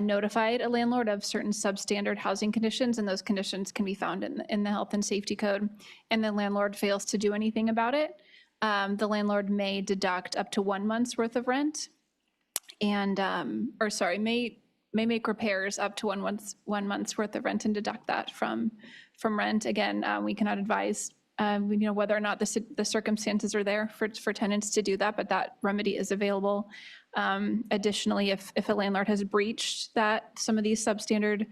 notified a landlord of certain substandard housing conditions, and those conditions can be found in the health and safety code, and the landlord fails to do anything about it, the landlord may deduct up to 1 month's worth of rent and, may make repairs up to 1 month's worth of rent and deduct that from rent. Again, we cannot advise, whether or not the circumstances are there for tenants to do that, but that remedy is available. Additionally, if a landlord has breached some of these substandard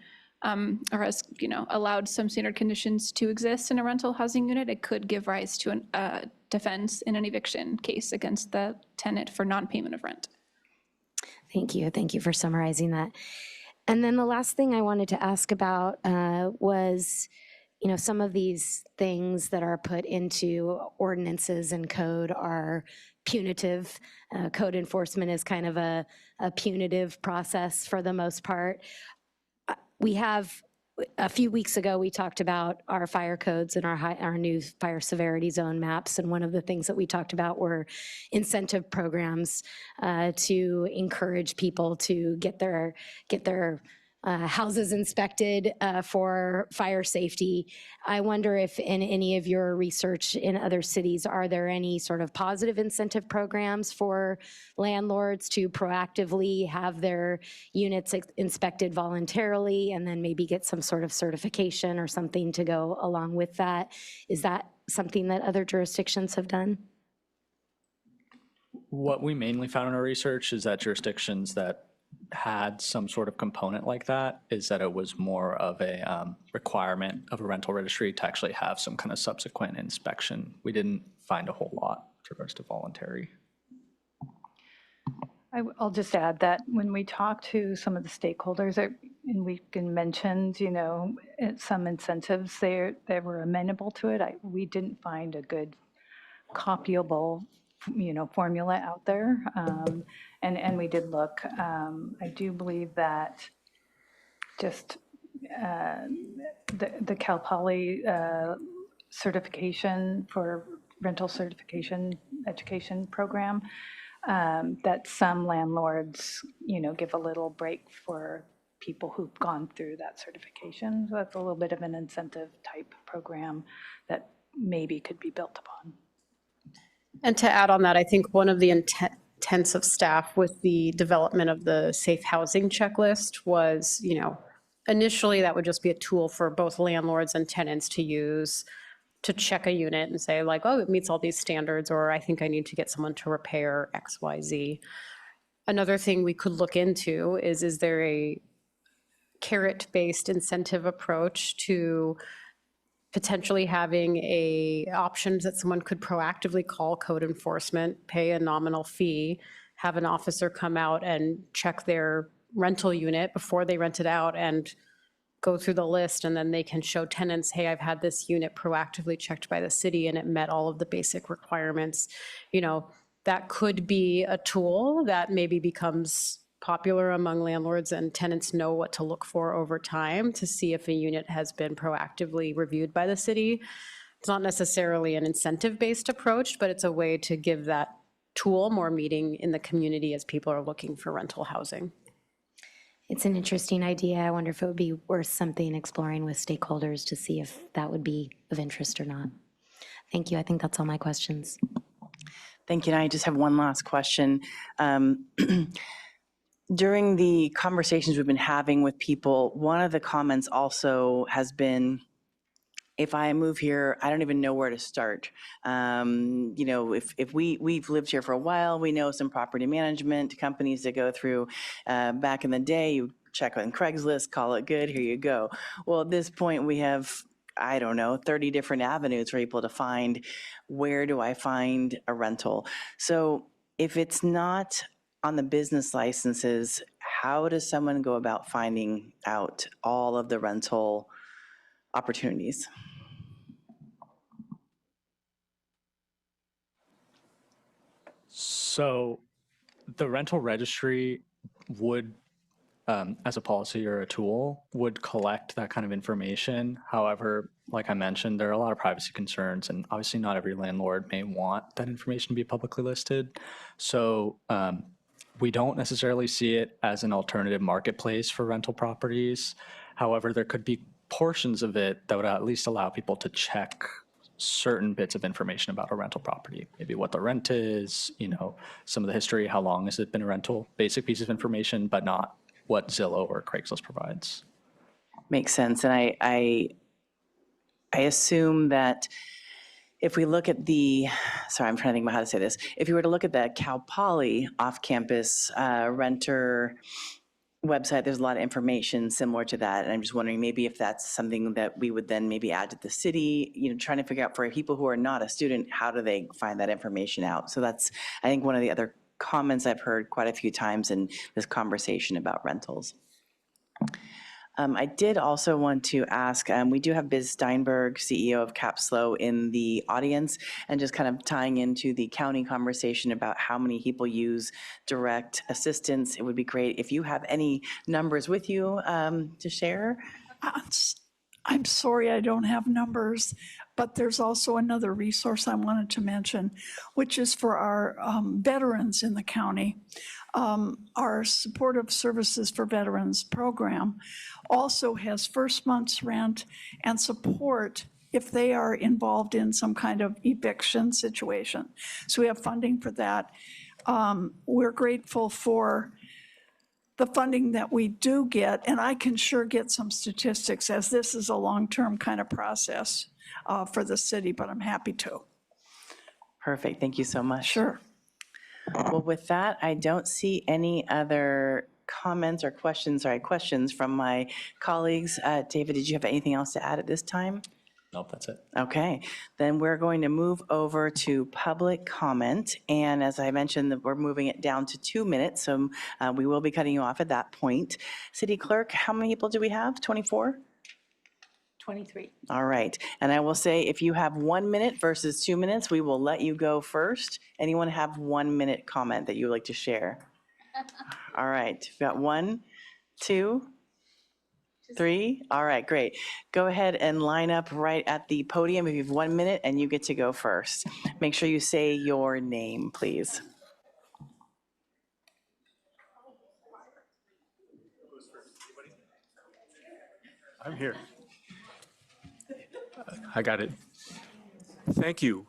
or has, allowed some standard conditions to exist in a rental housing unit, it could give rise to a defense in an eviction case against the tenant for non-payment of rent. Thank you. Thank you for summarizing that. And then the last thing I wanted to ask about was, some of these things that are put into ordinances and code are punitive. Code enforcement is kind of a punitive process for the most part. We have a few weeks ago, we talked about our fire codes and our new fire severity zone maps. And one of the things that we talked about were incentive programs to encourage people to get their houses inspected for fire safety. I wonder if in any of your research in other cities, are there any sort of positive incentive programs for landlords to proactively have their units inspected voluntarily and then maybe get some sort of certification or something to go along with that? Is that something that other jurisdictions have done? What we mainly found in our research is that jurisdictions that had some sort of component like that is that it was more of a requirement of a rental registry to actually have some kind of subsequent inspection. We didn't find a whole lot with regards to voluntary. I'll just add that when we talk to some of the stakeholders, and we can mention, some incentives, they were amenable to it. We didn't find a good copyable formula out there. And we did look. I do believe that just the Cal Poly certification for rental certification education program, that some landlords, give a little break for people who've gone through that certification. So that's a little bit of an incentive type program that maybe could be built upon. And to add on that, I think one of the intents of staff with the development of the safe housing checklist was, initially that would just be a tool for both landlords and tenants to use to check a unit and say like, oh, it meets all these standards, or I think I need to get someone to repair X, Y, Z. Another thing we could look into is there a carrot-based incentive approach to potentially having options that someone could proactively call code enforcement, pay a nominal fee, have an officer come out and check their rental unit before they rent it out and go through the list, and then they can show tenants, hey, I've had this unit proactively checked by the city and it met all of the basic requirements. That could be a tool that maybe becomes popular among landlords, and tenants know what to look for over time to see if a unit has been proactively reviewed by the city. It's not necessarily an incentive-based approach, but it's a way to give that tool more meaning in the community as people are looking for rental housing. It's an interesting idea. I wonder if it would be worth something exploring with stakeholders to see if that would be of interest or not. Thank you. I think that's all my questions. Thank you. And I just have one last question. During the conversations we've been having with people, one of the comments also has been, if I move here, I don't even know where to start. If we've lived here for a while, we know some property management companies that go through. Back in the day, you check on Craigslist, call it good, here you go. Well, at this point, we have, 30 different avenues for people to find, where do I find a rental? So if it's not on the business licenses, how does someone go about finding out all of the rental opportunities? So the rental registry would, as a policy or a tool, would collect that kind of information. However, like I mentioned, there are a lot of privacy concerns, and obviously not every landlord may want that information to be publicly listed. So we don't necessarily see it as an alternative marketplace for rental properties. However, there could be portions of it that would at least allow people to check certain bits of information about a rental property, maybe what the rent is, some of the history, how long has it been a rental, basic pieces of information, but not what Zillow or Craigslist provides. Makes sense. And I assume that if we look at sorry, I'm trying to think about how to say this. If you were to look at the Cal Poly off-campus renter website, there's a lot of information similar to that. And I'm just wondering maybe if that's something that we would then maybe add to the city, trying to figure out for people who are not a student, how do they find that information out? So that's, I think, one of the other comments I've heard quite a few times in this conversation about rentals. I did also want to ask, we do have Biz Steinberg, CEO of Capslo, in the audience, and just kind of tying into the county conversation about how many people use direct assistance. It would be great if you have any numbers with you to share. I'm sorry I don't have numbers, but there's also another resource I wanted to mention, which is for our veterans in the county. Our Supportive Services for Veterans program also has first month's rent and support if they are involved in some kind of eviction situation. So we have funding for that. We're grateful for the funding that we do get, and I can sure get some statistics as this is a long-term kind of process for the city, but I'm happy to. Perfect. Thank you so much. Sure. Well, with that, I don't see any other comments or questions from my colleagues. David, did you have anything else to add at this time? Nope, that's it. Okay, then we're going to move over to public comment. And as I mentioned, we're moving it down to 2 minutes, so we will be cutting you off at that point. City Clerk, how many people do we have? 24? 23. All right, and I will say if you have 1 minute versus 2 minutes, we will let you go first. Anyone have 1 minute comment that you would like to share? All right, we've got 1, 2, 3. All right, great. Go ahead and line up right at the podium if you have 1 minute, and you get to go first. Make sure you say your name, please. I'm here. I got it. Thank you,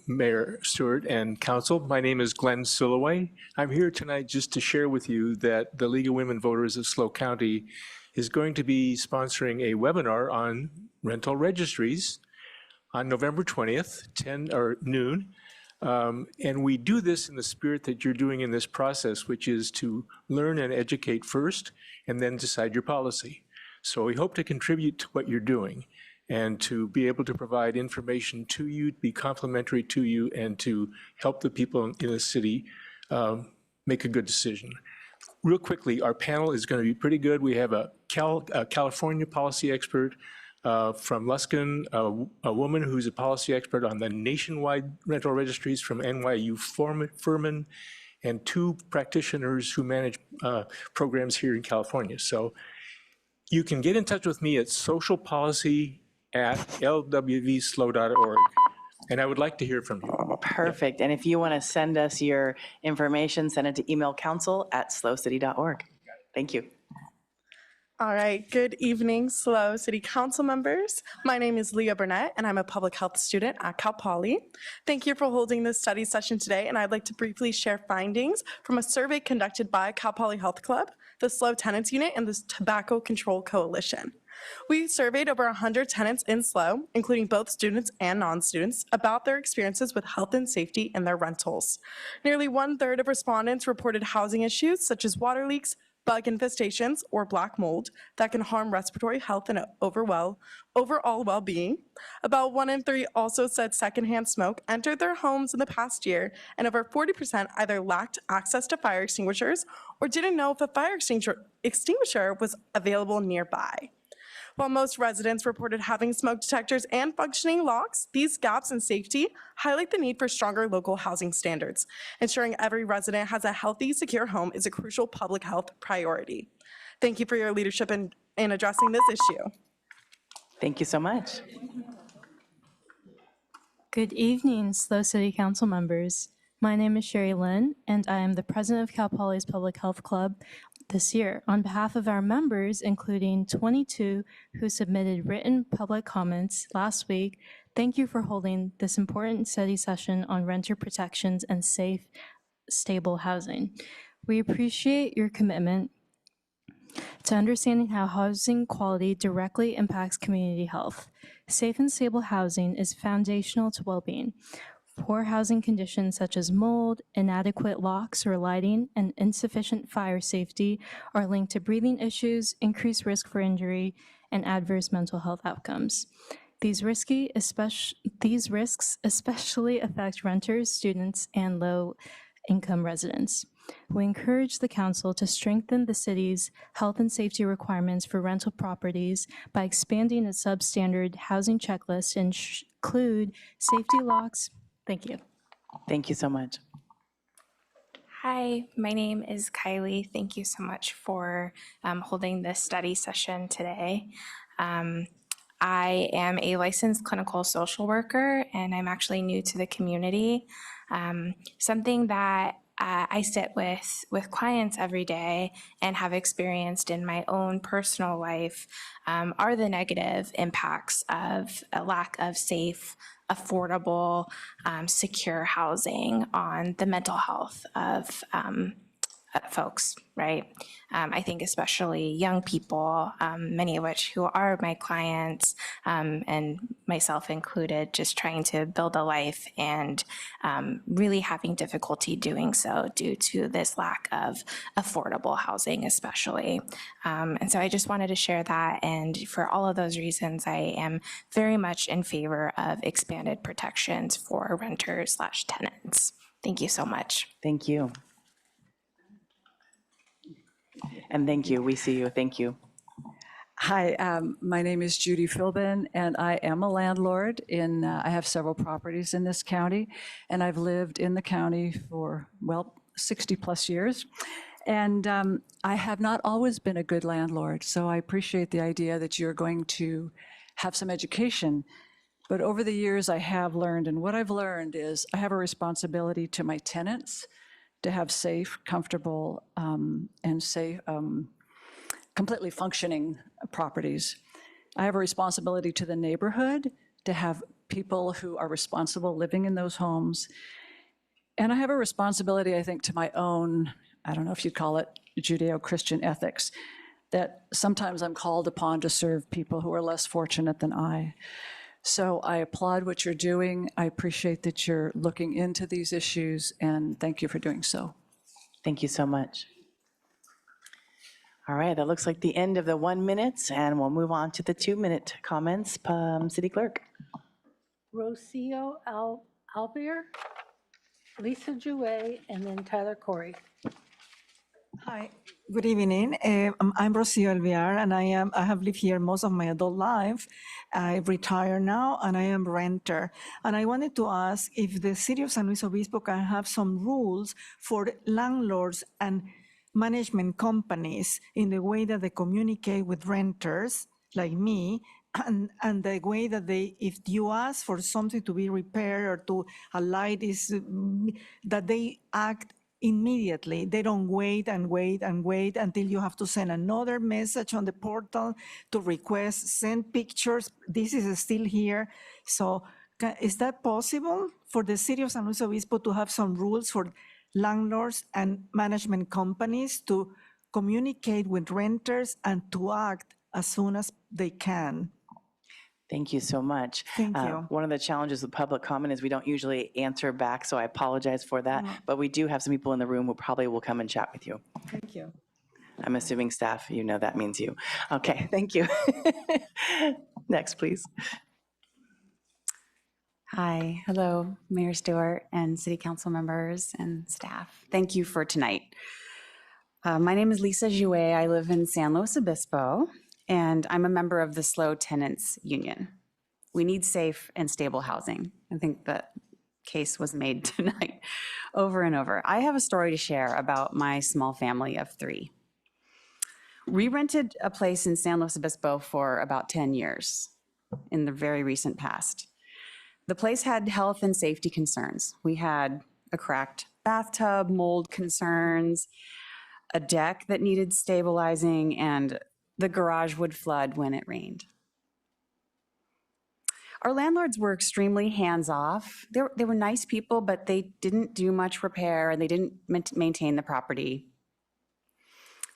Mayor Stewart and Council. My name is Glenn Silloway. I'm here tonight just to share with you that the League of Women Voters of SLO County is going to be sponsoring a webinar on rental registries on November 20th, 10 or noon. And we do this in the spirit that you're doing in this process, which is to learn and educate first and then decide your policy. So we hope to contribute to what you're doing and to be able to provide information to you, be complimentary to you, and to help the people in the city make a good decision. Real quickly, our panel is going to be pretty good. We have a California policy expert from Luskin, a woman who's a policy expert on the nationwide rental registries from NYU Furman, and 2 practitioners who manage programs here in California. So you can get in touch with me at socialpolicy@lwvslo.org. And I would like to hear from you. Perfect. And if you want to send us your information, send it to email council@slocity.org. Thank you. All right, good evening, SLO City Council members. My name is Leah Burnett, and I'm a public health student at Cal Poly. Thank you for holding this study session today, and I'd like to briefly share findings from a survey conducted by Cal Poly Health Club, the SLO Tenants Unit, and the Tobacco Control Coalition. We surveyed over 100 tenants in SLO, including both students and non-students, about their experiences with health and safety in their rentals. Nearly 1/3 of respondents reported housing issues such as water leaks, bug infestations, or black mold that can harm respiratory health and overall well-being. About 1 in 3 also said secondhand smoke entered their homes in the past year, and over 40% either lacked access to fire extinguishers or didn't know if a fire extinguisher was available nearby. While most residents reported having smoke detectors and functioning locks, these gaps in safety highlight the need for stronger local housing standards. Ensuring every resident has a healthy, secure home is a crucial public health priority. Thank you for your leadership in addressing this issue. Thank you so much. Good evening, SLO City Council members. My name is Sherry Lynn, and I am the president of Cal Poly's Public Health Club this year. On behalf of our members, including 22 who submitted written public comments last week, thank you for holding this important study session on renter protections and safe, stable housing. We appreciate your commitment to understanding how housing quality directly impacts community health. Safe and stable housing is foundational to well-being. Poor housing conditions such as mold, inadequate locks or lighting, and insufficient fire safety are linked to breathing issues, increased risk for injury, and adverse mental health outcomes. These risks especially affect renters, students, and low-income residents. We encourage the council to strengthen the city's health and safety requirements for rental properties by expanding a substandard housing checklist and include safety locks. Thank you. Thank you so much. Hi, my name is Kylie. Thank you so much for holding this study session today. I am a licensed clinical social worker, and I'm actually new to the community. Something that I sit with clients every day and have experienced in my own personal life are the negative impacts of a lack of safe, affordable, secure housing on the mental health of folks, right? I think especially young people, many of which who are my clients, and myself included, just trying to build a life and really having difficulty doing so due to this lack of affordable housing, especially. And so I just wanted to share that. And for all of those reasons, I am very much in favor of expanded protections for renters/tenants. Thank you so much. Thank you. And thank you. We see you. Thank you. Hi, my name is Judy Philbin, and I am a landlord in, I have several properties in this county, and I've lived in the county for, well, 60 plus years. And I have not always been a good landlord, so I appreciate the idea that you're going to have some education. But over the years, I have learned, and what I've learned is I have a responsibility to my tenants to have safe, comfortable, and safe, completely functioning properties. I have a responsibility to the neighborhood to have people who are responsible living in those homes. And I have a responsibility, I think, to my own, I don't know if you'd call it Judeo-Christian ethics, that sometimes I'm called upon to serve people who are less fortunate than I. So I applaud what you're doing. I appreciate that you're looking into these issues, and thank you for doing so. Thank you so much. All right, that looks like the end of the 1 minute, and we'll move on to the 2-minute comments. City Clerk. Rocio Albier, Lisa Jouet, and then Tyler Corey. Hi, good evening. I'm Rocio Alvear, and I have lived here most of my adult life. I retire now, and I am renter. And I wanted to ask if the city of San Luis Obispo can have some rules for landlords and management companies in the way that they communicate with renters like me, and the way that they, if you ask for something to be repaired or to a light is, that they act immediately. They don't wait and wait and wait until you have to send another message on the portal to request, send pictures. This is still here. So is that possible for the city of San Luis Obispo to have some rules for landlords and management companies to communicate with renters and to act as soon as they can? Thank you so much. Thank you. One of the challenges with public comment is we don't usually answer back, so I apologize for that. But we do have some people in the room who probably will come and chat with you. Thank you. I'm assuming staff, you know that means you. Okay, thank you. Next, please. Hi, hello, Mayor Stewart and city council members and staff. Thank you for tonight. My name is Lisa Jouet. I live in San Luis Obispo, and I'm a member of the SLO Tenants Union. We need safe and stable housing. I think that case was made tonight over and over. I have a story to share about my small family of 3. We rented a place in San Luis Obispo for about 10 years in the very recent past. The place had health and safety concerns. We had a cracked bathtub, mold concerns, a deck that needed stabilizing, and the garage would flood when it rained. Our landlords were extremely hands-off. They were nice people, but they didn't do much repair and they didn't maintain the property.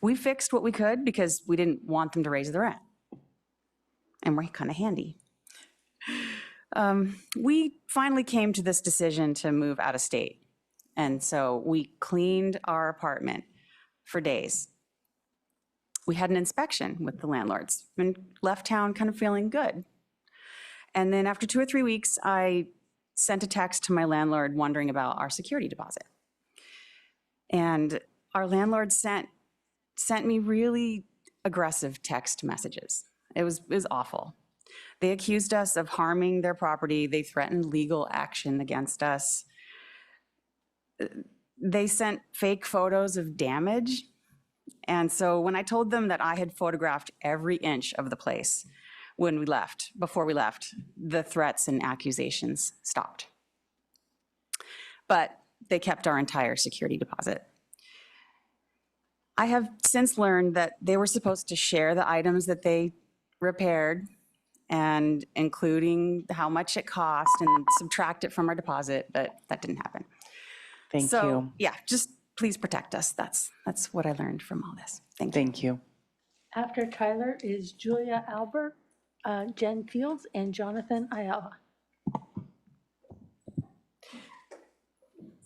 We fixed what we could because we didn't want them to raise the rent. And we're kind of handy. We finally came to this decision to move out of state. And so we cleaned our apartment for days. We had an inspection with the landlords and left town kind of feeling good. And then after 2 or 3 weeks, I sent a text to my landlord wondering about our security deposit. And our landlord sent me really aggressive text messages. It was awful. They accused us of harming their property. They threatened legal action against us. they sent fake photos of damage. And so when I told them that I had photographed every inch of the place before we left, the threats and accusations stopped. But they kept our entire security deposit. I have since learned that they were supposed to share the items that they repaired, and including how much it cost, and subtract it from our deposit, but that didn't happen. Thank So, you. yeah, just please protect us. That's what I learned from all this. Thank you. Thank you. After Tyler is Julia Albert, Jen Fields, and Jonathan Ayala.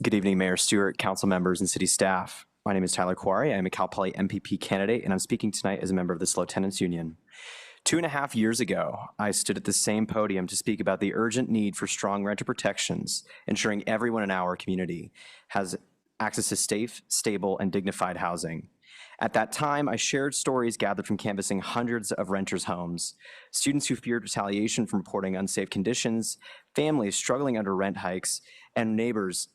Good evening, Mayor Stewart, council members, and city staff. My name is Tyler Quarry. I am a Cal Poly MPP candidate, and I'm speaking tonight as a member of the SLO Tenants Union. 2.5 years ago, I stood at the same podium to speak about the urgent need for strong renter protections, ensuring everyone in our community has access to safe, stable, and dignified housing. At that time, I shared stories gathered from canvassing hundreds of renters' homes, students who feared retaliation from reporting unsafe conditions, families struggling under rent hikes, and neighbors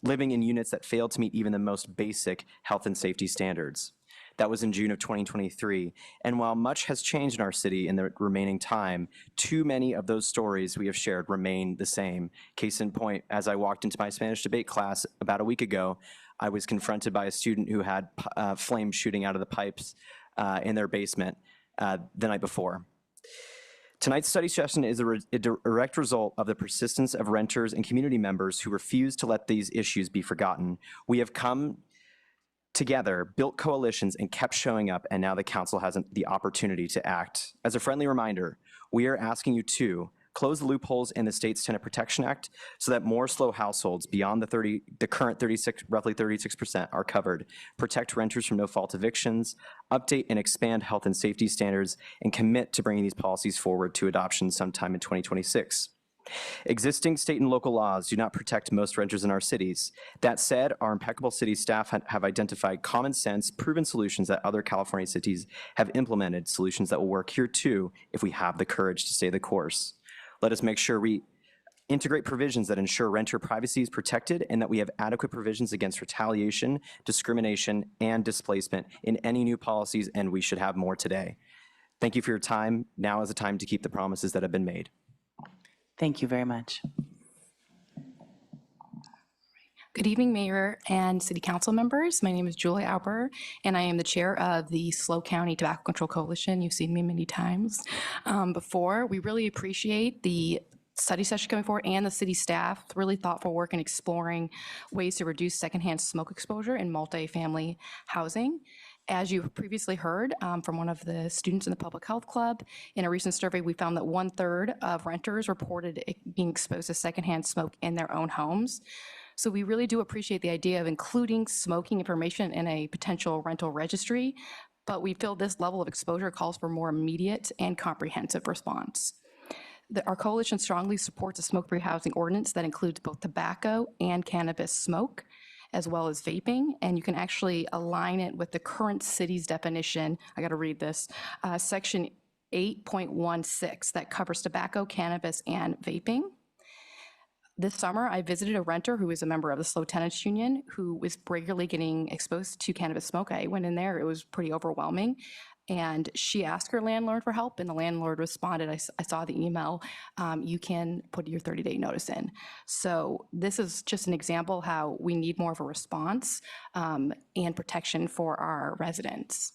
living in units that failed to meet even the most basic health and safety standards. That was in June of 2023. And while much has changed in our city in the remaining time, too many of those stories we have shared remain the same. Case in point, as I walked into my Spanish debate class about a week ago, I was confronted by a student who had flames shooting out of the pipes in their basement the night before. Tonight's study session is a direct result of the persistence of renters and community members who refuse to let these issues be forgotten. We have come together, built coalitions, and kept showing up, and now the council has the opportunity to act. As a friendly reminder, we are asking you to close the loopholes in the state's Tenant Protection Act so that more SLO households beyond the current roughly 36% are covered, protect renters from no-fault evictions, update and expand health and safety standards, and commit to bringing these policies forward to adoption sometime in 2026. Existing state and local laws do not protect most renters in our cities. That said, our impeccable city staff have identified common sense, proven solutions that other California cities have implemented, solutions that will work here too if we have the courage to stay the course. Let us make sure we integrate provisions that ensure renter privacy is protected and that we have adequate provisions against retaliation, discrimination, and displacement in any new policies, and we should have more today. Thank you for your time. Now is the time to keep the promises that have been made. Thank you very much. Good evening, Mayor and City Council members. My name is Julia Albert, and I am the chair of the SLO County Tobacco Control Coalition. You've seen me many times before. We really appreciate the study session coming forward and the city staff, really thoughtful work in exploring ways to reduce secondhand smoke exposure in multifamily housing. As you previously heard from one of the students in the Public Health Club, in a recent survey, we found that 1/3 of renters reported being exposed to secondhand smoke in their own homes. So we really do appreciate the idea of including smoking information in a potential rental registry, but we feel this level of exposure calls for more immediate and comprehensive response. Our coalition strongly supports a smoke-free housing ordinance that includes both tobacco and cannabis smoke, as well as vaping, and you can actually align it with the current city's definition. I got to read this, section 8.16 that covers tobacco, cannabis, and vaping. This summer, I visited a renter who is a member of the SLO Tenants Union who was regularly getting exposed to cannabis smoke. I went in there, it was pretty overwhelming. And she asked her landlord for help, and the landlord responded. I saw the email, you can put your 30-day notice in. So this is just an example how we need more of a response and protection for our residents.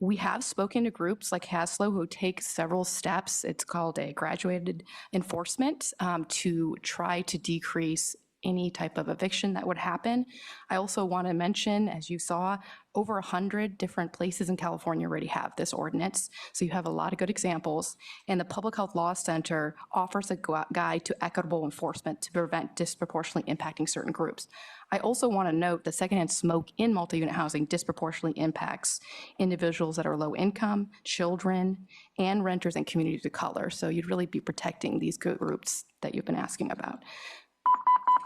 We have spoken to groups like HASLO who take several steps. It's called a graduated enforcement to try to decrease any type of eviction that would happen. I also want to mention, as you saw, over 100 different places in California already have this ordinance. So you have a lot of good examples. And the Public Health Law Center offers a guide to equitable enforcement to prevent disproportionately impacting certain groups. I also want to note that secondhand smoke in multi-unit housing disproportionately impacts individuals that are low income, children, and renters and communities of color. So you'd really be protecting these groups that you've been asking about.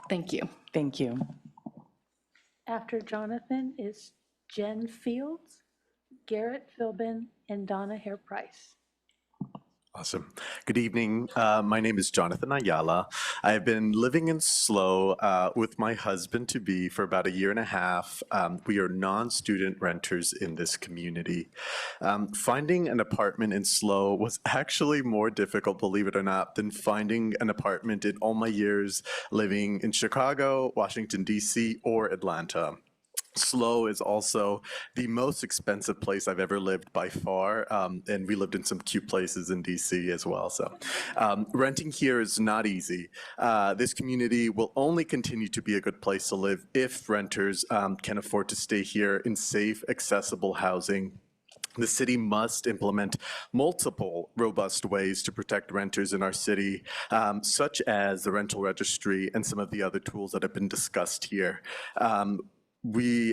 Thank you. Thank you. After Jonathan is Jen Fields, Garrett Philbin, and Donna Hare Price. Awesome. Good evening. My name is Jonathan Ayala. I've been living in SLO with my husband-to-be for about 1.5 years. We are non-student renters in this community. Finding an apartment in SLO was actually more difficult, believe it or not, than finding an apartment in all my years living in Chicago, Washington, D.C., or Atlanta. SLO is also the most expensive place I've ever lived by far, and we lived in some cute places in DC as well. So renting here is not easy. This community will only continue to be a good place to live if renters can afford to stay here in safe, accessible housing. The city must implement multiple robust ways to protect renters in our city, such as the rental registry and some of the other tools that have been discussed here.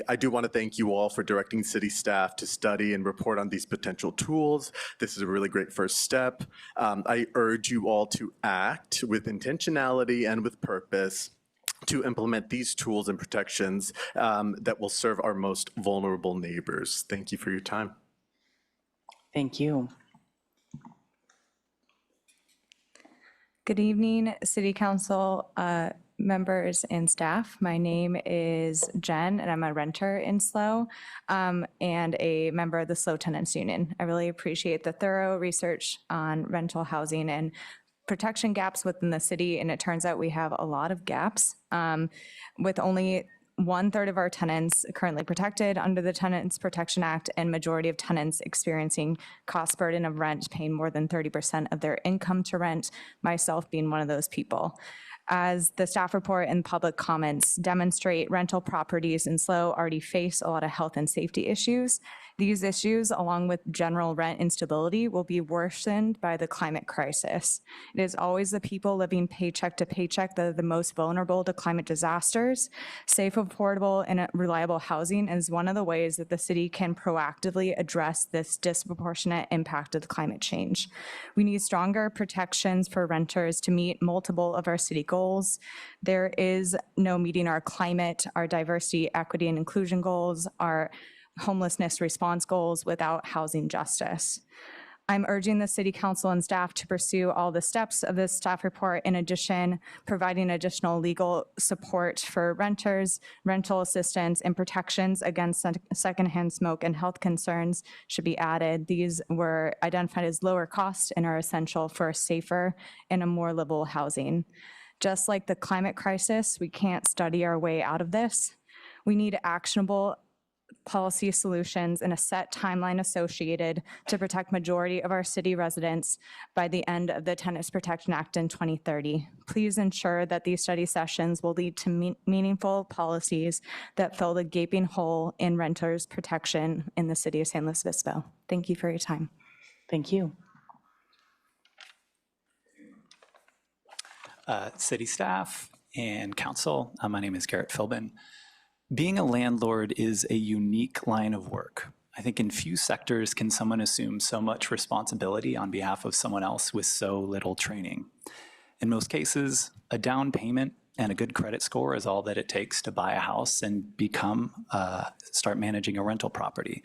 I do want to thank you all for directing city staff to study and report on these potential tools. This is a really great first step. I urge you all to act with intentionality and with purpose to implement these tools and protections that will serve our most vulnerable neighbors. Thank you for your time. Thank you. Good evening, City Council members and staff. My name is Jen, and I'm a renter in SLO and a member of the SLO Tenants Union. I really appreciate the thorough research on rental housing and protection gaps within the city, and it turns out we have a lot of gaps with only 1/3 of our tenants currently protected under the Tenants Protection Act, and majority of tenants experiencing cost burden of rent, paying more than 30% of their income to rent, myself being one of those people. As the staff report and public comments demonstrate, rental properties in SLO already face a lot of health and safety issues. These issues, along with general rent instability, will be worsened by the climate crisis. It is always the people living paycheck to paycheck that are the most vulnerable to climate disasters. Safe, affordable, and reliable housing is one of the ways that the city can proactively address this disproportionate impact of climate change. We need stronger protections for renters to meet multiple of our city goals. There is no meeting our climate, our diversity, equity, and inclusion goals, our homelessness response goals without housing justice. I'm urging the City Council and staff to pursue all the steps of this staff report. In addition, providing additional legal support for renters, rental assistance, and protections against secondhand smoke and health concerns should be added. These were identified as lower cost and are essential for safer and a more livable housing. Just like the climate crisis, we can't study our way out of this. We need actionable policy solutions and a set timeline associated to protect majority of our city residents by the end of the Tenants Protection Act in 2030. Please ensure that these study sessions will lead to meaningful policies that fill the gaping hole in renters' protection in the city of San Luis Obispo. Thank you for your time. Thank you. City staff and council, my name is Garrett Philbin. Being a landlord is a unique line of work. I think in few sectors can someone assume so much responsibility on behalf of someone else with so little training. In most cases, a down payment and a good credit score is all that it takes to buy a house and start managing a rental property,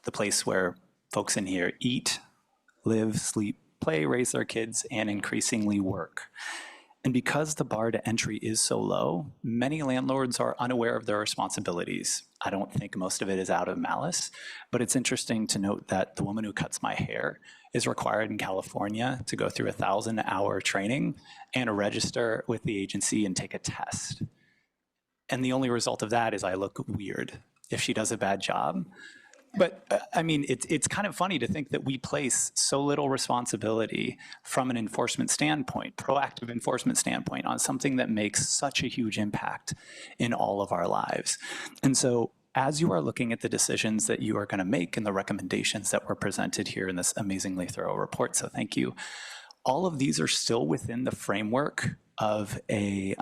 the place where folks in here eat, live, sleep, play, raise their kids, and increasingly work. And because the bar to entry is so low, many landlords are unaware of their responsibilities. I don't think most of it is out of malice, but it's interesting to note that the woman who cuts my hair is required in California to go through 1,000-hour training and register with the agency and take a test. And the only result of that is I look weird if she does a bad job. But I mean, it's kind of funny to think that we place so little responsibility from an enforcement standpoint, proactive enforcement standpoint, on something that makes such a huge impact in all of our lives. And so as you are looking at the decisions that you are going to make and the recommendations that were presented here in this amazingly thorough report, so thank you, all of these are still within the framework of a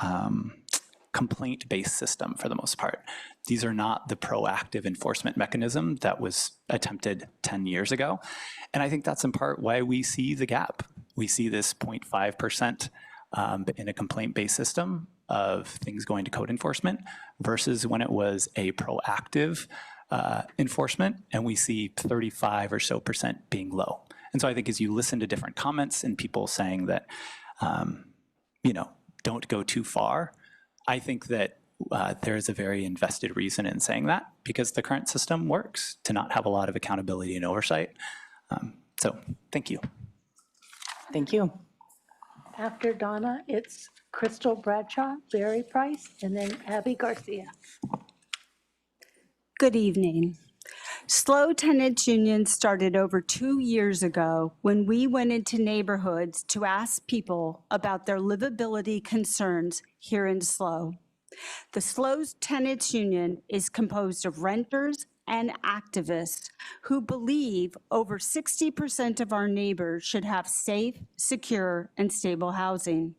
complaint-based system for the most part. These are not the proactive enforcement mechanism that was attempted 10 years ago. And I think that's in part why we see the gap. We see this 0.5% in a complaint-based system of things going to code enforcement versus when it was a proactive enforcement, and we see 35% or so being low. And so I think as you listen to different comments and people saying that, don't go too far, I think that there is a very invested reason in saying that, because the current system works to not have a lot of accountability and oversight. So thank you. Thank you. After Donna, it's Crystal Bradshaw, Barry Price, and then Abby Garcia. Good evening. SLO Tenants Union started over 2 years ago when we went into neighborhoods to ask people about their livability concerns here in SLO. The SLO Tenants Union is composed of renters and activists who believe over 60% of our neighbors should have safe, secure, and stable housing.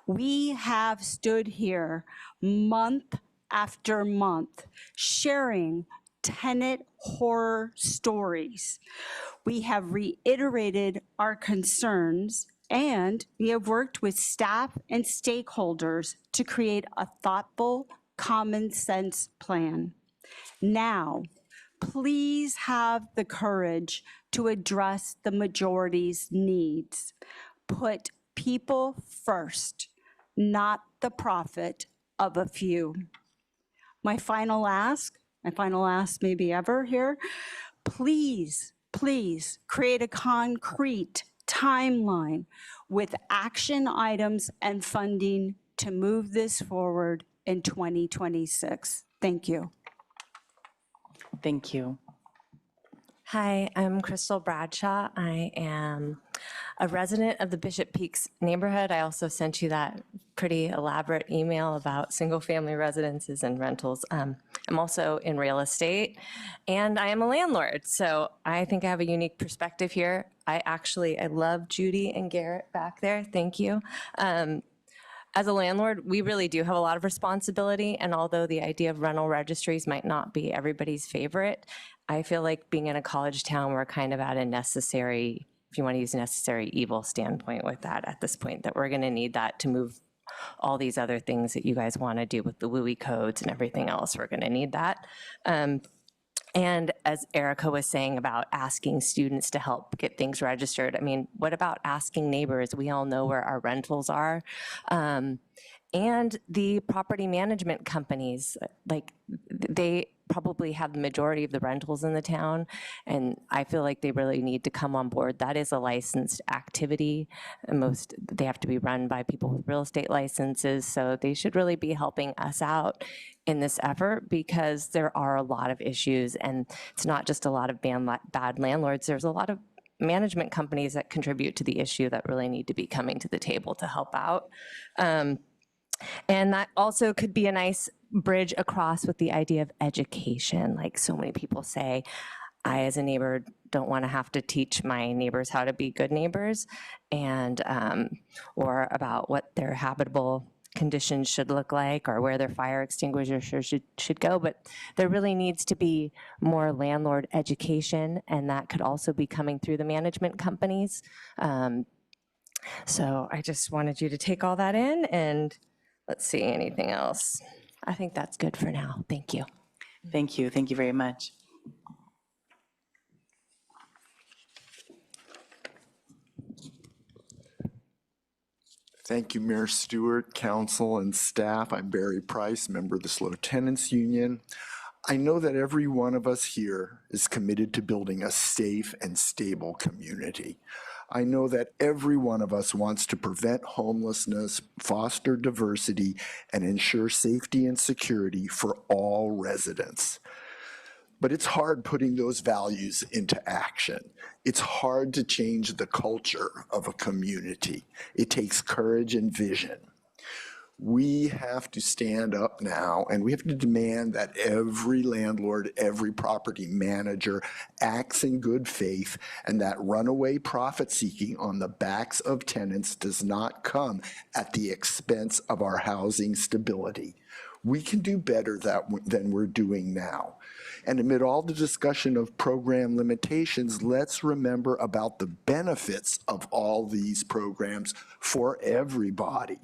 We have stood here month after month sharing tenant horror stories. We have reiterated our concerns, and we have worked with staff and stakeholders to create a thoughtful, common sense plan. Now, please have the courage to address the majority's needs. Put people first, not the profit of a few. My final ask maybe ever here, please create a concrete timeline with action items and funding to move this forward in 2026. Thank you. Thank you. Hi, I'm Crystal Bradshaw. I am a resident of the Bishop Peaks neighborhood. I also sent you that pretty elaborate email about single-family residences and rentals. I'm also in real estate, and I am a landlord, so I think I have a unique perspective here. I love Judy and Garrett back there. Thank you. As a landlord, we really do have a lot of responsibility, and although the idea of rental registries might not be everybody's favorite, I feel like being in a college town, we're kind of at a necessary, if you want to use necessary evil standpoint with that at this point, that we're going to need that to move all these other things that you guys want to do with the WUI codes and everything else. We're going to need that. And as Erica was saying about asking students to help get things registered, I mean, what about asking neighbors? We all know where our rentals are. And the property management companies, like they probably have the majority of the rentals in the town, and I feel like they really need to come on board. That is a licensed activity, and they have to be run by people with real estate licenses, so they should really be helping us out in this effort, because there are a lot of issues, and it's not just a lot of bad landlords. There's a lot of management companies that contribute to the issue that really need to be coming to the table to help out. And that also could be a nice bridge across with the idea of education. Like so many people say, I as a neighbor don't want to have to teach my neighbors how to be good neighbors, and or about what their habitable conditions should look like or where their fire extinguisher should go. But there really needs to be more landlord education, and that could also be coming through the management companies. So I just wanted you to take all that in, and let's see, anything else? I think that's good for now. Thank you. Thank you. Thank you very much. Thank you, Mayor Stewart, council, and staff. I'm Barry Price, member of the SLO Tenants Union. I know that every one of us here is committed to building a safe and stable community. I know that every one of us wants to prevent homelessness, foster diversity, and ensure safety and security for all residents. But it's hard putting those values into action. It's hard to change the culture of a community. It takes courage and vision. We have to stand up now, and we have to demand that every landlord, every property manager acts in good faith, and that runaway profit seeking on the backs of tenants does not come at the expense of our housing stability. We can do better than we're doing now. And amid all the discussion of program limitations, let's remember about the benefits of all these programs for everybody.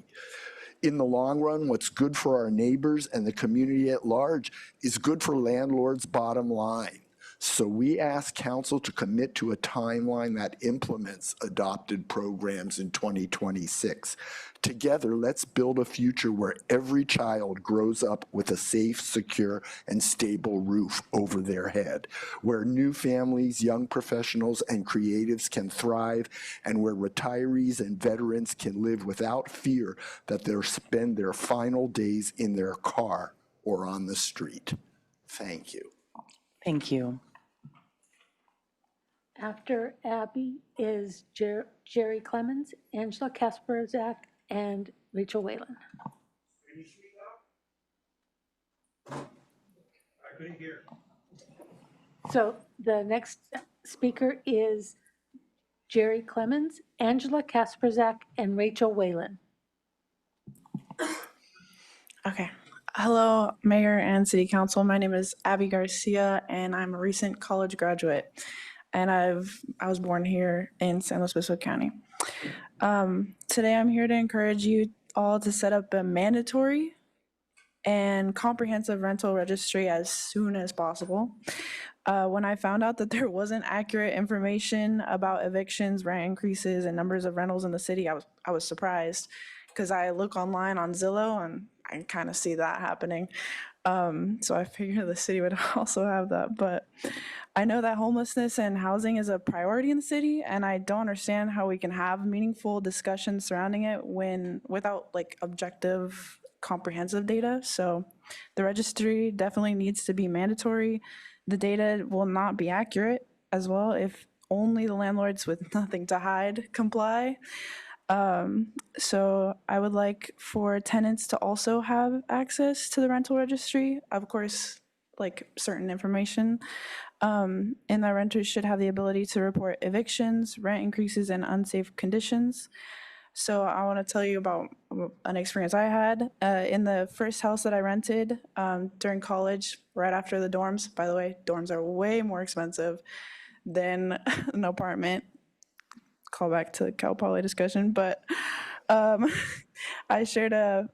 In the long run, what's good for our neighbors and the community at large is good for landlords' bottom line. So we ask council to commit to a timeline that implements adopted programs in 2026. Together, let's build a future where every child grows up with a safe, secure, and stable roof over their head, where new families, young professionals, and creatives can thrive, and where retirees and veterans can live without fear that they'll spend their final days in their car or on the street. Thank you. Thank you. After Abby is Jerry Clemens, Angela Kasperzak, and Rachel Whalen. I couldn't hear. So the next speaker is Jerry Clemens, Angela Kasperzak, and Rachel Whalen. Okay. Hello, Mayor and City Council. My name is Abby Garcia, and I'm a recent college graduate. And I was born here in San Luis Obispo County. Today, I'm here to encourage you all to set up a mandatory and comprehensive rental registry as soon as possible. When I found out that there wasn't accurate information about evictions, rent increases, and numbers of rentals in the city, I was surprised, because I look online on Zillow and I kind of see that happening. So I figured the city would also have that. But I know that homelessness and housing is a priority in the city, and I don't understand how we can have meaningful discussions surrounding it without like objective, comprehensive data. So the registry definitely needs to be mandatory. The data will not be accurate as well if only the landlords with nothing to hide comply. So I would like for tenants to also have access to the rental registry, of course, like certain information. And the renters should have the ability to report evictions, rent increases, and unsafe conditions. So I want to tell you about an experience I had in the first house that I rented during college, right after the dorms. By the way, dorms are way more expensive than an apartment. Call back to the Cal Poly discussion, but I shared a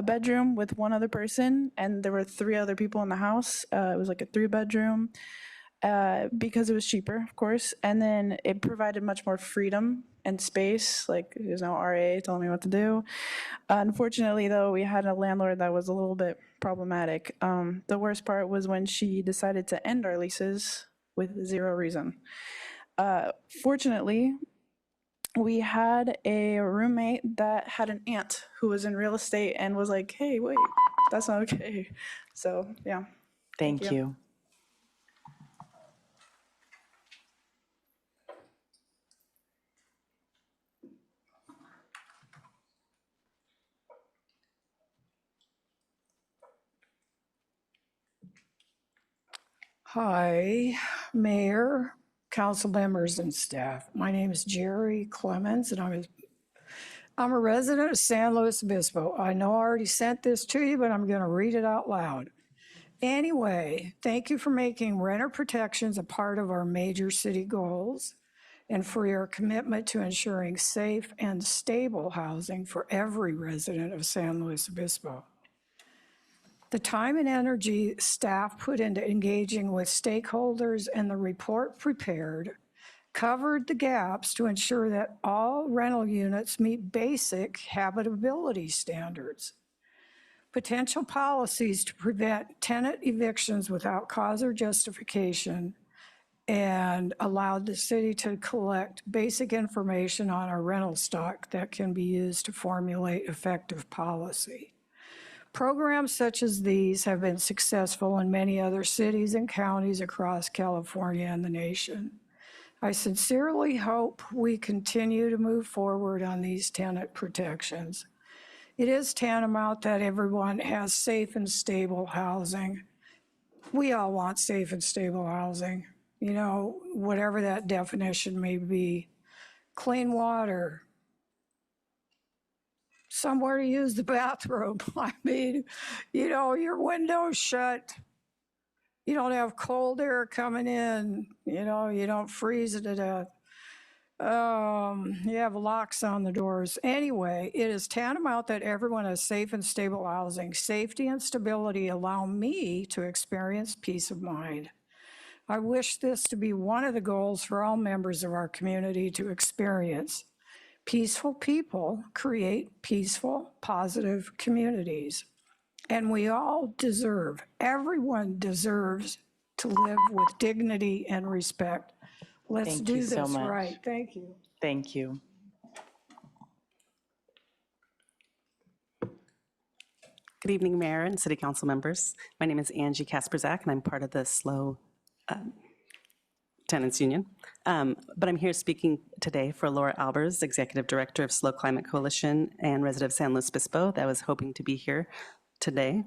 bedroom with one other person, and there were 3 other people in the house. It was like a 3-bedroom because it was cheaper, of course, and then it provided much more freedom and space. Like there's no RA telling me what to do. Unfortunately, though, we had a landlord that was a little bit problematic. The worst part was when she decided to end our leases with 0 reason. Fortunately, we had a roommate that had an aunt who was in real estate and was like, hey, wait, that's not okay. So, yeah. Thank you. Hi, Mayor, council members, and staff. My name is Jerry Clemens, and I'm a resident of San Luis Obispo. I know I already sent this to you, but I'm going to read it out loud. Anyway, thank you for making renter protections a part of our major city goals and for your commitment to ensuring safe and stable housing for every resident of San Luis Obispo. The time and energy staff put into engaging with stakeholders and the report prepared covered the gaps to ensure that all rental units meet basic habitability standards. Potential policies to prevent tenant evictions without cause or justification, and allowed the city to collect basic information on our rental stock that can be used to formulate effective policy. Programs such as these have been successful in many other cities and counties across California and the nation. I sincerely hope we continue to move forward on these tenant protections. It is tantamount that everyone has safe and stable housing. We all want safe and stable housing, you know, whatever that definition may be. Clean water, somewhere to use the bathroom. I mean, you know, your window's shut. You don't have cold air coming in. You know, you don't freeze to death. You have locks on the doors. Anyway, it is tantamount that everyone has safe and stable housing. Safety and stability allow me to experience peace of mind. I wish this to be one of the goals for all members of our community to experience. Peaceful people create peaceful, positive communities. And we all deserve, everyone deserves to live with dignity and respect. Let's Thank do you this so much. right. Thank you. Thank you. Good evening, Mayor and City Council members. My name is Angie Kasperzak, and I'm part of the SLO Tenants Union. But I'm here speaking today for Laura Albers, Executive Director of SLO Climate Coalition and resident of San Luis Obispo, that was hoping to be here today.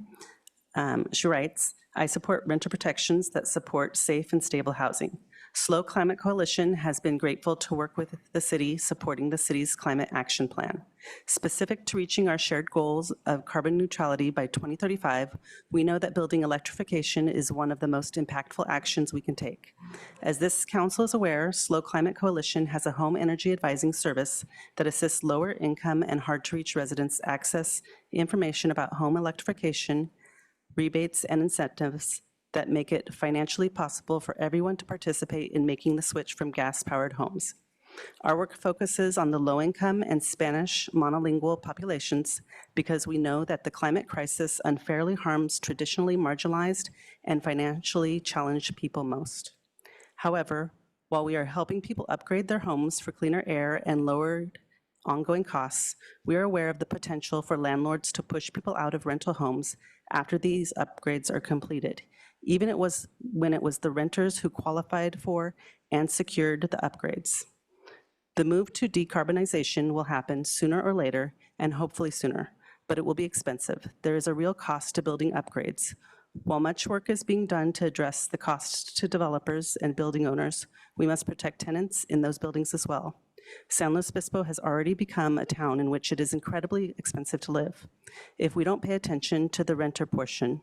She writes, I support renter protections that support safe and stable housing. SLO Climate Coalition has been grateful to work with the city supporting the city's climate action plan. Specific to reaching our shared goals of carbon neutrality by 2035, we know that building electrification is one of the most impactful actions we can take. As this council is aware, SLO Climate Coalition has a home energy advising service that assists lower income and hard to reach residents access information about home electrification, rebates and incentives that make it financially possible for everyone to participate in making the switch from gas-powered homes. Our work focuses on the low-income and Spanish monolingual populations because we know that the climate crisis unfairly harms traditionally marginalized and financially challenged people most. However, while we are helping people upgrade their homes for cleaner air and lowered ongoing costs, we are aware of the potential for landlords to push people out of rental homes after these upgrades are completed, even when it was the renters who qualified for and secured the upgrades. The move to decarbonization will happen sooner or later, and hopefully sooner, but it will be expensive. There is a real cost to building upgrades. While much work is being done to address the costs to developers and building owners, we must protect tenants in those buildings as well. San Luis Obispo has already become a town in which it is incredibly expensive to live. If we don't pay attention to the renter portion,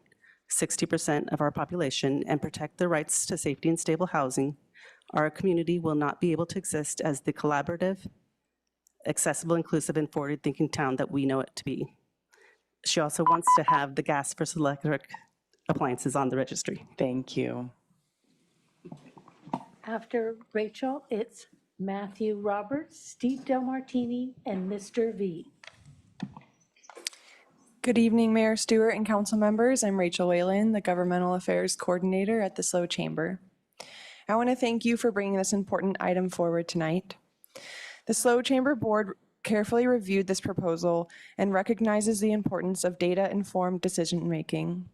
60% of our population, and protect their rights to safety and stable housing, our community will not be able to exist as the collaborative, accessible, inclusive, and forward-thinking town that we know it to be. She also wants to have the gas versus electric appliances on the registry. Thank you. After Rachel, it's Matthew Roberts, Steve Del Martini, and Mr. V. Good evening, Mayor Stewart and council members. I'm Rachel Whalen, the Governmental Affairs Coordinator at the SLO Chamber. I want to thank you for bringing this important item forward tonight. The SLO Chamber Board carefully reviewed this proposal and recognizes the importance of data-informed decision-making.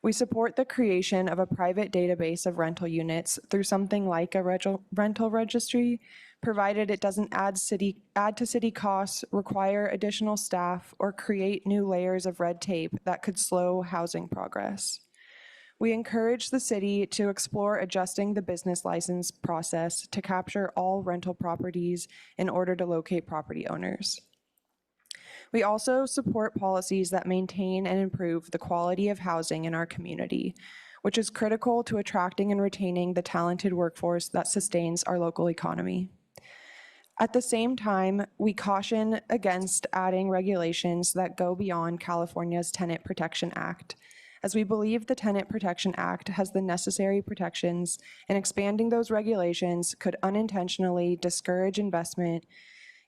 We support the creation of a private database of rental units through something like a rental registry, provided it doesn't add to city costs, require additional staff, or create new layers of red tape that could slow housing progress. We encourage the city to explore adjusting the business license process to capture all rental properties in order to locate property owners. We also support policies that maintain and improve the quality of housing in our community, which is critical to attracting and retaining the talented workforce that sustains our local economy. At the same time, we caution against adding regulations that go beyond California's Tenant Protection Act, as we believe the Tenant Protection Act has the necessary protections, and expanding those regulations could unintentionally discourage investment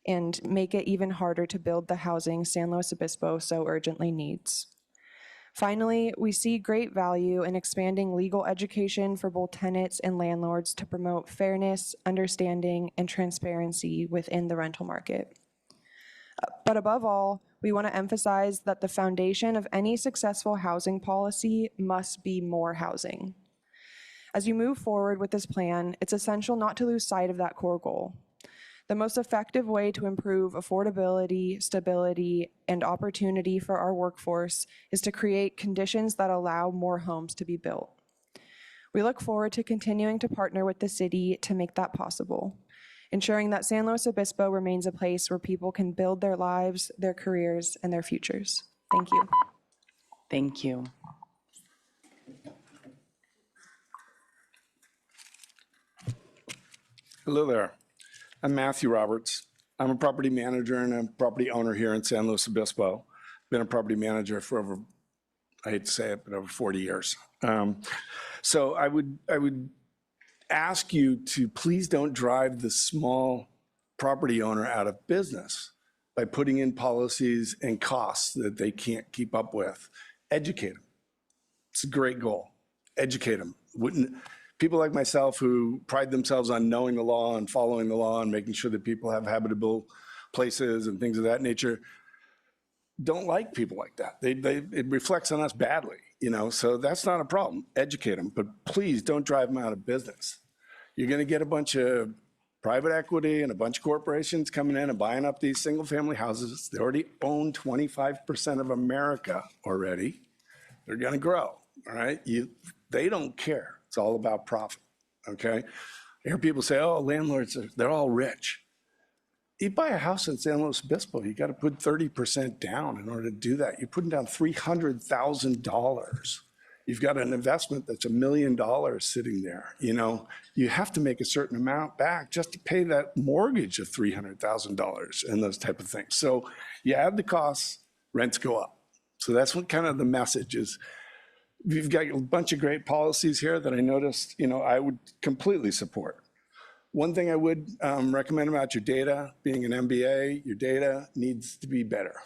and make it even harder to build the housing San Luis Obispo so urgently needs. Finally, we see great value in expanding legal education for both tenants and landlords to promote fairness, understanding, and transparency within the rental market. But above all, we want to emphasize that the foundation of any successful housing policy must be more housing. As you move forward with this plan, it's essential not to lose sight of that core goal. The most effective way to improve affordability, stability, and opportunity for our workforce is to create conditions that allow more homes to be built. We look forward to continuing to partner with the city to make that possible, ensuring that San Luis Obispo remains a place where people can build their lives, their careers, and their futures. Thank you. Thank you. Hello there. I'm Matthew Roberts. I'm a property manager and a property owner here in San Luis Obispo. Been a property manager for over, I hate to say it, but over 40 years. So I would ask you to please don't drive the small property owner out of business by putting in policies and costs that they can't keep up with. Educate them. It's a great goal. Educate them. People like myself who pride themselves on knowing the law and following the law and making sure that people have habitable places and things of that nature don't like people like that. It reflects on us badly, you know, so that's not a problem. Educate them, but please don't drive them out of business. You're going to get a bunch of private equity and a bunch of corporations coming in and buying up these single family houses. They already own 25% of America already. They're going to grow, all right? They don't care. It's all about profit, okay? I hear people say, oh, landlords, they're all rich. You buy a house in San Luis Obispo, you got to put 30% down in order to do that. You're putting down $300,000. You've got an investment that's $1 million sitting there. You know, you have to make a certain amount back just to pay that mortgage of $300,000 and those type of things. So you add the costs, rents go up. So that's what kind of the message is. We've got a bunch of great policies here that I noticed, you know, I would completely support. One thing I would recommend about your data, being an MBA, your data needs to be better,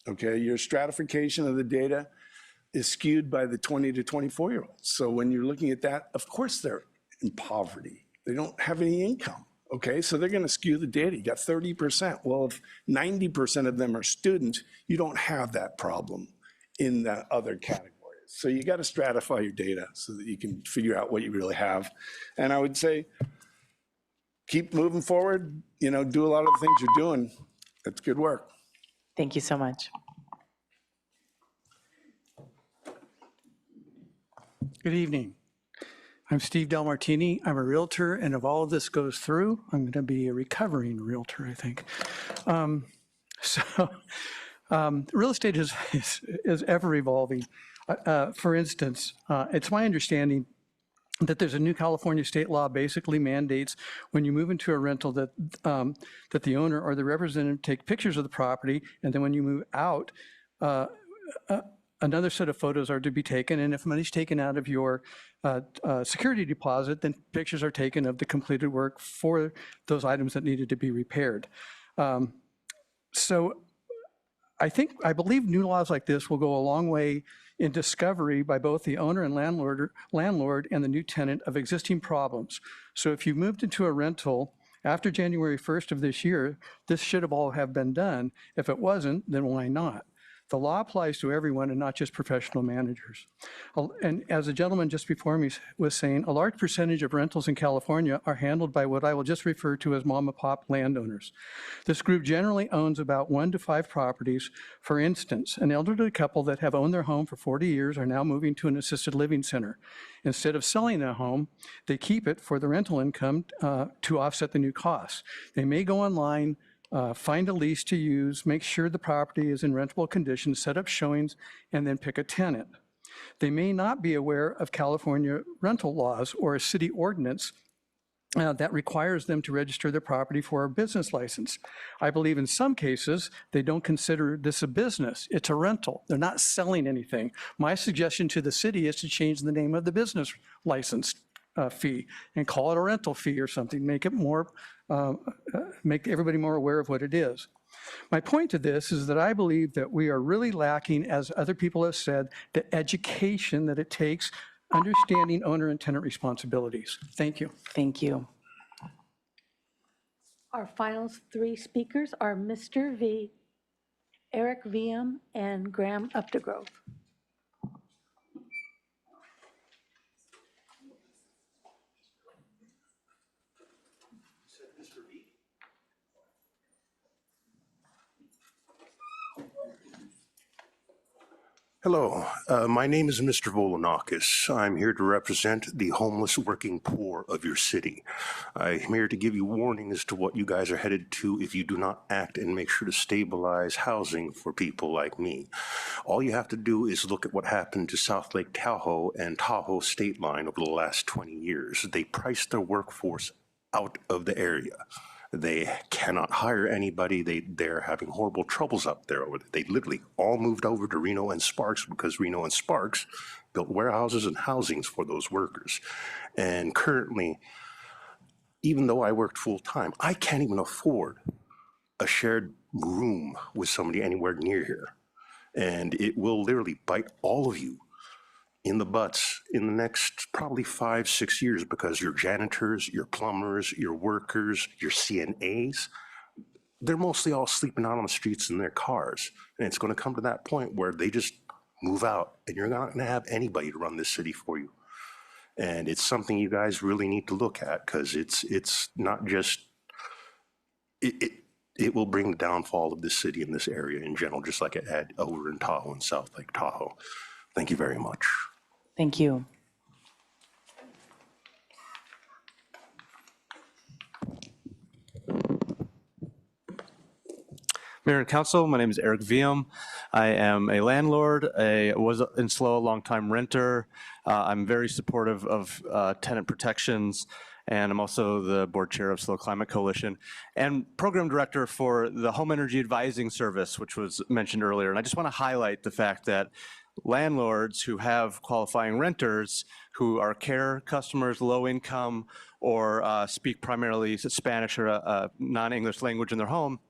okay? Your stratification of the data is skewed by the 20 to 24-year-olds. So when you're looking at that, of course they're in poverty. They don't have any income, okay? So they're gonna skew the data. You got 30%. Well, if 90% of them are students, you don't have that problem in the other categories. So you gotta stratify your data so that you can figure out what you really have. And I would say, keep moving forward, you know, do a lot of the things you're doing. It's good work. Thank you so much. Good evening. I'm Steve Del Martini. I'm a realtor, and if all of this goes through, I'm going to be a recovering realtor, I think. Real estate is ever evolving. For instance, it's my understanding that there's a new California state law basically mandates when you move into a rental that that the owner or the representative take pictures of the property, and then when you move out, another set of photos are to be taken, and if money's taken out of your security deposit, then pictures are taken of the completed work for those items that needed to be repaired. So I believe new laws like this will go a long way in discovery by both the owner and landlord and the new tenant of existing problems. So if you moved into a rental after January 1st of this year, this should have all have been done. If it wasn't, then why not? The law applies to everyone and not just professional managers. And as the gentleman just before me was saying, a large percentage of rentals in California are handled by what I will just refer to as mom and pop landowners. This group generally owns about 1 to 5 properties. For instance, an elderly couple that have owned their home for 40 years are now moving to an assisted living center. Instead of selling their home, they keep it for the rental income to offset the new costs. They may go online, find a lease to use, make sure the property is in rentable condition, set up showings, and then pick a tenant. They may not be aware of California rental laws or a city ordinance that requires them to register their property for a business license. I believe in some cases, they don't consider this a business. It's a rental. They're not selling anything. My suggestion to the city is to change the name of the business license fee and call it a rental fee or something, make it more, make everybody more aware of what it is. My point to this is that I believe that we are really lacking, as other people have said, the education that it takes understanding owner and tenant responsibilities. Thank you. Thank you. Our final 3 speakers are Mr. V, Eric VM, and Graham Updegrove. Hello, my name is Mr. Volanakis. I'm here to represent the homeless working poor of your city. I'm here to give you warning as to what you guys are headed to if you do not act and make sure to stabilize housing for people like me. All you have to do is look at what happened to South Lake Tahoe and Tahoe State Line over the last 20 years. They priced their workforce out of the area. They cannot hire anybody. They're having horrible troubles up there. They literally all moved over to Reno and Sparks because Reno and Sparks built warehouses and housings for those workers. And currently, even though I worked full-time, I can't even afford a shared room with somebody anywhere near here. And it will literally bite all of you in the butts in the next probably 5-6 years, because your janitors, your plumbers, your workers, your CNAs, they're mostly all sleeping out on the streets in their cars. And it's going to come to that point where they just move out, and you're not going to have anybody to run this city for you. And it's something you guys really need to look at, because it's not just, it will bring the downfall of this city and this area in general, just like it had over in Tahoe and South Lake Tahoe. Thank you very much. Thank you. Mayor and Council, my name is Eric Viam. I am a landlord. I was in SLO a long-time renter. I'm very supportive of tenant protections, and I'm also the board chair of SLO Climate Coalition and program director for the Home Energy Advising Service, which was mentioned earlier. And I just want to highlight the fact that landlords who have qualifying renters who are care customers, low income, or speak primarily Spanish or a non-English language in their home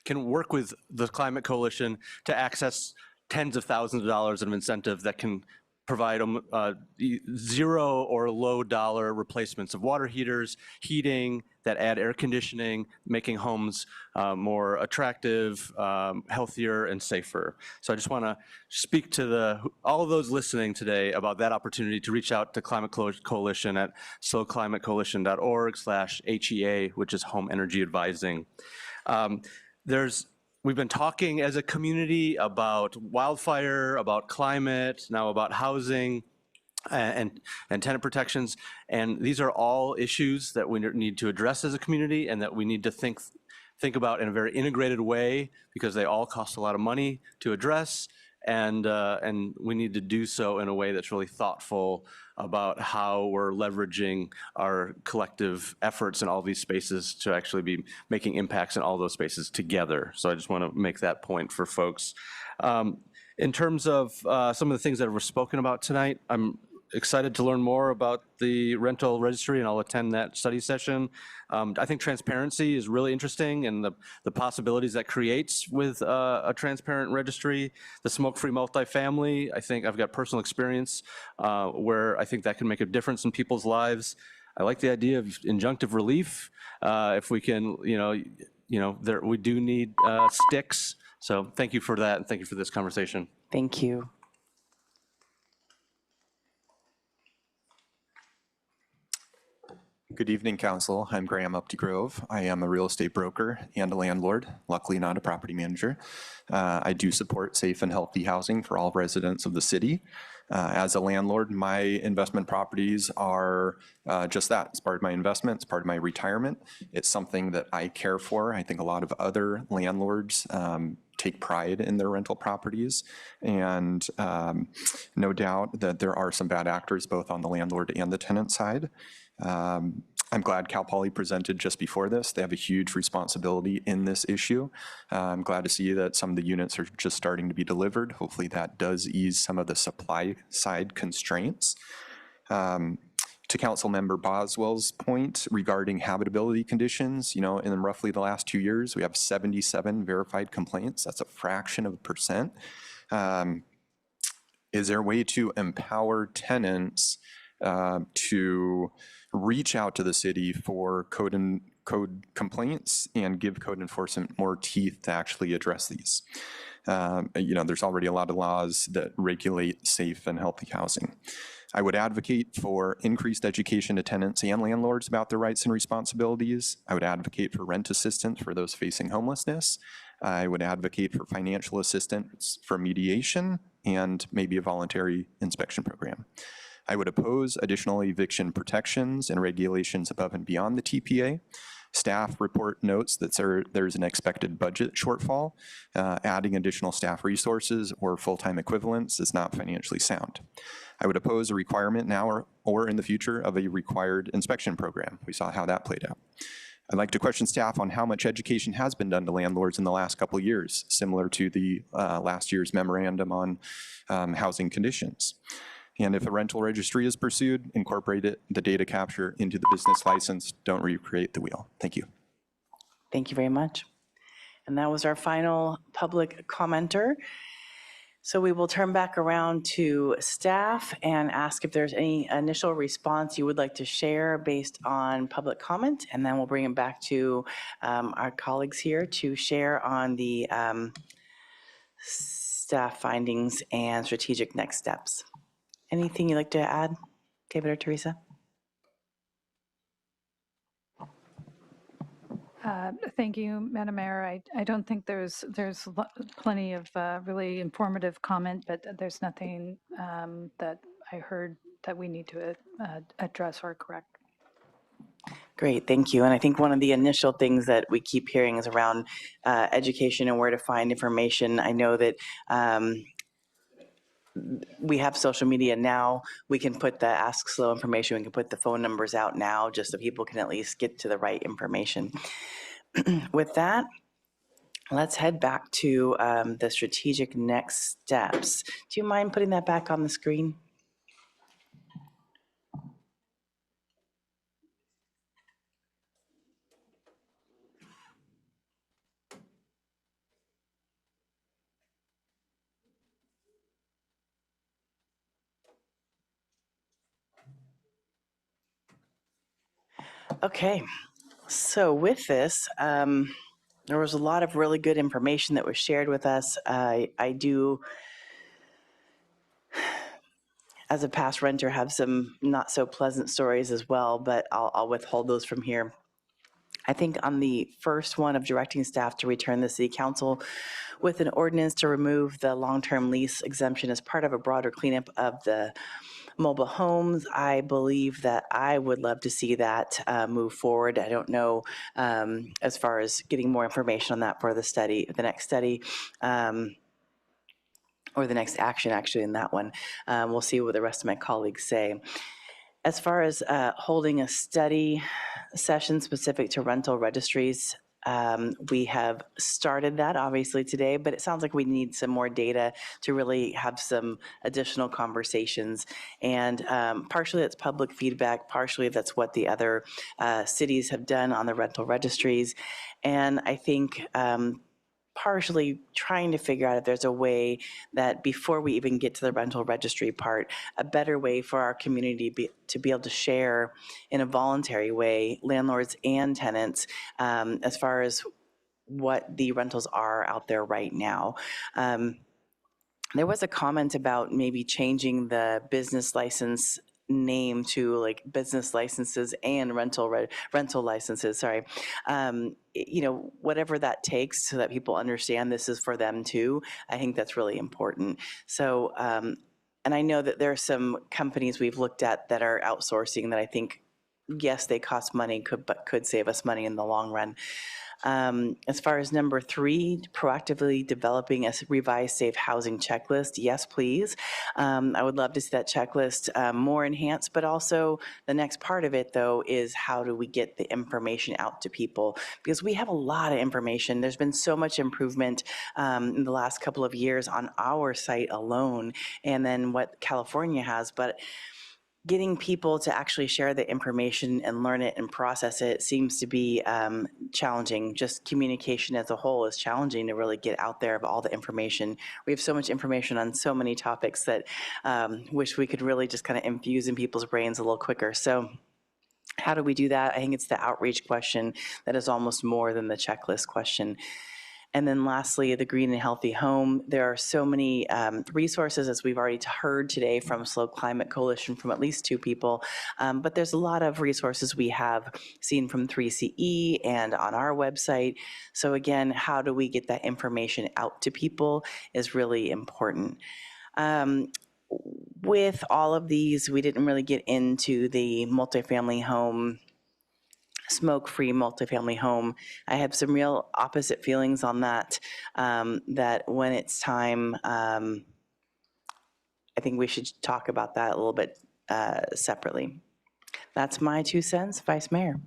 can work with the Climate Coalition to access tens of thousands of dollars of incentive that can provide zero or low dollar replacements of water heaters, heating, that add air conditioning, making homes more attractive, healthier, and safer. So I just want to speak to all of those listening today about that opportunity to reach out to Climate Coalition at sloclimatecoalition.org/HEA, which is Home Energy Advising. We've been talking as a community about wildfire, about climate, now about housing and tenant protections. And these are all issues that we need to address as a community, and that we need to think about in a very integrated way, because they all cost a lot of money to address. And we need to do so in a way that's really thoughtful about how we're leveraging our collective efforts in all these spaces to actually be making impacts in all those spaces together. So I just want to make that point for folks. In terms of some of the things that were spoken about tonight, I'm excited to learn more about the rental registry, and I'll attend that study session. I think transparency is really interesting, and the possibilities that creates with a transparent registry. The smoke-free multifamily, I think I've got personal experience where I think that can make a difference in people's lives. I like the idea of injunctive relief. If we can, we do need sticks. So thank you for that, and thank you for this conversation. Thank you. Good evening, Council. I'm Graham Updegrove. I am a real estate broker and a landlord, luckily not a property manager. I do support safe and healthy housing for all residents of the city. As a landlord, my investment properties are just that. It's part of my investment, it's part of my retirement. It's something that I care for. I think a lot of other landlords take pride in their rental properties, and no doubt that there are some bad actors both on the landlord and the tenant side. I'm glad Cal Poly presented just before this. They have a huge responsibility in this issue. I'm glad to see that some of the units are just starting to be delivered. Hopefully that does ease some of the supply side constraints. To Councilmember Boswell's point regarding habitability conditions, in roughly the last 2 years, we have 77 verified complaints. That's a fraction of a percent. Is there a way to empower tenants to reach out to the city for code complaints and give code enforcement more teeth to actually address these? There's already a lot of laws that regulate safe and healthy housing. I would advocate for increased education to tenants and landlords about their rights and responsibilities. I would advocate for rent assistance for those facing homelessness. I would advocate for financial assistance for mediation and maybe a voluntary inspection program. I would oppose additional eviction protections and regulations above and beyond the TPA. Staff report notes that there's an expected budget shortfall. Adding additional staff resources or full-time equivalents is not financially sound. I would oppose a requirement now or in the future of a required inspection program. We saw how that played out. I'd like to question staff on how much education has been done to landlords in the last couple of years, similar to the last year's memorandum on housing conditions. And if a rental registry is pursued, incorporate the data capture into the business license. Don't recreate the wheel. Thank you. Thank you very much. And that was our final public commenter. So we will turn back around to staff and ask if there's any initial response you would like to share based on public comment, and then we'll bring it back to our colleagues here to share on the staff findings and strategic next steps. Anything you'd like to add, David or Teresa? Thank you, Madam Mayor. I don't think there's plenty of really informative comment, but there's nothing that I heard that we need to address or correct. Great, thank you. And I think one of the initial things that we keep hearing is around education and where to find information. I know that we have social media now. We can put the Ask SLO information, we can put the phone numbers out now just so people can at least get to the right information. With that, let's head back to the strategic next steps. Do you mind putting that back on the screen? Okay, so with this, there was a lot of really good information that was shared with us. I do, as a past renter, have some not so pleasant stories as well, but I'll withhold those from here. I think on the first one of directing staff to return the City Council with an ordinance to remove the long-term lease exemption as part of a broader cleanup of the mobile homes, I believe that I would love to see that move forward. I don't know as far as getting more information on that for the study, the next study, or the next action actually in that one. We'll see what the rest of my colleagues say. As far as holding a study session specific to rental registries, we have started that obviously today, but it sounds like we need some more data to really have some additional conversations. And partially that's public feedback, partially that's what the other cities have done on the rental registries. And I think partially trying to figure out if there's a way that before we even get to the rental registry part, a better way for our community to be able to share in a voluntary way, landlords and tenants, as far as what the rentals are out there right now. There was a comment about maybe changing the business license name to like business licenses and rental licenses, sorry. You know, whatever that takes so that people understand this is for them too, I think that's really important. So, and I know that there are some companies we've looked at that are outsourcing that I think, yes, they cost money, but could save us money in the long run. As far as number 3, proactively developing a revised safe housing checklist, yes, please. I would love to see that checklist more enhanced, but also the next part of it, though, is how do we get the information out to people? Because we have a lot of information. There's been so much improvement in the last couple of years on our site alone, and then what California has, but getting people to actually share the information and learn it and process it seems to be challenging. Just communication as a whole is challenging to really get out there of all the information. We have so much information on so many topics that wish we could really just kind of infuse in people's brains a little quicker. So how do we do that? I think it's the outreach question that is almost more than the checklist question. And then lastly, the Green and Healthy Home. There are so many resources, as we've already heard today from SLO Climate Coalition from at least 2 people, but there's a lot of resources we have seen from 3CE and on our website. So again, how do we get that information out to people is really important. With all of these, we didn't really get into the multifamily home, smoke-free multifamily home. I have some real opposite feelings on that, that when it's time, I think we should talk about that a little bit separately. That's my 2 cents, Vice Mayor.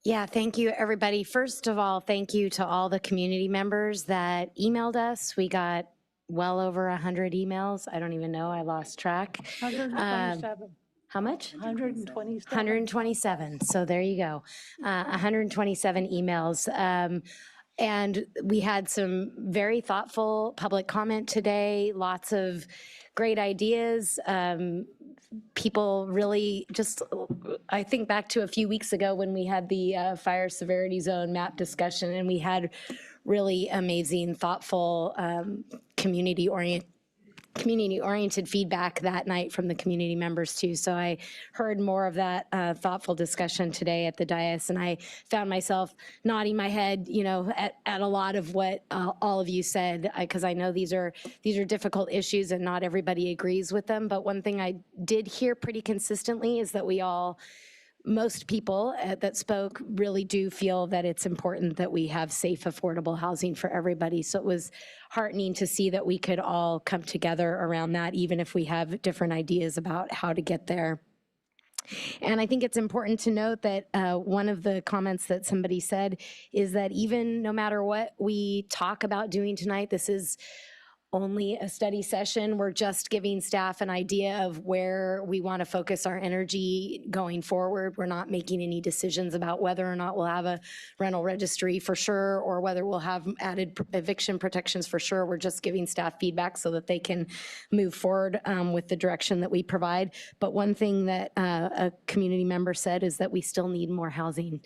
Yeah, thank you, everybody. First of all, thank you to all the community members that emailed us. We got well over 100 emails. I don't even know, I lost track. 127. How much? 127. 127. So there you go. 127 emails. And we had some very thoughtful public comment today, lots of great ideas. People really just, I think back to a few weeks ago when we had the fire severity zone map discussion, and we had really amazing, thoughtful, community-oriented feedback that night from the community members too. So I heard more of that thoughtful discussion today at the dais, and I found myself nodding my head, at a lot of what all of you said, because I know these are difficult issues and not everybody agrees with them. But one thing I did hear pretty consistently is that most people that spoke really do feel that it's important that we have safe, affordable housing for everybody. So it was heartening to see that we could all come together around that, even if we have different ideas about how to get there. And I think it's important to note that one of the comments that somebody said is that even no matter what we talk about doing tonight, this is only a study session. We're just giving staff an idea of where we want to focus our energy going forward. We're not making any decisions about whether or not we'll have a rental registry for sure, or whether we'll have added eviction protections for sure. We're just giving staff feedback so that they can move forward with the direction that we provide. But one thing that a community member said is that we still need more housing.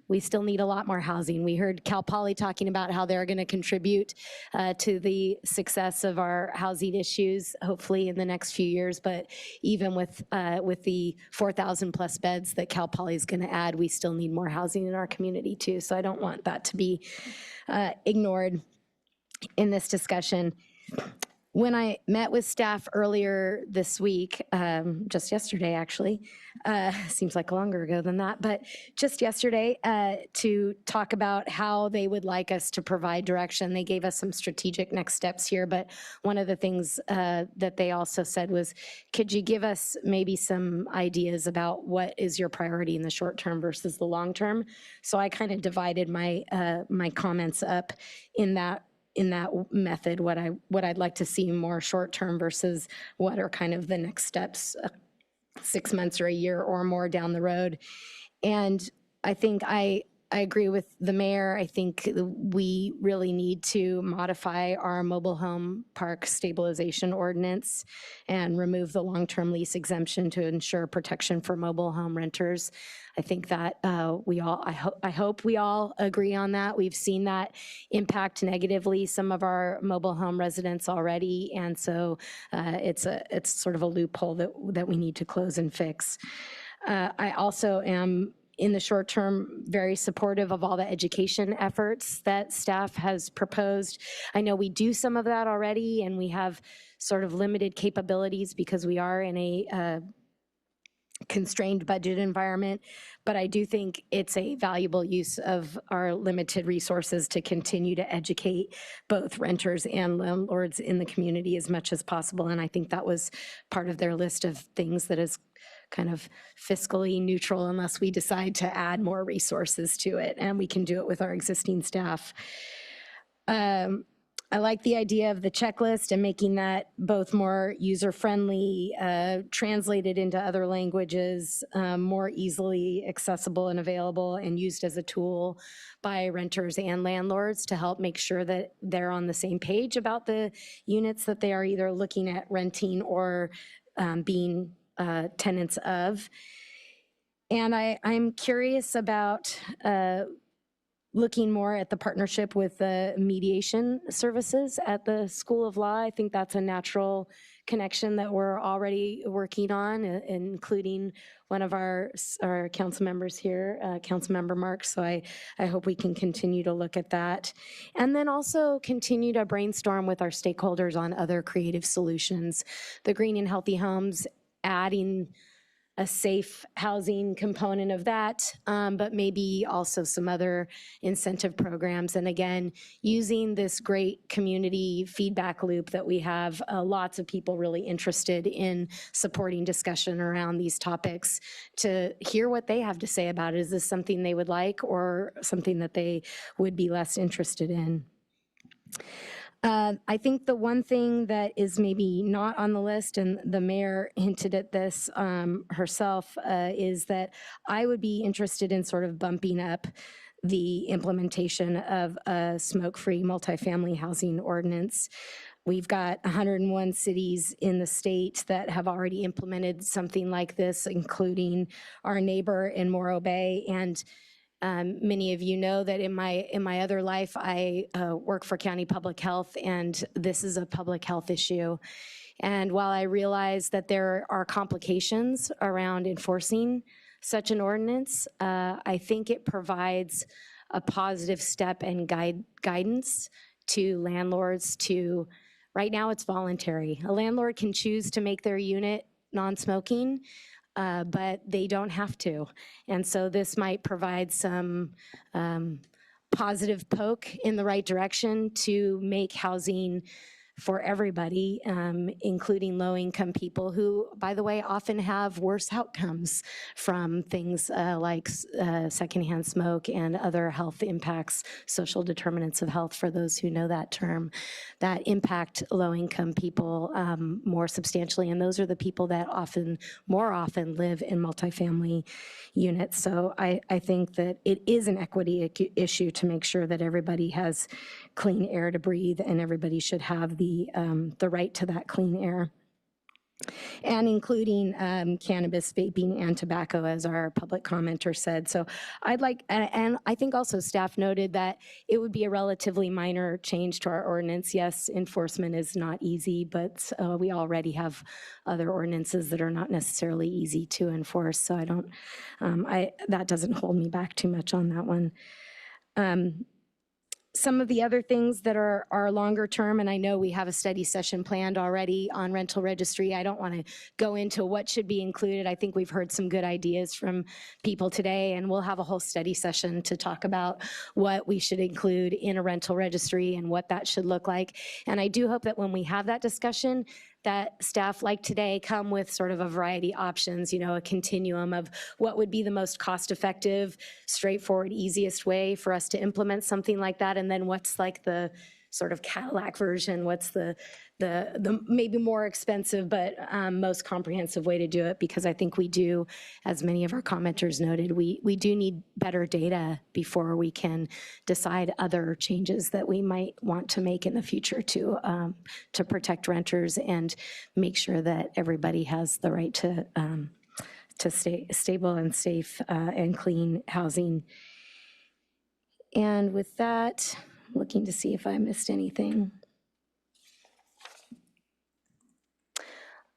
We still need a lot more housing. We heard Cal Poly talking about how they're going to contribute to the success of our housing issues, hopefully in the next few years. But even with the 4,000 plus beds that Cal Poly is going to add, we still need more housing in our community too. So I don't want that to be ignored in this discussion. When I met with staff earlier this week, just yesterday actually, seems like longer ago than that, but just yesterday to talk about how they would like us to provide direction. They gave us some strategic next steps here, but one of the things that they also said was, could you give us maybe some ideas about what is your priority in the short term versus the long term? So I kind of divided my my comments up in that method, what I'd like to see more short-term versus what are kind of the next steps 6 months or a year or more down the road. And I think I agree with the mayor. I think we really need to modify our mobile home park stabilization ordinance and remove the long-term lease exemption to ensure protection for mobile home renters. I think that I hope we all agree on that. We've seen that impact negatively some of our mobile home residents already, and so it's sort of a loophole that we need to close and fix. I also am, in the short term, very supportive of all the education efforts that staff has proposed. I know we do some of that already, and we have sort of limited capabilities because we are in a constrained budget environment, but I do think it's a valuable use of our limited resources to continue to educate both renters and landlords in the community as much as possible. And I think that was part of their list of things that is kind of fiscally neutral unless we decide to add more resources to it, and we can do it with our existing staff. I like the idea of the checklist and making that both more user-friendly, translated into other languages, more easily accessible and available, and used as a tool by renters and landlords to help make sure that they're on the same page about the units that they are either looking at renting or being tenants of. And I'm curious about looking more at the partnership with the mediation services at the School of Law. I think that's a natural connection that we're already working on, including one of our council members here, Councilmember Mark. So I hope we can continue to look at that. And then also continue to brainstorm with our stakeholders on other creative solutions. The Green and Healthy Homes, adding a safe housing component of that, but maybe also some other incentive programs. And again, using this great community feedback loop that we have, lots of people really interested in supporting discussion around these topics to hear what they have to say about it. Is this something they would like or something that they would be less interested in? I think the one thing that is maybe not on the list, and the mayor hinted at this herself, is that I would be interested in sort of bumping up the implementation of a smoke-free multifamily housing ordinance. We've got 101 cities in the state that have already implemented something like this, including our neighbor in Morro Bay. And many of you know that in my other life, I work for county public health, and this is a public health issue. And while I realize that there are complications around enforcing such an ordinance, I think it provides a positive step and guidance to landlords to, right now it's voluntary. A landlord can choose to make their unit non-smoking, but they don't have to. And so this might provide some positive poke in the right direction to make housing for everybody, including low-income people who, by the way, often have worse outcomes from things like secondhand smoke and other health impacts, social determinants of health, for those who know that term, that impact low-income people more substantially. And those are the people that more often live in multifamily units. So I think that it is an equity issue to make sure that everybody has clean air to breathe, and everybody should have the right to that clean air, and including cannabis, vaping, and tobacco, as our public commenter said. So I'd like, and I think also staff noted that it would be a relatively minor change to our ordinance. Yes, enforcement is not easy, but we already have other ordinances that are not necessarily easy to enforce. So I don't, that doesn't hold me back too much on that one. Some of the other things that are longer term, and I know we have a study session planned already on rental registry. I don't want to go into what should be included. I think we've heard some good ideas from people today, and we'll have a whole study session to talk about what we should include in a rental registry and what that should look like. And I do hope that when we have that discussion, that staff like today come with sort of a variety of options, you know, a continuum of what would be the most cost-effective, straightforward, easiest way for us to implement something like that, and then what's like the sort of Cadillac version, what's the maybe more expensive but most comprehensive way to do it, because I think we do, as many of our commenters noted, we do need better data before we can decide other changes that we might want to make in the future to protect renters and make sure that everybody has the right to stay stable and safe and clean housing. And with that, looking to see if I missed anything.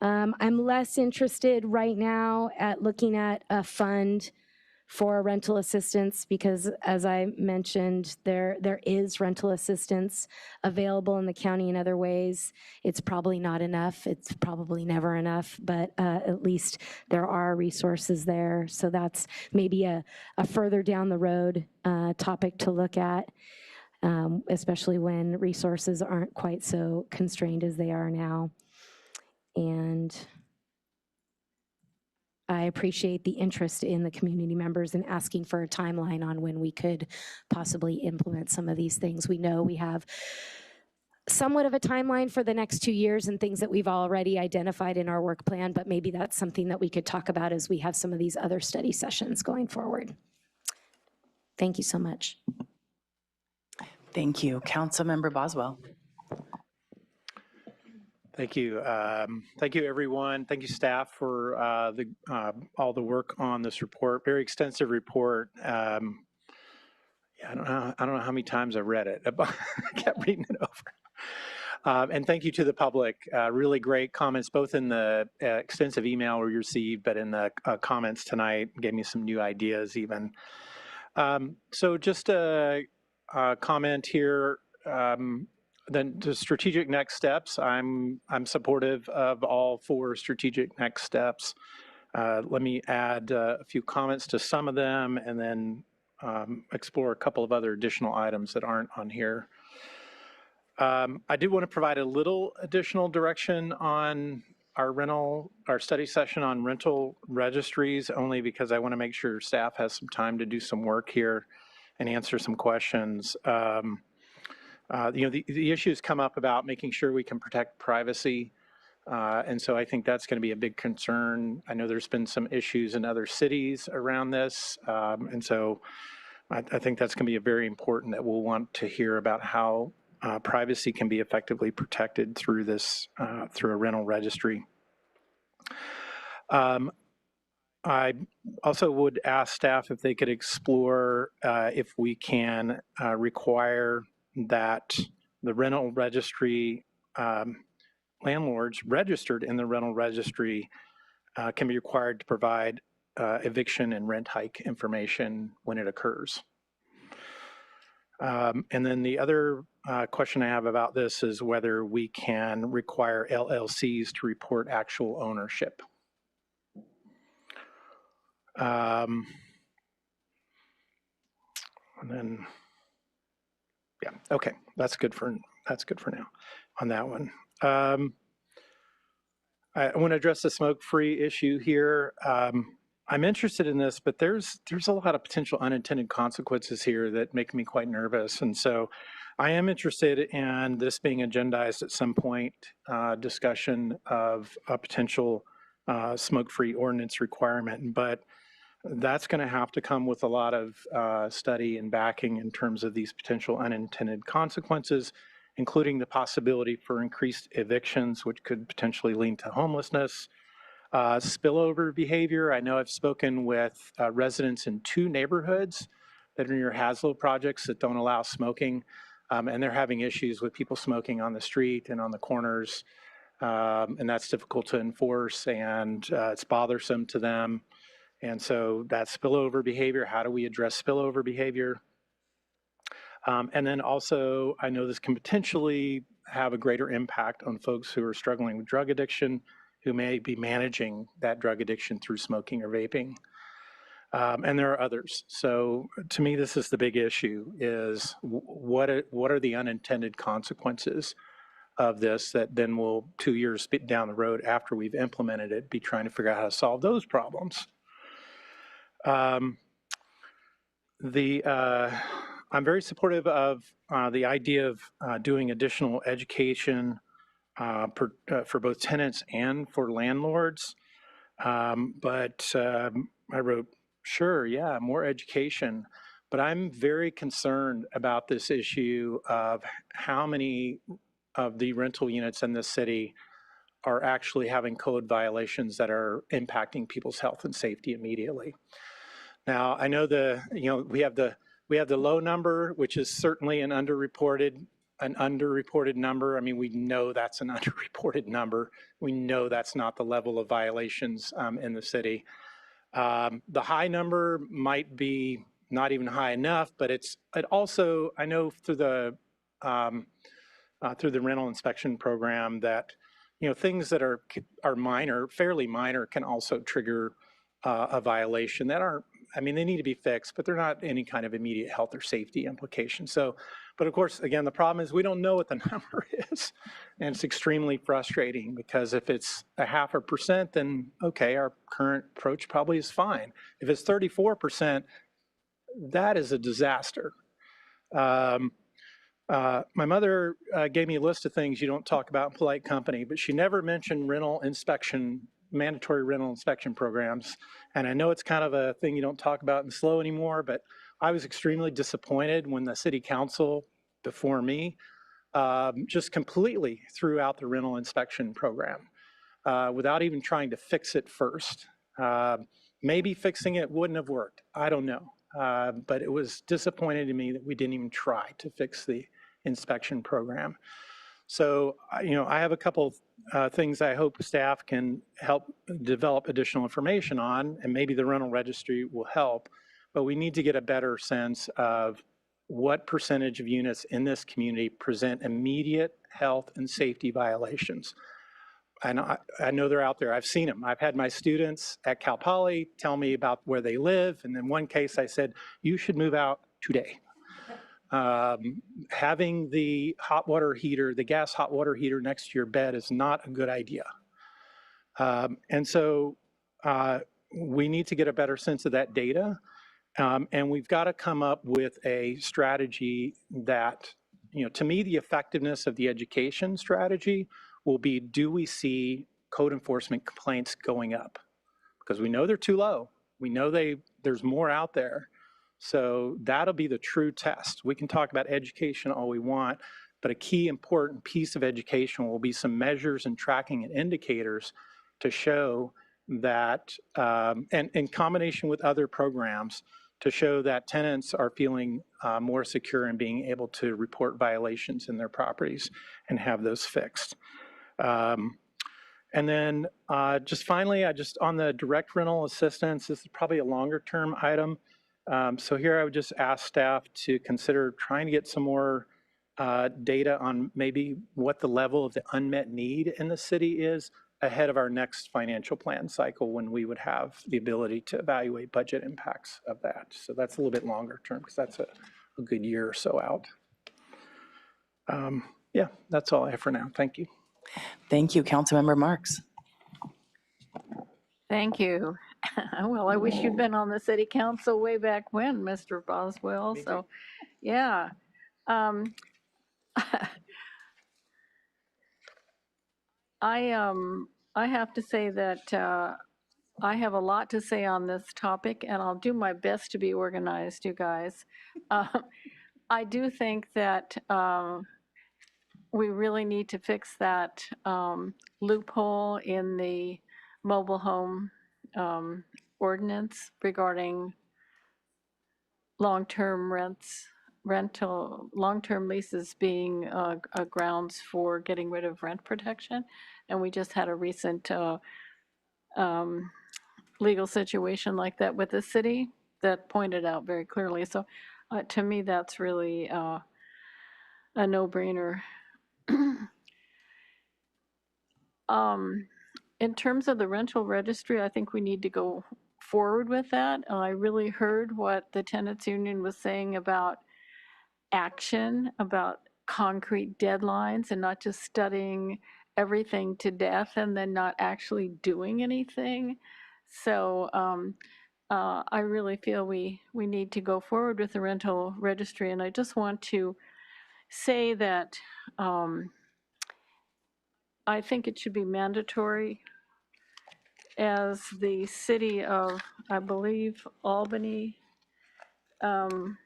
I'm less interested right now at looking at a fund for rental assistance because, as I mentioned, there is rental assistance available in the county in other ways. It's probably not enough. It's probably never enough, but at least there are resources there. So that's maybe a further down the road topic to look at. Especially when resources aren't quite so constrained as they are now. And I appreciate the interest in the community members in asking for a timeline on when we could possibly implement some of these things. We know we have somewhat of a timeline for the next 2 years and things that we've already identified in our work plan, but maybe that's something that we could talk about as we have some of these other study sessions going forward. Thank you so much. Thank you. Councilmember Boswell. Thank you. Thank you, everyone. Thank you, staff, for all the work on this report. Very extensive report. Yeah, I don't know how many times I've read it. I kept reading it over. And thank you to the public. Really great comments, both in the extensive email we received, but in the comments tonight. Gave me some new ideas even. So just a comment here. Then the strategic next steps. I'm supportive of all 4 strategic next steps. Let me add a few comments to some of them, and then explore a couple of other additional items that aren't on here. I do want to provide a little additional direction on our study session on rental registries, only because I want to make sure staff has some time to do some work here and answer some questions. The issues come up about making sure we can protect privacy. And so I think that's going to be a big concern. I know there's been some issues in other cities around this. And so I think that's going to be very important, that we'll want to hear about how privacy can be effectively protected through this, through a rental registry. I also would ask staff if they could explore if we can require that the rental registry, landlords registered in the rental registry can be required to provide eviction and rent hike information when it occurs. And then the other question I have about this is whether we can require LLCs to report actual ownership. And then, yeah, okay, that's good for now on that one. I want to address the smoke-free issue here. I'm interested in this, but there's a lot of potential unintended consequences here that make me quite nervous. And so I am interested in this being agendized at some point, discussion of a potential smoke-free ordinance requirement, but that's going to have to come with a lot of study and backing in terms of these potential unintended consequences, including the possibility for increased evictions, which could potentially lead to homelessness. Spillover behavior. I know I've spoken with residents in 2 neighborhoods that are near Haslow projects that don't allow smoking, and they're having issues with people smoking on the street and on the corners, and that's difficult to enforce, and it's bothersome to them. And so that spillover behavior, how do we address spillover behavior? And then also, I know this can potentially have a greater impact on folks who are struggling with drug addiction, who may be managing that drug addiction through smoking or vaping. And there are others. So to me, this is the big issue, is what are the unintended consequences of this that then will 2 years down the road after we've implemented it, be trying to figure out how to solve those problems. I'm very supportive of the idea of doing additional education for both tenants and for landlords. But I wrote, sure, yeah, more education. But I'm very concerned about this issue of how many of the rental units in this city are actually having code violations that are impacting people's health and safety immediately. Now, I know we have the low number, which is certainly an underreported number. I mean, we know that's an underreported number. We know that's not the level of violations in the city. The high number might be not even high enough, but it also, I know through the rental inspection program that, things that are minor, fairly minor, can also trigger a violation that aren't, I mean, they need to be fixed, but they're not any kind of immediate health or safety implication. So, but of course, again, the problem is we don't know what the number is. And it's extremely frustrating, because if it's 0.5%, then okay, our current approach probably is fine. If it's 34%, that is a disaster. My mother gave me a list of things you don't talk about in polite company, but she never mentioned mandatory rental inspection programs. And I know it's kind of a thing you don't talk about in SLO anymore, but I was extremely disappointed when the city council before me just completely threw out the rental inspection program without even trying to fix it first. Maybe fixing it wouldn't have worked. I don't know. But it was disappointing to me that we didn't even try to fix the inspection program. So, I have a couple things I hope staff can help develop additional information on, and maybe the rental registry will help, but we need to get a better sense of what percentage of units in this community present immediate health and safety violations. And I know they're out there. I've seen them. I've had my students at Cal Poly tell me about where they live. And in one case, I said, you should move out today. Having the hot water heater, the gas hot water heater next to your bed is not a good idea. And so we need to get a better sense of that data. And we've got to come up with a strategy that to me, the effectiveness of the education strategy will be, do we see code enforcement complaints going up? Because we know they're too low. We know there's more out there. So that'll be the true test. We can talk about education all we want, but a key important piece of education will be some measures and tracking and indicators to show that, and in combination with other programs, to show that tenants are feeling more secure in being able to report violations in their properties and have those fixed. And then just finally, on the direct rental assistance, this is probably a longer term item. So here I would just ask staff to consider trying to get some more data on maybe what the level of the unmet need in the city is ahead of our next financial plan cycle, when we would have the ability to evaluate budget impacts of that. So that's a little bit longer term, because that's a good year or so out. Yeah, that's all I have for now. Thank you. Thank you, Councilmember Marks. Thank you. Well, I wish you'd been on the city council way back when, Mr. Boswell. So, yeah. I have to say that I have a lot to say on this topic, and I'll do my best to be organized, you guys. I do think that we really need to fix that loophole in the mobile home ordinance regarding long-term long-term leases being grounds for getting rid of rent protection. And we just had a recent legal situation like that with the city that pointed out very clearly. So to me, that's really a no-brainer. In terms of the rental registry, I think we need to go forward with that. I really heard what the tenants union was saying about action, about concrete deadlines, and not just studying everything to death and then not actually doing anything. So I really feel we need to go forward with the rental registry. And I just want to say that I think it should be mandatory, as the city of, I believe, Albany and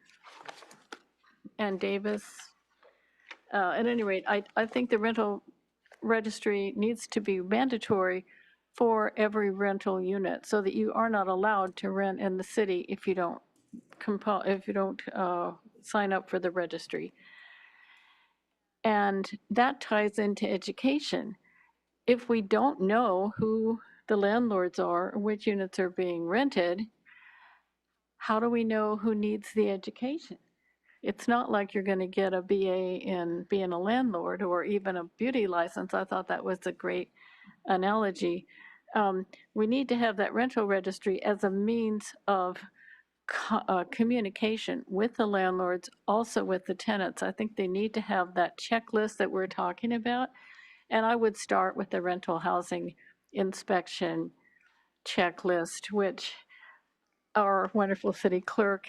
Davis. At any rate, I think the rental registry needs to be mandatory for every rental unit, so that you are not allowed to rent in the city if you don't sign up for the registry. And that ties into education. If we don't know who the landlords are, or which units are being rented, how do we know who needs the education? It's not like you're going to get a BA in being a landlord or even a beauty license. I thought that was a great analogy. We need to have that rental registry as a means of communication with the landlords, also with the tenants. I think they need to have that checklist that we're talking about. And I would start with the rental housing inspection checklist, which our wonderful city clerk,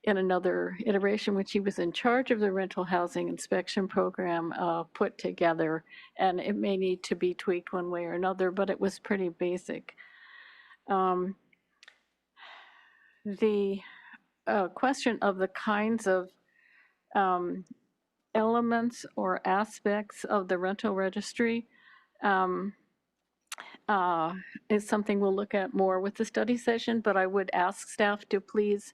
in another iteration, which he was in charge of the rental housing inspection program, put together. And it may need to be tweaked one way or another, but it was pretty basic. The question of the kinds of elements or aspects of the rental registry is something we'll look at more with the study session, but I would ask staff to please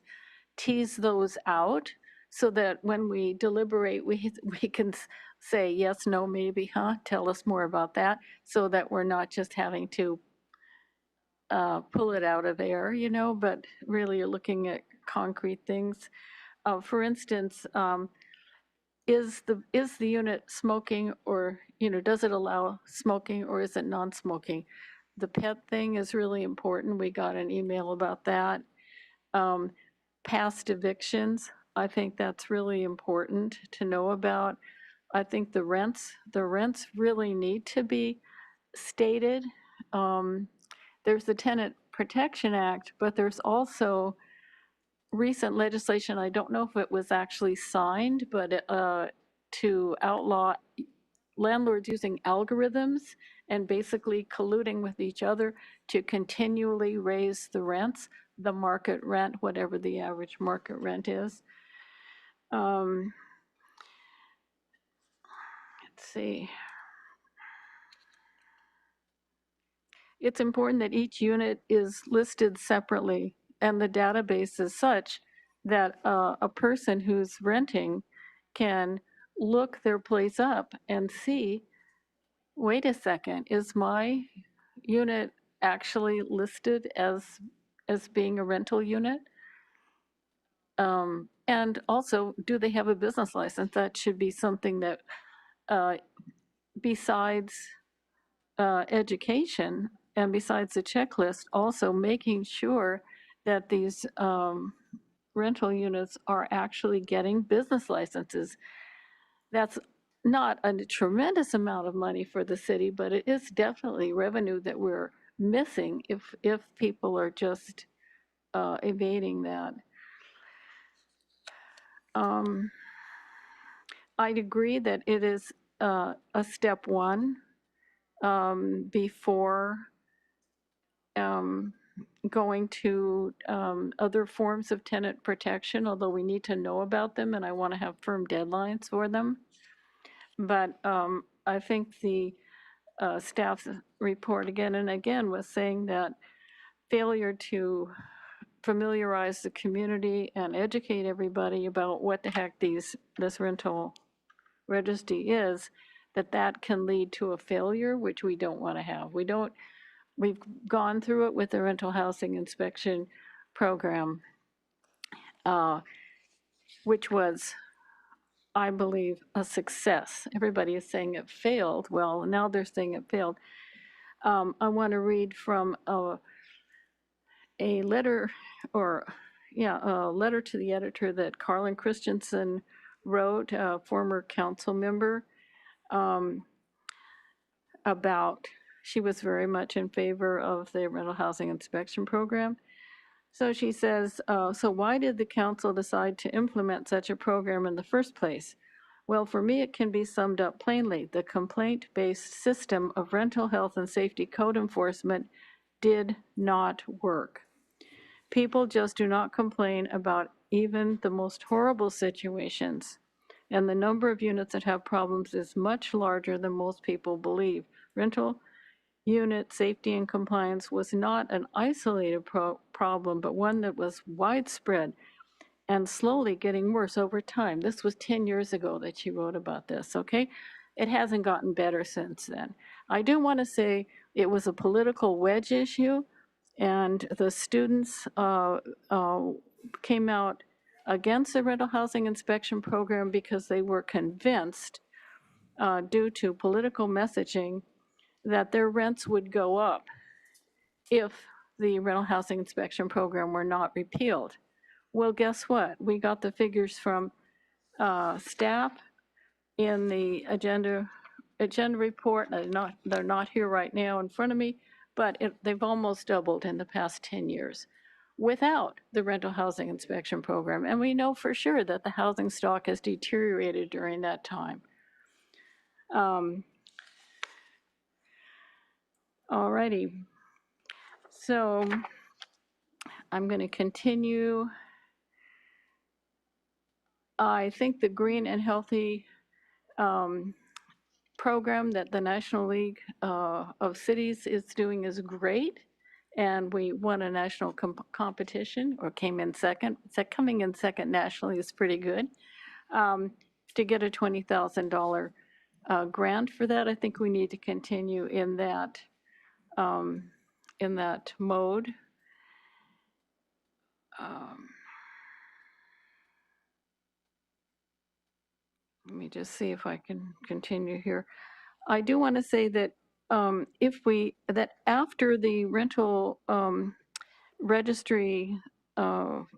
tease those out so that when we deliberate, we can say yes, no, maybe, tell us more about that, so that we're not just having to pull it out of air, but really looking at concrete things. For instance, is the unit smoking, or does it allow smoking, or is it non-smoking? The pet thing is really important. We got an email about that. Past evictions, I think that's really important to know about. I think the rents really need to be stated. There's the Tenant Protection Act, but there's also recent legislation. I don't know if it was actually signed, but to outlaw landlords using algorithms and basically colluding with each other to continually raise the rents, the market rent, whatever the average market rent is. Let's see. It's important that each unit is listed separately and the database is such that a person who's renting can look their place up and see, wait a second, is my unit actually listed as being a rental unit? And also, do they have a business license? That should be something that, besides education and besides the checklist, also making sure that these rental units are actually getting business licenses. That's not a tremendous amount of money for the city, but it is definitely revenue that we're missing if people are just evading that. I'd agree that it is a step one before going to other forms of tenant protection, although we need to know about them and I want to have firm deadlines for them. But I think the staff's report again and again was saying that failure to familiarize the community and educate everybody about what the heck this rental registry is, that can lead to a failure, which we don't want to have. We've gone through it with the rental housing inspection program, which was, I believe, a success. Everybody is saying it failed. Well, now they're saying it failed. I want to read from a letter, a letter to the editor that Carlin Christensen wrote, a former council member, about, she was very much in favor of the rental housing inspection program. So she says, so why did the council decide to implement such a program in the first place? Well, for me, it can be summed up plainly. The complaint-based system of rental health and safety code enforcement did not work. People just do not complain about even the most horrible situations. And the number of units that have problems is much larger than most people believe. Rental unit safety and compliance was not an isolated problem, but one that was widespread and slowly getting worse over time. This was 10 years ago that she wrote about this, okay? It hasn't gotten better since then. I do want to say it was a political wedge issue, and the students came out against the rental housing inspection program because they were convinced, due to political messaging, that their rents would go up if the rental housing inspection program were not repealed. Well, guess what? We got the figures from staff in the agenda report. They're not here right now in front of me, but they've almost doubled in the past 10 years without the rental housing inspection program. And we know for sure that the housing stock has deteriorated during that time. Alrighty, so I'm going to continue. I think the Green and Healthy program that the National League of Cities is doing is great. And we won a national competition, or came in second. So coming in second nationally is pretty good. To get a $20,000 grant for that, I think we need to continue in that mode. Let me just see if I can continue here. I do want to say that that after the rental registry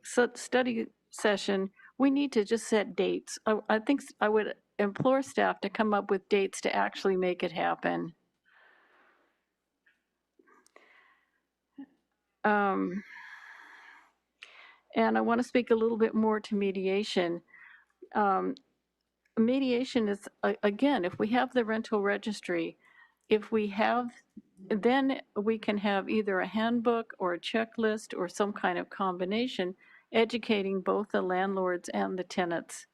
study session, we need to just set dates. I think I would implore staff to come up with dates to actually make it happen. And I want to speak a little bit more to mediation. mediation is, again, if we have the rental registry, then we can have either a handbook or a checklist or some kind of combination educating both the landlords and the tenants.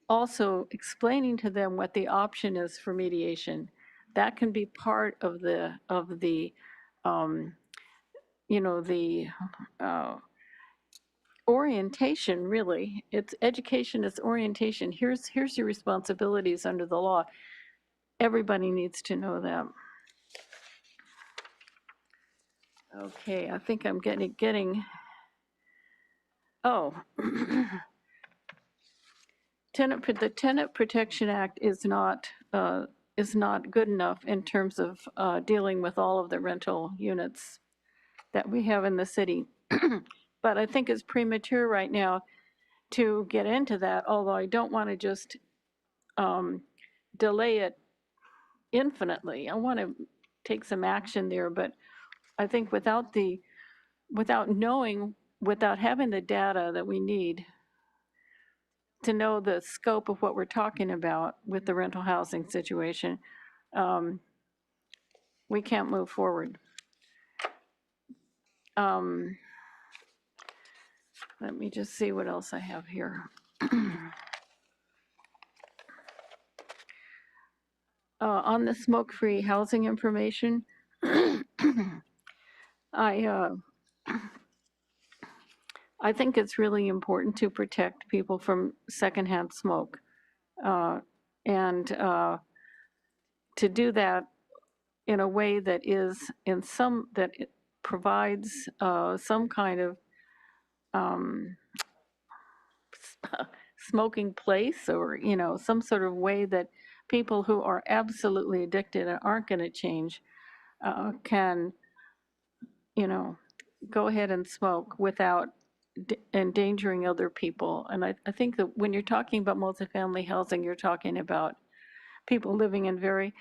Also explaining to them what the option is for mediation. That can be part of the orientation, really. It's education, it's orientation. Here's your responsibilities under the law. Everybody needs to know them. Okay, I think I'm getting oh. The Tenant Protection Act is not good enough in terms of dealing with all of the rental units that we have in the city. But I think it's premature right now to get into that, although I don't want to just delay it infinitely. I want to take some action there, but I think without having the data that we need to know the scope of what we're talking about with the rental housing situation, we can't move forward. Let me just see what else I have here. On the smoke-free housing information, I think it's really important to protect people from secondhand smoke. And to do that in a way that that it provides some kind of smoking place, or some sort of way that people who are absolutely addicted and aren't going to change can go ahead and smoke without endangering other people. And I think that when you're talking about multifamily housing, you're talking about people living in very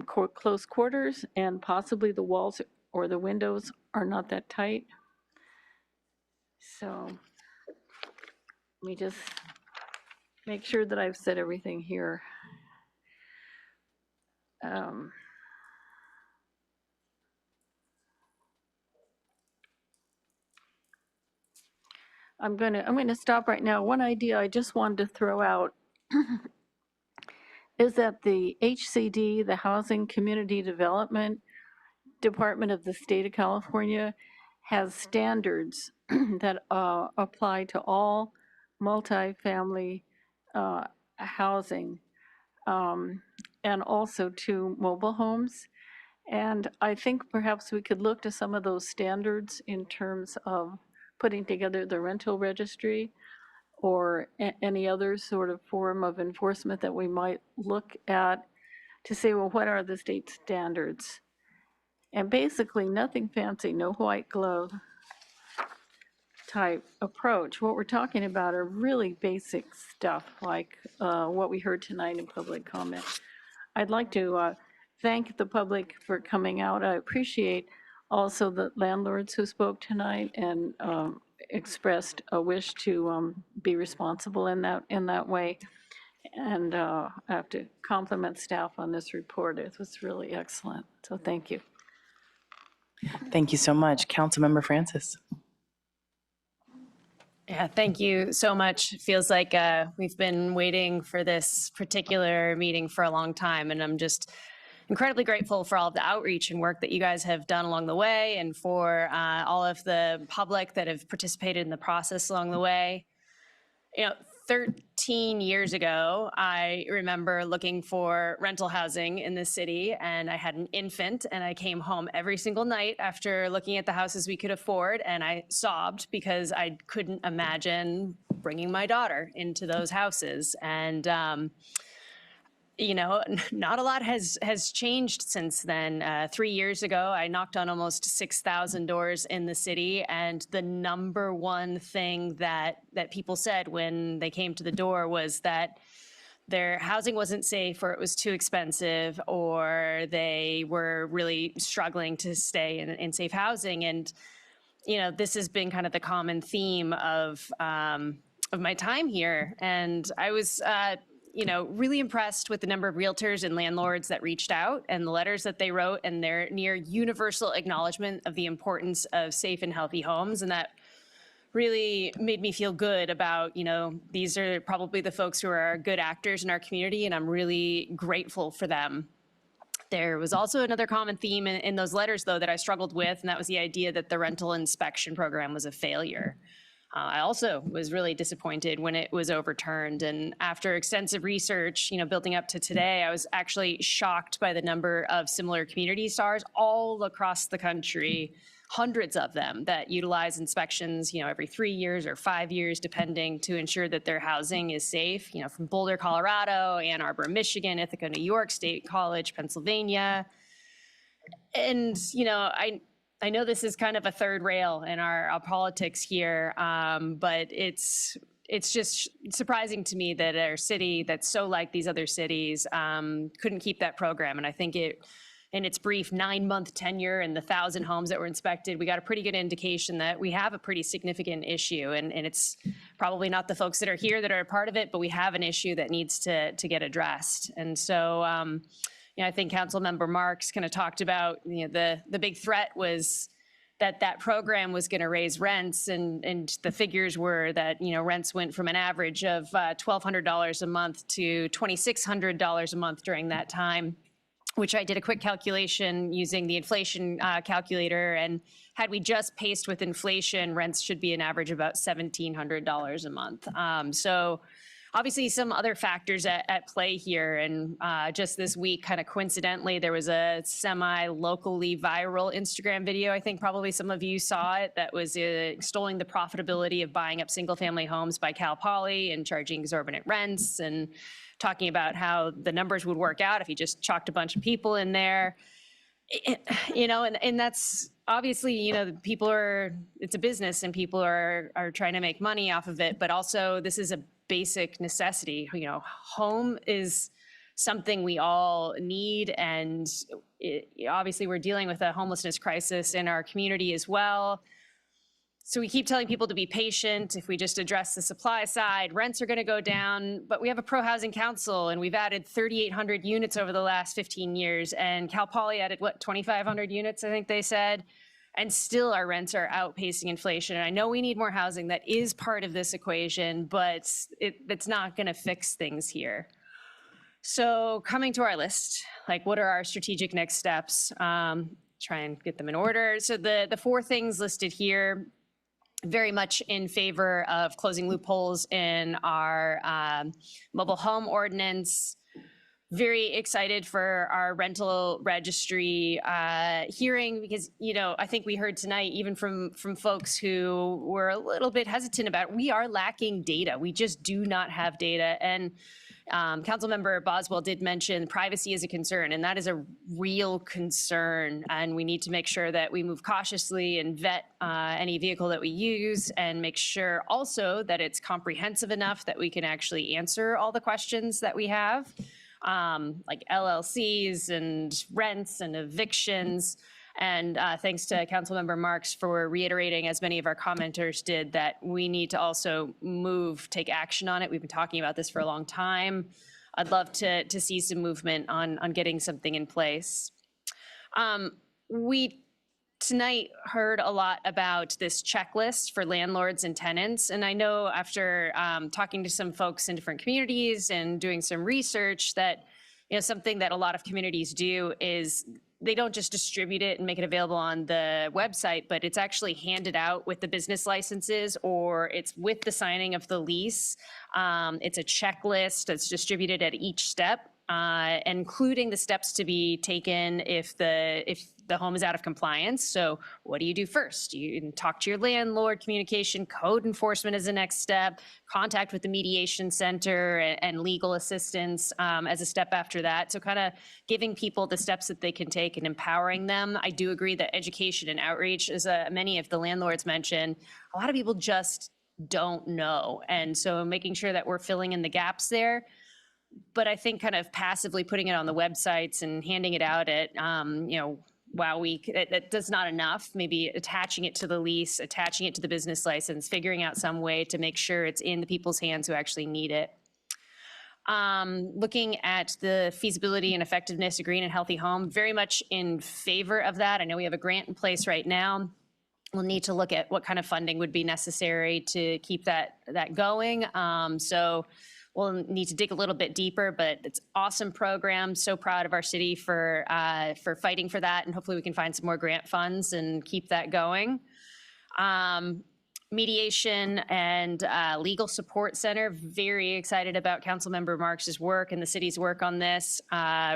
close quarters, and possibly the walls or the windows are not that tight. So let me just make sure that I've said everything here. I'm gonna stop right now. One idea I just wanted to throw out is that the HCD, the Housing Community Development Department of the State of California, has standards that apply to all multifamily housing, and also to mobile homes. And I think perhaps we could look to some of those standards in terms of putting together the rental registry, or any other sort of form of enforcement that we might look at to say, well, what are the state standards? And basically nothing fancy, no white glove type approach. What we're talking about are really basic stuff, like what we heard tonight in public comment. I'd like to thank the public for coming out. I appreciate also the landlords who spoke tonight and expressed a wish to be responsible in that way. And I have to compliment staff on this report. It was really excellent. So thank you. Thank you so much. Councilmember Francis. Yeah, thank you so much. It feels like we've been waiting for this particular meeting for a long time, and I'm just incredibly grateful for all of the outreach and work that you guys have done along the way, and for all of the public that have participated in the process along the way. 13 years ago, I remember looking for rental housing in the city, and I had an infant, and I came home every single night after looking at the houses we could afford, and I sobbed because I couldn't imagine bringing my daughter into those houses. And not a lot has changed since then. 3 years ago, I knocked on almost 6,000 doors in the city, and the number one thing that people said when they came to the door was that their housing wasn't safe, or it was too expensive, or they were really struggling to stay in safe housing. And this has been kind of the common theme of of my time here. And I was, really impressed with the number of realtors and landlords that reached out and the letters that they wrote and their near universal acknowledgement of the importance of safe and healthy homes. And that really made me feel good about, these are probably the folks who are good actors in our community, and I'm really grateful for them. There was also another common theme in those letters, though, that I struggled with, and that was the idea that the rental inspection program was a failure. I also was really disappointed when it was overturned. And after extensive research, building up to today, I was actually shocked by the number of similar community stars all across the country, hundreds of them that utilize inspections, every 3 years or 5 years, depending, to ensure that their housing is safe, from Boulder, Colorado, Ann Arbor, Michigan, Ithaca, New York, State College, Pennsylvania. And, I know this is kind of a third rail in our politics here, but it's just surprising to me that our city that's so like these other cities couldn't keep that program. And I think in its brief 9-month tenure and the 1,000 homes that were inspected, we got a pretty good indication that we have a pretty significant issue. And it's probably not the folks that are here that are a part of it, but we have an issue that needs to get addressed. And so, I think Councilmember Marks kind of talked about, the big threat was that program was going to raise rents, and the figures were that, rents went from an average of $1,200 a month to $2,600 a month during that time, which I did a quick calculation using the inflation calculator. And had we just paced with inflation, rents should be an average of about $1,700 a month. So obviously some other factors at play here. And just this week, kind of coincidentally, there was a semi-locally viral Instagram video. I think probably some of you saw it, that was extolling the profitability of buying up single-family homes by Cal Poly and charging exorbitant rents, and talking about how the numbers would work out if you just chalked a bunch of people in there. And that's obviously, it's a business and people are trying to make money off of it, but also this is a basic necessity. Home is something we all need, and obviously we're dealing with a homelessness crisis in our community as well. So we keep telling people to be patient. If we just address the supply side, rents are going to go down, but we have a pro-housing council, and we've added 3,800 units over the last 15 years, and Cal Poly added, 2,500 units, I think they said, and still our rents are outpacing inflation. And I know we need more housing. That is part of this equation, but it's not going to fix things here. So coming to our list, what are our strategic next steps? Try and get them in order. So the 4 things listed here, very much in favor of closing loopholes in our mobile home ordinance. Very excited for our rental registry hearing, because, I think we heard tonight, even from folks who were a little bit hesitant about it, we are lacking data. We just do not have data. And Councilmember Boswell did mention privacy is a concern, and that is a real concern. And we need to make sure that we move cautiously and vet any vehicle that we use, and make sure also that it's comprehensive enough that we can actually answer all the questions that we have. Like LLCs and rents and evictions. And thanks to Councilmember Marks for reiterating, as many of our commenters did, that we need to also take action on it. We've been talking about this for a long time. I'd love to see some movement on getting something in place. We tonight heard a lot about this checklist for landlords and tenants. And I know after talking to some folks in different communities and doing some research that, something that a lot of communities do is they don't just distribute it and make it available on the website, but it's actually handed out with the business licenses, or it's with the signing of the lease. It's a checklist that's distributed at each step, including the steps to be taken if the home is out of compliance. So what do you do first? You can talk to your landlord, communication, code enforcement is the next step, contact with the mediation center and legal assistance as a step after that. So kind of giving people the steps that they can take and empowering them. I do agree that education and outreach, as many of the landlords mentioned, a lot of people just don't know. And so making sure that we're filling in the gaps there. But I think kind of passively putting it on the websites and handing it out at, wow week, that's not enough. Maybe attaching it to the lease, attaching it to the business license, figuring out some way to make sure it's in the people's hands who actually need it. Looking at the feasibility and effectiveness of green and healthy home, very much in favor of that. I know we have a grant in place right now. We'll need to look at what kind of funding would be necessary to keep that going. So we'll need to dig a little bit deeper, but it's an awesome program. So proud of our city for fighting for that, and hopefully we can find some more grant funds and keep that going. Mediation and Legal Support Center, very excited about Councilmember Marks's work and the city's work on this.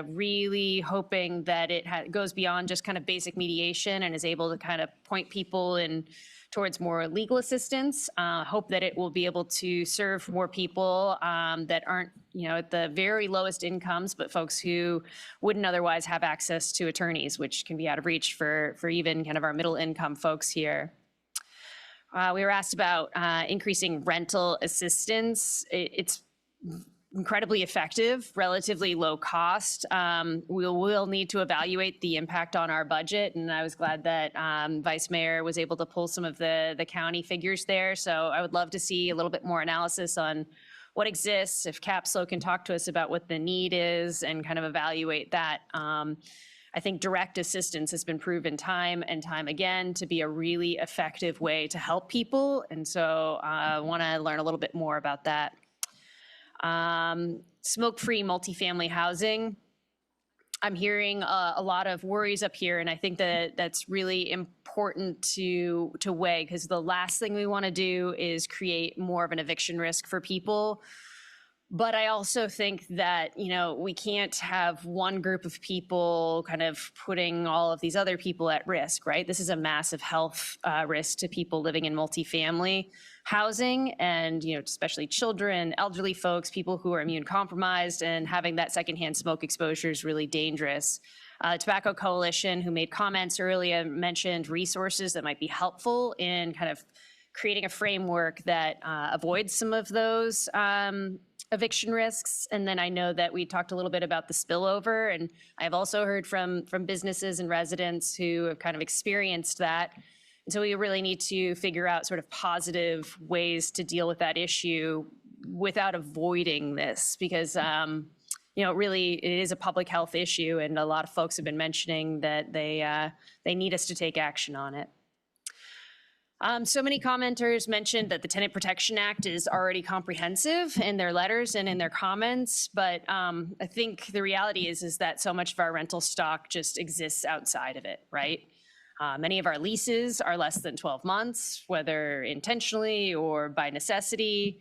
Really hoping that it goes beyond just kind of basic mediation and is able to kind of point people in towards more legal assistance. Hope that it will be able to serve more people that aren't, at the very lowest incomes, but folks who wouldn't otherwise have access to attorneys, which can be out of reach for even kind of our middle income folks here. We were asked about increasing rental assistance. It's incredibly effective, relatively low cost. We'll need to evaluate the impact on our budget, and I was glad that Vice Mayor was able to pull some of the county figures there. So I would love to see a little bit more analysis on what exists, if CapSlo can talk to us about what the need is and kind of evaluate that. I think direct assistance has been proven time and time again to be a really effective way to help people. And so I want to learn a little bit more about that. Smoke-free multifamily housing. I'm hearing a lot of worries up here, and I think that that's really important to weigh, because the last thing we want to do is create more of an eviction risk for people. But I also think that, we can't have one group of people kind of putting all of these other people at risk, right? This is a massive health risk to people living in multifamily housing, and, especially children, elderly folks, people who are immune compromised, and having that secondhand smoke exposure is really dangerous. Tobacco Coalition, who made comments earlier, mentioned resources that might be helpful in kind of creating a framework that avoids some of those eviction risks. And then I know that we talked a little bit about the spillover, and I've also heard from businesses and residents who have kind of experienced that. And so we really need to figure out sort of positive ways to deal with that issue without avoiding this, because really it is a public health issue, and a lot of folks have been mentioning that they need us to take action on it. So many commenters mentioned that the Tenant Protection Act is already comprehensive in their letters and in their comments, but I think the reality is that so much of our rental stock just exists outside of it, right? Many of our leases are less than 12 months, whether intentionally or by necessity.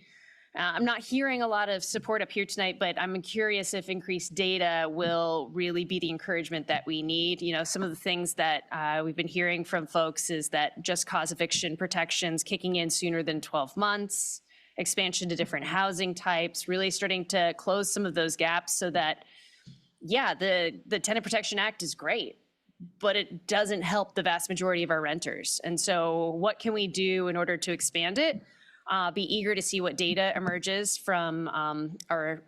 I'm not hearing a lot of support up here tonight, but I'm curious if increased data will really be the encouragement that we need. Some of the things that we've been hearing from folks is that just cause eviction protections kicking in sooner than 12 months, expansion to different housing types, really starting to close some of those gaps so that, the Tenant Protection Act is great, but it doesn't help the vast majority of our renters. And so what can we do in order to expand it? Be eager to see what data emerges from our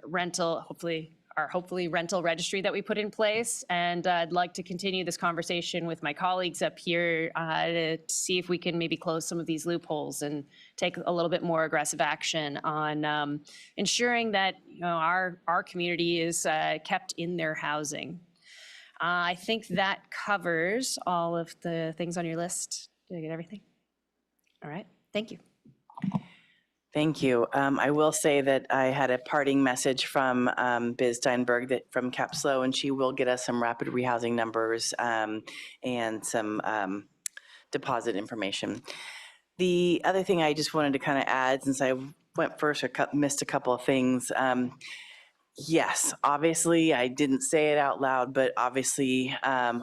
hopefully rental registry that we put in place. And I'd like to continue this conversation with my colleagues up here to see if we can maybe close some of these loopholes and take a little bit more aggressive action on ensuring that our community is kept in their housing. I think that covers all of the things on your list. Did I get everything? All right, thank you. Thank you. I will say that I had a parting message from Biz Steinberg from CapSlo, and she will get us some rapid rehousing numbers and some deposit information. The other thing I just wanted to kind of add, since I went first or missed a couple of things, yes, obviously, I didn't say it out loud, but obviously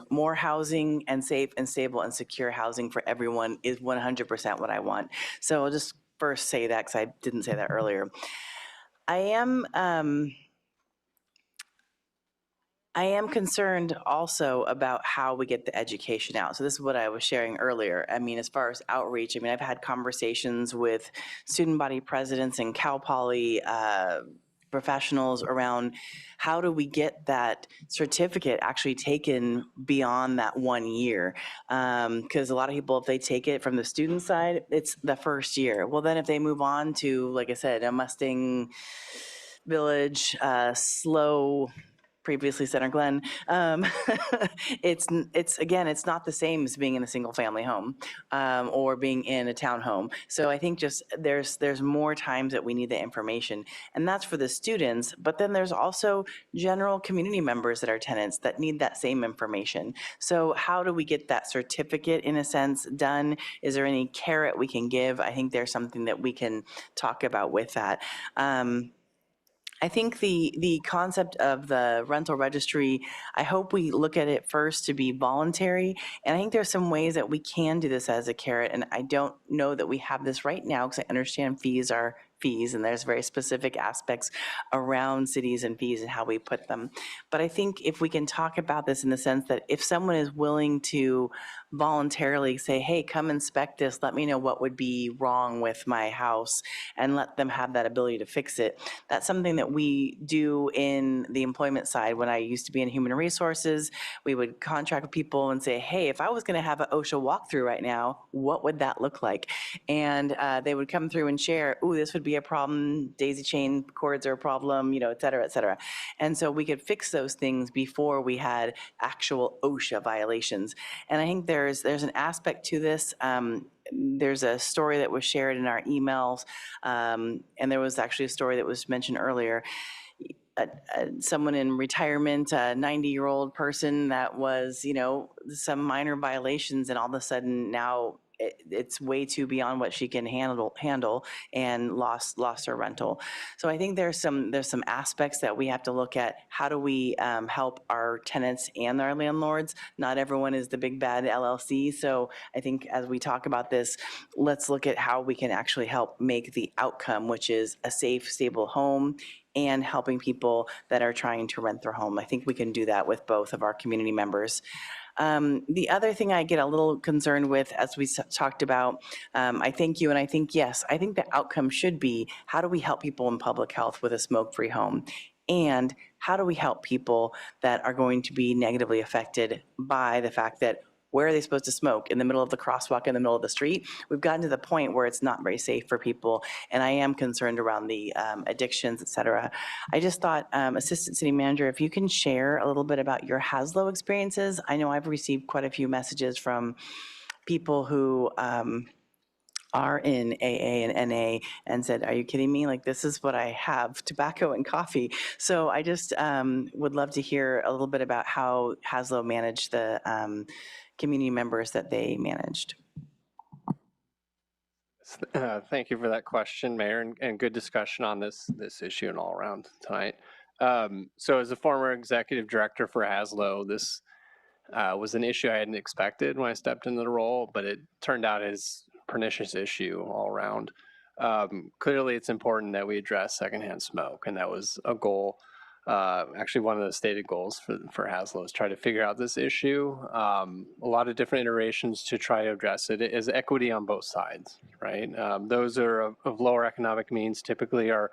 more housing and safe and stable and secure housing for everyone is 100% what I want. So I'll just first say that, because I didn't say that earlier. I am concerned also about how we get the education out. So this is what I was sharing earlier. I mean, as far as outreach, I've had conversations with student body presidents in Cal Poly, professionals around how do we get that certificate actually taken beyond that 1 year? Because a lot of people, if they take it from the student side, it's the first year. Well, then if they move on to, like I said, a Mustang Village, SLO, previously Center Glen, it's again, it's not the same as being in a single family home or being in a townhome. So I think just there's more times that we need the information, and that's for the students. But then there's also general community members that are tenants that need that same information. So how do we get that certificate, in a sense, done? Is there any carrot we can give? I think there's something that we can talk about with that. I think the concept of the rental registry, I hope we look at it first to be voluntary. And I think there's some ways that we can do this as a carrot. And I don't know that we have this right now, because I understand fees are fees, and there's very specific aspects around cities and fees and how we put them. But I think if we can talk about this in the sense that if someone is willing to voluntarily say, hey, come inspect this, let me know what would be wrong with my house, and let them have that ability to fix it. That's something that we do in the employment side. When I used to be in human resources, we would contract with people and say, hey, if I was going to have an OSHA walkthrough right now, what would that look like? And they would come through and share, ooh, this would be a problem, daisy chain cords are a problem, you know, et cetera, et cetera. And so we could fix those things before we had actual OSHA violations. And I think there's an aspect to this. There's a story that was shared in our emails, and there was actually a story that was mentioned earlier. Someone in retirement, a 90-year-old person that was, you know, some minor violations, and all of a sudden now it's way too beyond what she can handle and lost her rental. So I think there's some aspects that we have to look at. How do we help our tenants and our landlords? Not everyone is the big bad LLC. So I think as we talk about this, let's look at how we can actually help make the outcome, which is a safe, stable home, and helping people that are trying to rent their home. I think we can do that with both of our community members. The other thing I get a little concerned with, as we talked about, I thank you, and I think, yes, I think the outcome should be, how do we help people in public health with a smoke-free home? And how do we help people that are going to be negatively affected by the fact that, where are they supposed to smoke? In the middle of the crosswalk, in the middle of the street? We've gotten to the point where it's not very safe for people, and I am concerned around the addictions, et cetera. I just thought, Assistant City Manager, if you can share a little bit about your Haslo experiences. I know I've received quite a few messages from people who are in AA and NA and said, are you kidding me? Like, this is what I have, tobacco and coffee. So I just would love to hear a little bit about how Haslo managed the community members that they managed. Thank you for that question, Mayor, and good discussion on this issue and all around tonight. So as a former executive director for Haslo, this was an issue I hadn't expected when I stepped into the role, but it turned out as a pernicious issue all around. Clearly, it's important that we address secondhand smoke, and that was a goal. Actually, one of the stated goals for Haslo is try to figure out this issue. A lot of different iterations to try to address it is equity on both sides, right? Those are of lower economic means typically are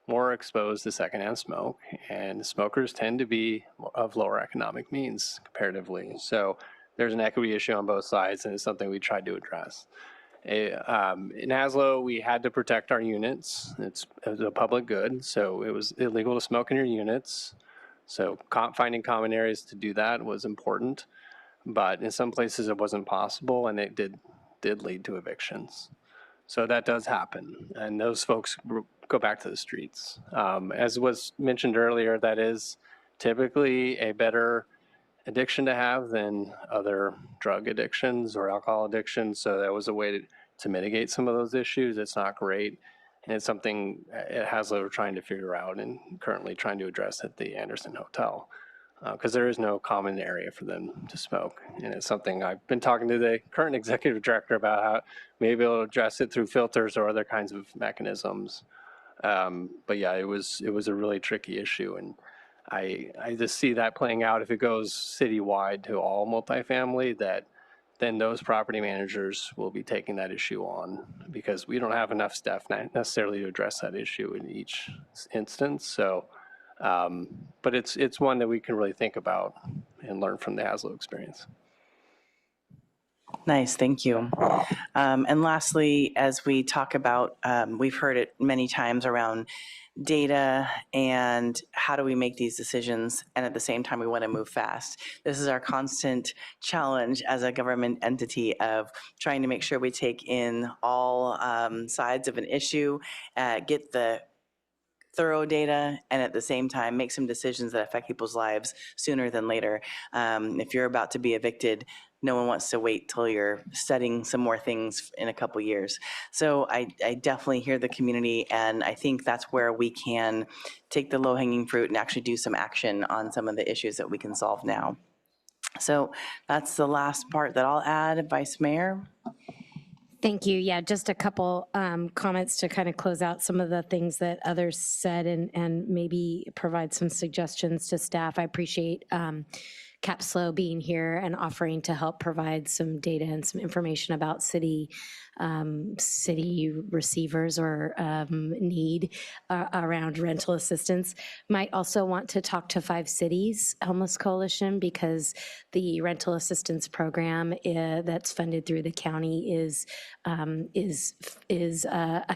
more exposed to secondhand smoke, and smokers tend to be of lower economic means comparatively. So there's an equity issue on both sides, and it's something we tried to address. In Haslo, we had to protect our units. It was a public good, so it was illegal to smoke in your units. So finding common areas to do that was important, but in some places it wasn't possible, and it did lead to evictions. So that does happen, and those folks go back to the streets. As was mentioned earlier, that is typically a better addiction to have than other drug addictions or alcohol addictions. So that was a way to mitigate some of those issues. It's not great. And it's something Haslo are trying to figure out and currently trying to address at the Anderson Hotel, because there is no common area for them to smoke. And it's something I've been talking to the current executive director about, how maybe it'll address it through filters or other kinds of mechanisms. But yeah, it was a really tricky issue. And I just see that playing out if it goes citywide to all multifamily, that then those property managers will be taking that issue on because we don't have enough staff necessarily to address that issue in each instance. So, but it's one that we can really think about and learn from the Haslo experience. Nice, thank you. And lastly, as we talk about, we've heard it many times around data and how do we make these decisions, and at the same time we want to move fast. This is our constant challenge as a government entity of trying to make sure we take in all sides of an issue, get the thorough data, and at the same time make some decisions that affect people's lives sooner than later. If you're about to be evicted, no one wants to wait till you're studying some more things in a couple years. So I definitely hear the community, and I think that's where we can take the low-hanging fruit and actually do some action on some of the issues that we can solve now. So that's the last part that I'll add. Vice Mayor? Thank you. Yeah, just a couple comments to kind of close out some of the things that others said and maybe provide some suggestions to staff. I appreciate CapSlo being here and offering to help provide some data and some information about city receivers or need around rental assistance. Might also want to talk to 5 Cities Homeless Coalition, because the rental assistance program that's funded through the county is a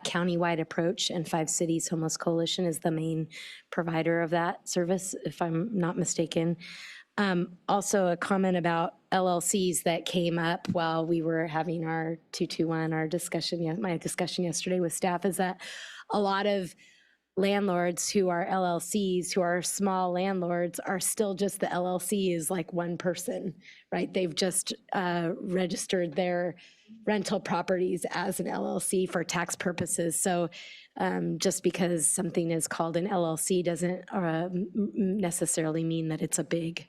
countywide approach, and 5 Cities Homeless Coalition is the main provider of that service, if I'm not mistaken. Also a comment about LLCs that came up while we were having our 221, my discussion yesterday with staff, is that a lot of landlords who are LLCs, who are small landlords, are still just the LLC is like one person, right? They've just registered their rental properties as an LLC for tax purposes. So just because something is called an LLC doesn't necessarily mean that it's a big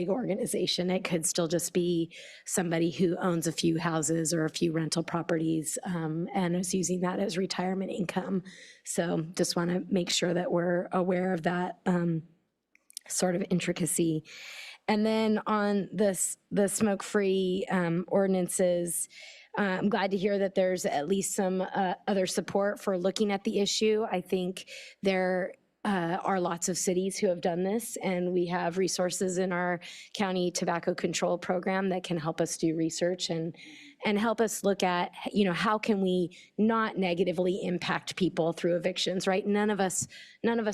organization. It could still just be somebody who owns a few houses or a few rental properties and is using that as retirement income. So just want to make sure that we're aware of that sort of intricacy. And then on the smoke-free ordinances, I'm glad to hear that there's at least some other support for looking at the issue. I think there are lots of cities who have done this, and we have resources in our county tobacco control program that can help us do research and help us look at, how can we not negatively impact people through evictions, right? None of us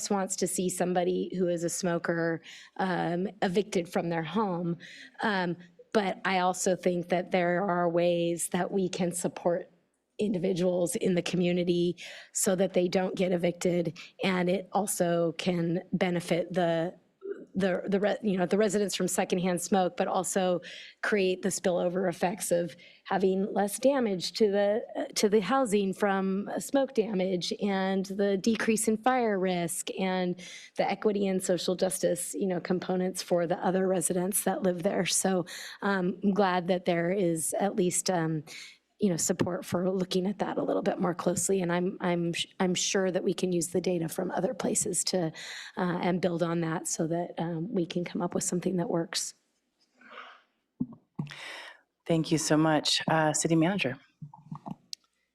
wants to see somebody who is a smoker evicted from their home. But I also think that there are ways that we can support individuals in the community so that they don't get evicted, and it also can benefit the residents from secondhand smoke, but also create the spillover effects of having less damage to the housing from smoke damage, and the decrease in fire risk, and the equity and social justice, components for the other residents that live there. So I'm glad that there is at least support for looking at that a little bit more closely, and I'm sure that we can use the data from other places to and build on that so that we can come up with something that works. Thank you so much. City Manager.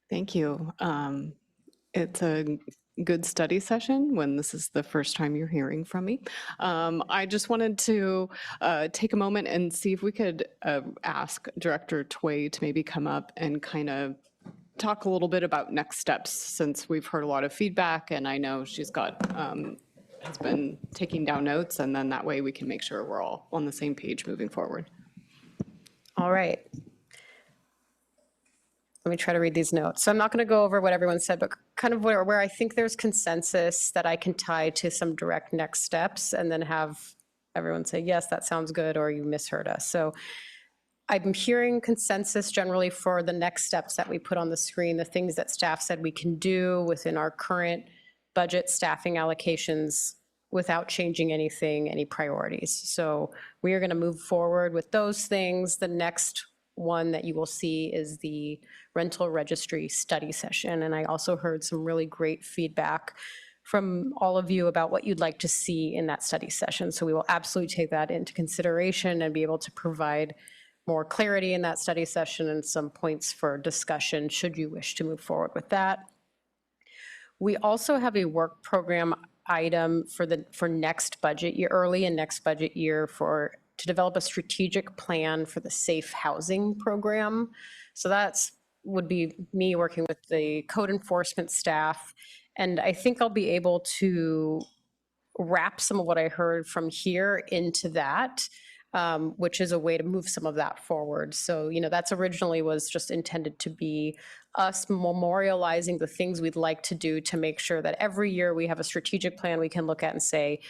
Thank you. It's a good study session when this is the first time you're hearing from me. I just wanted to take a moment and see if we could ask Director Tway to maybe come up and kind of talk a little bit about next steps, since we've heard a lot of feedback, and I know she's got has been taking down notes, and then that way we can make sure we're all on the same page moving forward. All right. Let me try to read these notes. So I'm not going to go over what everyone said, but kind of where I think there's consensus that I can tie to some direct next steps, and then have everyone say, yes, that sounds good, or you misheard us. So I'm hearing consensus generally for the next steps that we put on the screen, the things that staff said we can do within our current budget staffing allocations without changing anything, any priorities. So we are going to move forward with those things. The next one that you will see is the rental registry study session. And I also heard some really great feedback from all of you about what you'd like to see in that study session. So we will absolutely take that into consideration and be able to provide more clarity in that study session and some points for discussion should you wish to move forward with that. We also have a work program item for next budget year, early in next budget year, to develop a strategic plan for the safe housing program. So that's would be me working with the code enforcement staff. And I think I'll be able to wrap some of what I heard from here into that, which is a way to move some of that forward. So, you know, that's originally was just intended to be us memorializing the things we'd like to do to make sure that every year we have a strategic plan we can look at and say,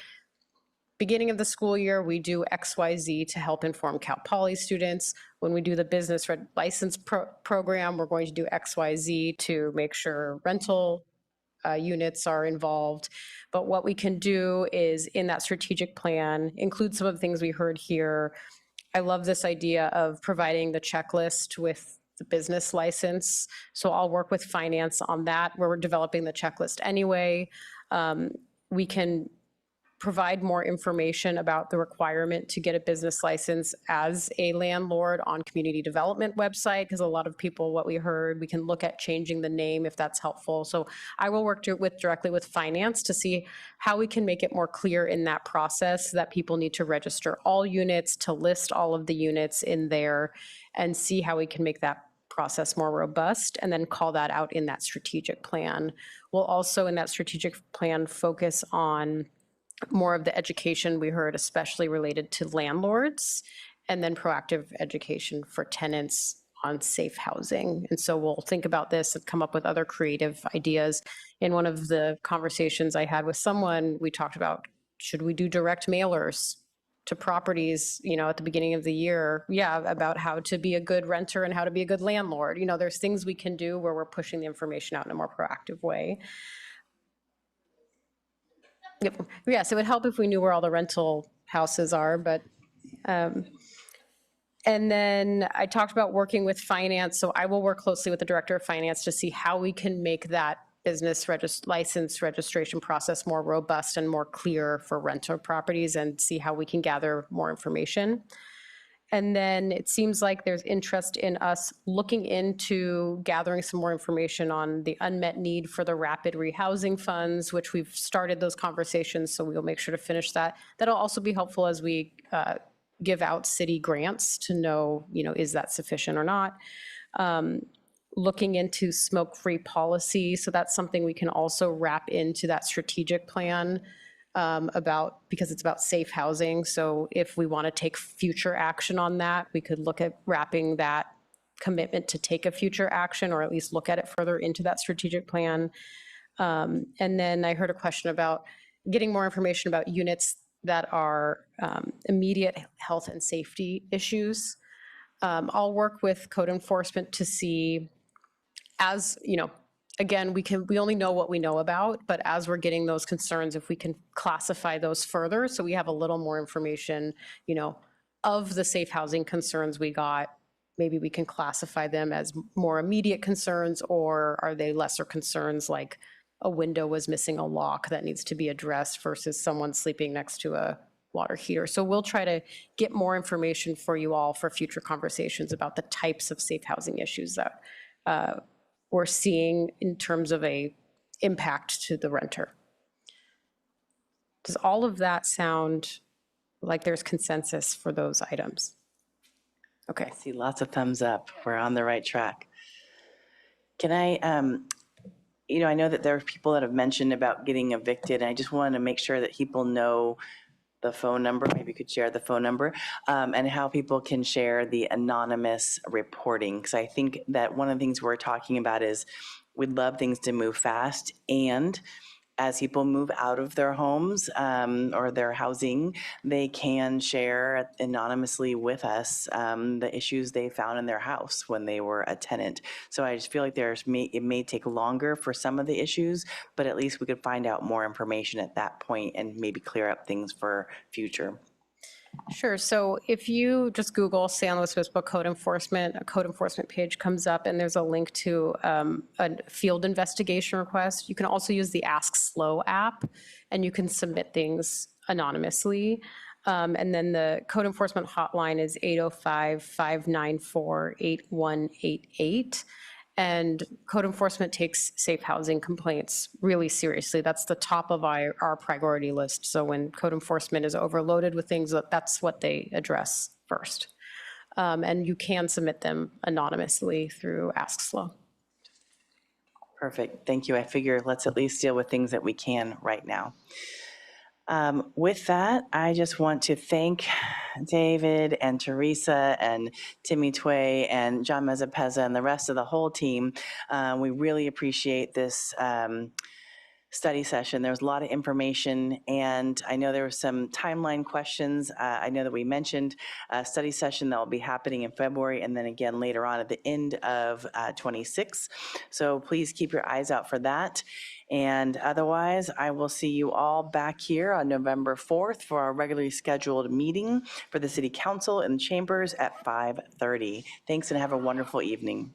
beginning of the school year, we do XYZ to help inform Cal Poly students. When we do the business license program, we're going to do XYZ to make sure rental units are involved. But what we can do is in that strategic plan, include some of the things we heard here. I love this idea of providing the checklist with the business license. So I'll work with finance on that, where we're developing the checklist anyway. We can provide more information about the requirement to get a business license as a landlord on community development website, because a lot of people, what we heard, we can look at changing the name if that's helpful. So I will work directly with finance to see how we can make it more clear in that process that people need to register all units, to list all of the units in there, and see how we can make that process more robust, and then call that out in that strategic plan. We'll also in that strategic plan focus on more of the education we heard, especially related to landlords, and then proactive education for tenants on safe housing. And so we'll think about this and come up with other creative ideas. In one of the conversations I had with someone, we talked about, should we do direct mailers to properties, you know, at the beginning of the year? Yeah, about how to be a good renter and how to be a good landlord. You know, there's things we can do where we're pushing the information out in a more proactive way. Yep. Yes, it would help if we knew where all the rental houses are, but, and then I talked about working with finance. So I will work closely with the director of finance to see how we can make that business license registration process more robust and more clear for rental properties, and see how we can gather more information. And then it seems like there's interest in us looking into gathering some more information on the unmet need for the rapid rehousing funds, which we've started those conversations, so we'll make sure to finish that. That'll also be helpful as we give out city grants to know, you know, is that sufficient or not? Looking into smoke-free policy, so that's something we can also wrap into that strategic plan. Because it's about safe housing. So if we want to take future action on that, we could look at wrapping that commitment to take a future action, or at least look at it further into that strategic plan. And then I heard a question about getting more information about units that are immediate health and safety issues. I'll work with code enforcement to see, as you know, again, we only know what we know about, but as we're getting those concerns, if we can classify those further, so we have a little more information, you know, of the safe housing concerns we got, maybe we can classify them as more immediate concerns, or are they lesser concerns, like a window was missing a lock that needs to be addressed versus someone sleeping next to a water heater. So we'll try to get more information for you all for future conversations about the types of safe housing issues that we're seeing in terms of a impact to the renter. Does all of that sound like there's consensus for those items? Okay. I see lots of thumbs up. We're on the right track. Can I, you know, I know that there are people that have mentioned about getting evicted, and I just wanted to make sure that people know the phone number. Maybe you could share the phone number, and how people can share the anonymous reporting. Because I think that one of the things we're talking about is we'd love things to move fast, and as people move out of their homes or their housing, they can share anonymously with us the issues they found in their house when they were a tenant. So I just feel like it may take longer for some of the issues, but at least we could find out more information at that point and maybe clear up things for future. Sure. So if you just Google San Luis Obispo Code Enforcement, a code enforcement page comes up, and there's a link to a field investigation request. You can also use the Ask Slow app, and you can submit things anonymously. And then the code enforcement hotline is 805-594-8188. And code enforcement takes safe housing complaints really seriously. That's the top of our priority list. So when code enforcement is overloaded with things, that's what they address first. And you can submit them anonymously through Ask SLO. Perfect. Thank you. I figure let's at least deal with things that we can right now. With that, I just want to thank David and Teresa and Timmy Tway and John Mezapeza and the rest of the whole team. We really appreciate this study session. There was a lot of information, and I know there were some timeline questions. I know that we mentioned a study session that will be happening in February and then again later on at the end of 26. So please keep your eyes out for that. And otherwise, I will see you all back here on November 4th for our regularly scheduled meeting for the City Council in the chambers at 5:30. Thanks and have a wonderful evening.